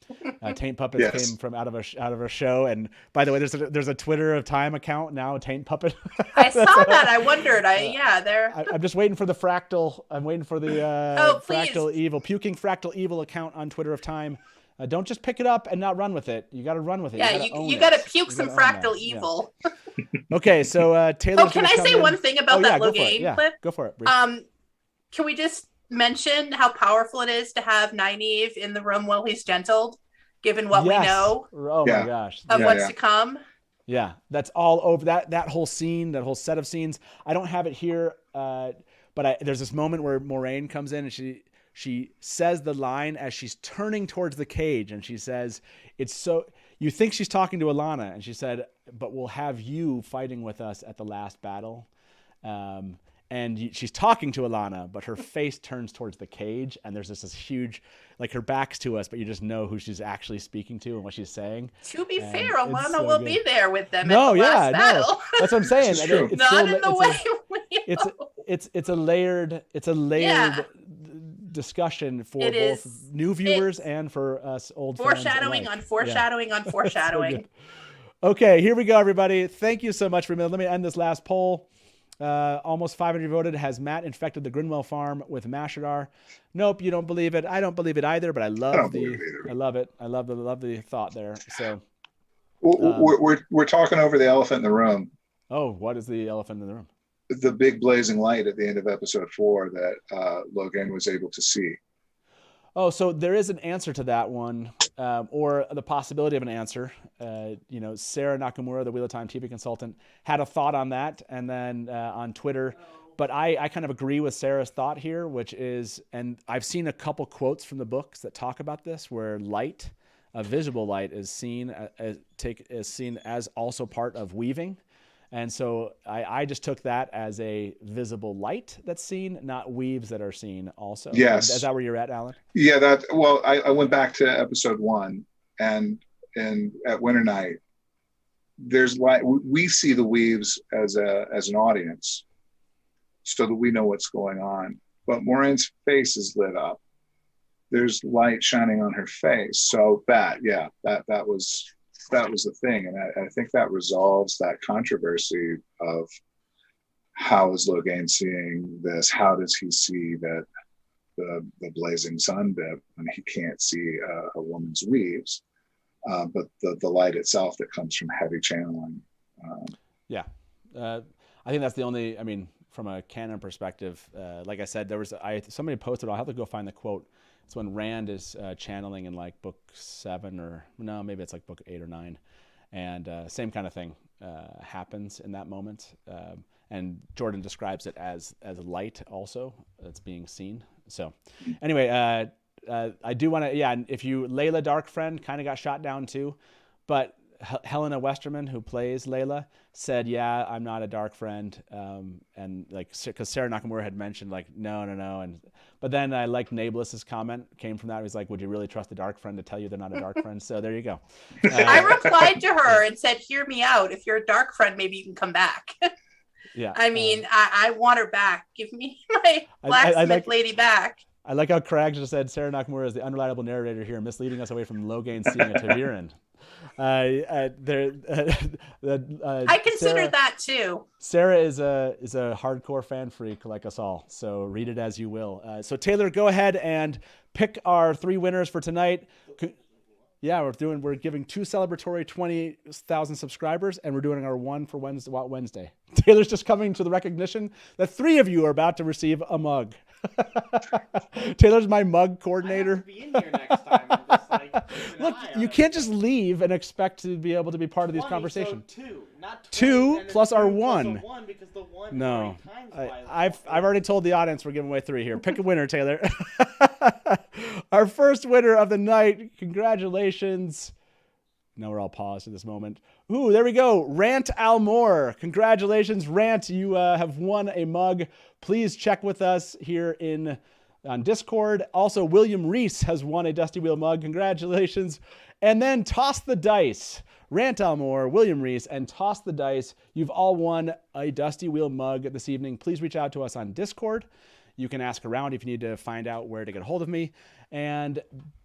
Taint Puppets came from out of a show. And by the way, there's a Twitter of Time account now, Taint Puppet. I saw that. I wondered. I'm just waiting for the Fractal. I'm waiting for the Fractal Evil, Puking Fractal Evil account on Twitter of Time. Don't just pick it up and not run with it. You got to run with it. Yeah, you got to puke some Fractal Evil. Yeah. Okay, so Taylor. Can I say one thing about that Logain clip? Go for it. Can we just mention how powerful it is to have Nynaeve in the room while he's gentled, given what we know? Oh my gosh. Of what's to come. Yeah, that's all over that whole scene, that whole set of scenes. I don't have it here, but there's this moment where Moiraine comes in and she says the line as she's turning towards the cage, and she says, "It's so." You think she's talking to Alana, and she said, "But we'll have you fighting with us at the last battle." And she's talking to Alana, but her face turns towards the cage, and there's this huge, like her back's to us, but you just know who she's actually speaking to and what she's saying. To be fair, Alana will be there with them at the last battle. That's what I'm saying. It's not in the way. It's a layered discussion for both new viewers and for us old foreshadowing fans on foreshadowing on foreshadowing. Okay, here we go, everybody. Thank you so much for a minute. Let me end this last poll. Almost 500 voted. Has Matt infected the Grinwell farm with Masadar? Nope, you don't believe it. I don't believe it either, but I love I love it. I love the thought there. So we're talking over the elephant in the room. Oh, what is the elephant in the room? The big blazing light at the end of episode 4 that Logain was able to see. Oh, so there is an answer to that one, or the possibility of an answer. Sarah Nakamura, the Wheel of Time TV consultant, had a thought on that, and then on Twitter. But I kind of agree with Sarah's thought here, which is, and I've seen a couple quotes from the books that talk about this, where light, a visible light, is seen as also part of weaving. And so I just took that as a visible light that's seen, not weaves that are seen also. Yes. Is that where you're at, Alan? Yeah, I went back to episode 1 and at Winter Night, there's light. We see the weaves as an audience so that we know what's going on. But Moiraine's face is lit up. There's light shining on her face. So that was the thing. And I think that resolves that controversy of how is Logain seeing this? How does he see that the blazing sun bit when he can't see a woman's weaves? But the light itself that comes from heavy channeling. I think that's the only, from a canon perspective, like I said, somebody posted, I'll have to go find the quote. It's when Rand is channeling in like book 7 or no, maybe it's like book 8 or 9. And same kind of thing happens in that moment. And Jordan describes it as light also that's being seen. So anyway, I do want to, and if you, Layla Dark Friend kind of got shot down too, but Helena Westerman, who plays Layla, said, "Yeah, I'm not a Dark Friend," and like because Sarah Nakamura had mentioned like no, but then I liked Nablis's comment came from that. He was like, "Would you really trust a Dark Friend to tell you they're not a Dark Friend?" So there you go. I replied to her and said, "Hear me out. If you're a Dark Friend, maybe you can come back." Yeah, I want her back. Give me my blacksmith lady back. I like how Craig just said Sarah Nakamura is the unreliable narrator here, misleading us away from Logain seeing a Ta'Viren. I considered that too. Sarah is a hardcore fan freak like us all, so read it as you will. So Taylor, go ahead and pick our 3 winners for tonight. Yeah, we're giving 2 celebratory 20,000 subscribers, and we're doing our 1 for Wednesday. Taylor's just coming to the recognition that 3 of you are about to receive a mug. Taylor's my mug coordinator. I have to be in here next time. And just, like, look, you can't just leave and expect to be able to be part of these conversations. So 2, not 2 plus our 1. Plus 1 because the 1 no, I've already told the audience we're giving away 3 here. Pick a winner, Taylor. Our first winner of the night. Congratulations. Now we're all paused at this moment. Ooh, there we go. Rant Almore. Congratulations, Rant. You have won a mug. Please check with us here in on Discord. Also, William Reese has won a Dusty Wheel mug. Congratulations. And then Toss the Dice. Rant Almore, William Reese, and Toss the Dice. You've all won a Dusty Wheel mug this evening. Please reach out to us on Discord. You can ask around if you need to find out where to get a hold of me. And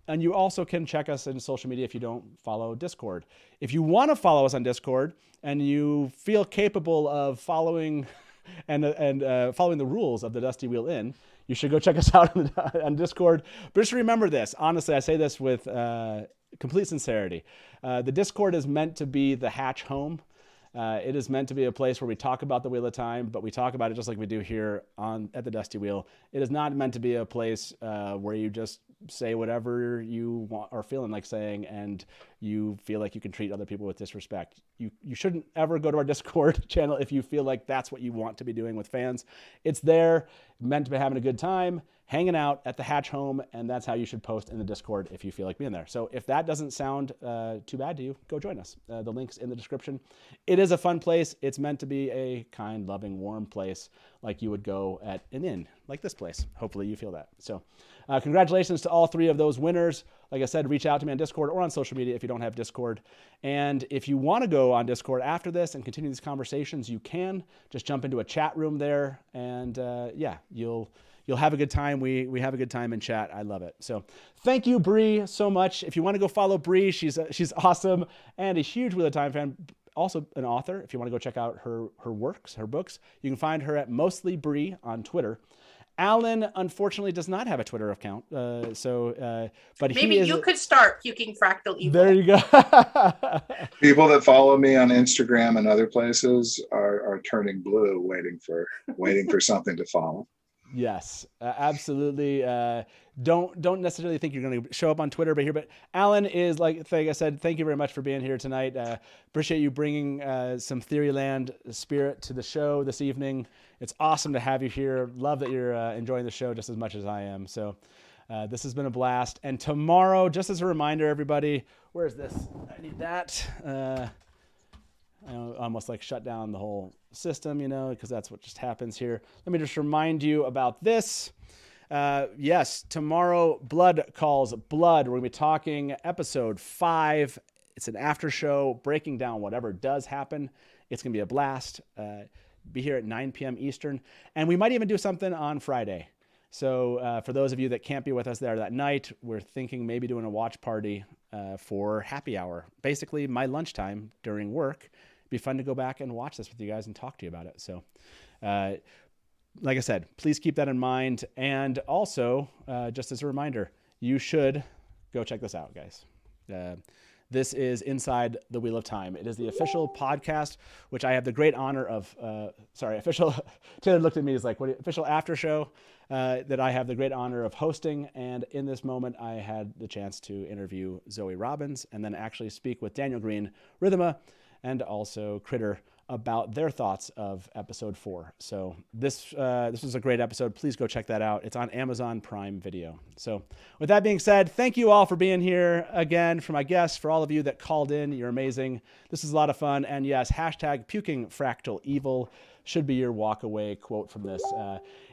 you also can check us in social media if you don't follow Discord. If you want to follow us on Discord and you feel capable of following and following the rules of the Dusty Wheel Inn, you should go check us out on Discord. But just remember this. Honestly, I say this with complete sincerity. The Discord is meant to be the hatch home. It is meant to be a place where we talk about the Wheel of Time, but we talk about it just like we do here at the Dusty Wheel. It is not meant to be a place where you just say whatever you want or feeling like saying, and you feel like you can treat other people with disrespect. You shouldn't ever go to our Discord channel if you feel like that's what you want to be doing with fans. It's there, meant to be having a good time, hanging out at the hatch home, and that's how you should post in the Discord if you feel like being there. So if that doesn't sound too bad to you, go join us. The link's in the description. It is a fun place. It's meant to be a kind, loving, warm place like you would go at an inn, like this place. Hopefully you feel that. So congratulations to all three of those winners. Like I said, reach out to me on Discord or on social media if you don't have Discord. And if you want to go on Discord after this and continue these conversations, you can. Just jump into a chat room there, and yeah, you'll have a good time. We have a good time in chat. I love it. So thank you, Bree, so much. If you want to go follow Bree, she's awesome and a huge Wheel of Time fan. Also an author. If you want to go check out her works, her books, you can find her at Mostly Bree on Twitter. Alan, unfortunately, does not have a Twitter account. But maybe you could start puking fractal evil. There you go. People that follow me on Instagram and other places are turning blue, waiting for something to follow. Yes, absolutely. Don't necessarily think you're going to show up on Twitter, but Alan is, like I said, thank you very much for being here tonight. Appreciate you bringing some Theoryland spirit to the show this evening. It's awesome to have you here. Love that you're enjoying the show just as much as I am. So this has been a blast. And tomorrow, just as a reminder, everybody, where's this? I need that. I almost like shut down the whole system, because that's what just happens here. Let me just remind you about this. Yes, tomorrow, Blood Calls Blood. We're going to be talking episode 5. It's an after show breaking down whatever does happen. It's going to be a blast. Be here at 9 p.m. Eastern. And we might even do something on Friday. So for those of you that can't be with us there that night, we're thinking maybe doing a watch party for happy hour. Basically, my lunchtime during work. It'd be fun to go back and watch this with you guys and talk to you about it. So like I said, please keep that in mind. And also, just as a reminder, you should go check this out, guys. This is Inside the Wheel of Time. It is the official podcast, which I have the great honor of, official, Taylor looked at me as like, what, official after show that I have the great honor of hosting. And in this moment, I had the chance to interview Zoe Robins and then actually speak with Daniel Green, Rhythma, and also Critter about their thoughts of episode 4. So this was a great episode. Please go check that out. It's on Amazon Prime Video. So with that being said, thank you all for being here again. For my guests, for all of you that called in, you're amazing. This is a lot of fun. And yes, hashtag puking fractal evil should be your walk away quote from this.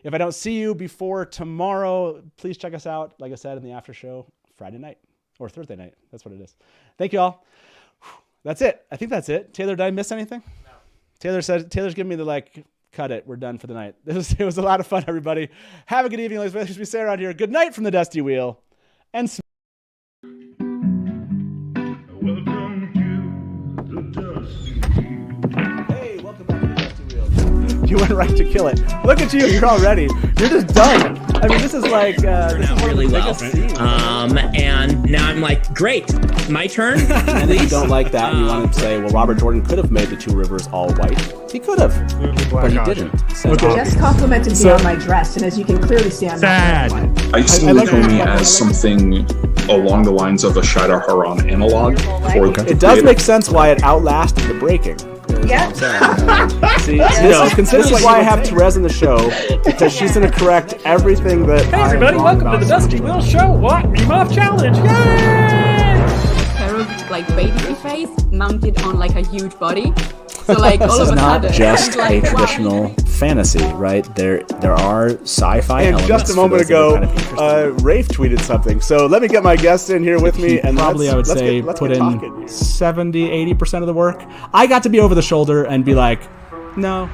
If I don't see you before tomorrow, please check us out, like I said, in the after show Friday night or Thursday night. That's what it is. Thank you all. That's it. I think that's it. Taylor, did I miss anything? No. Taylor's giving me the cut it. We're done for the night. It was a lot of fun, everybody. Have a good evening. Like we say around here. Good night from the Dusty Wheel. And welcome to the Dusty Wheel. Hey, welcome back to the Dusty Wheel. You went right to kill it. Look at you. You're all ready. You're just done. I mean, this is like this is really well. And now I'm like, great, my turn. And if you don't like that, and you want to say, well, Robert Jordan could have made the two rivers all white. He could have, but he didn't. So, just complimented me on my dress, and as you can clearly see, I'm sad. I see Nakomi as something along the lines of a Shadar Haran analog. It does make sense why it outlasted the breaking. Yeah. See, this is why I have Therese in the show, because she's going to correct everything that. Hey everybody, welcome to the Dusty Wheel Show. What? Meme Off Challenge! Yay! Like baby face mounted on like a huge body. So like all of a sudden, this is not just a traditional fantasy, right? There are sci-fi And elements. just a moment for those that are ago, kind of interested. Rafe tweeted something. So let me get my guest in here with me. And probably, I would say, put in 70, 80% of the work. I got to be over the shoulder and be like, no,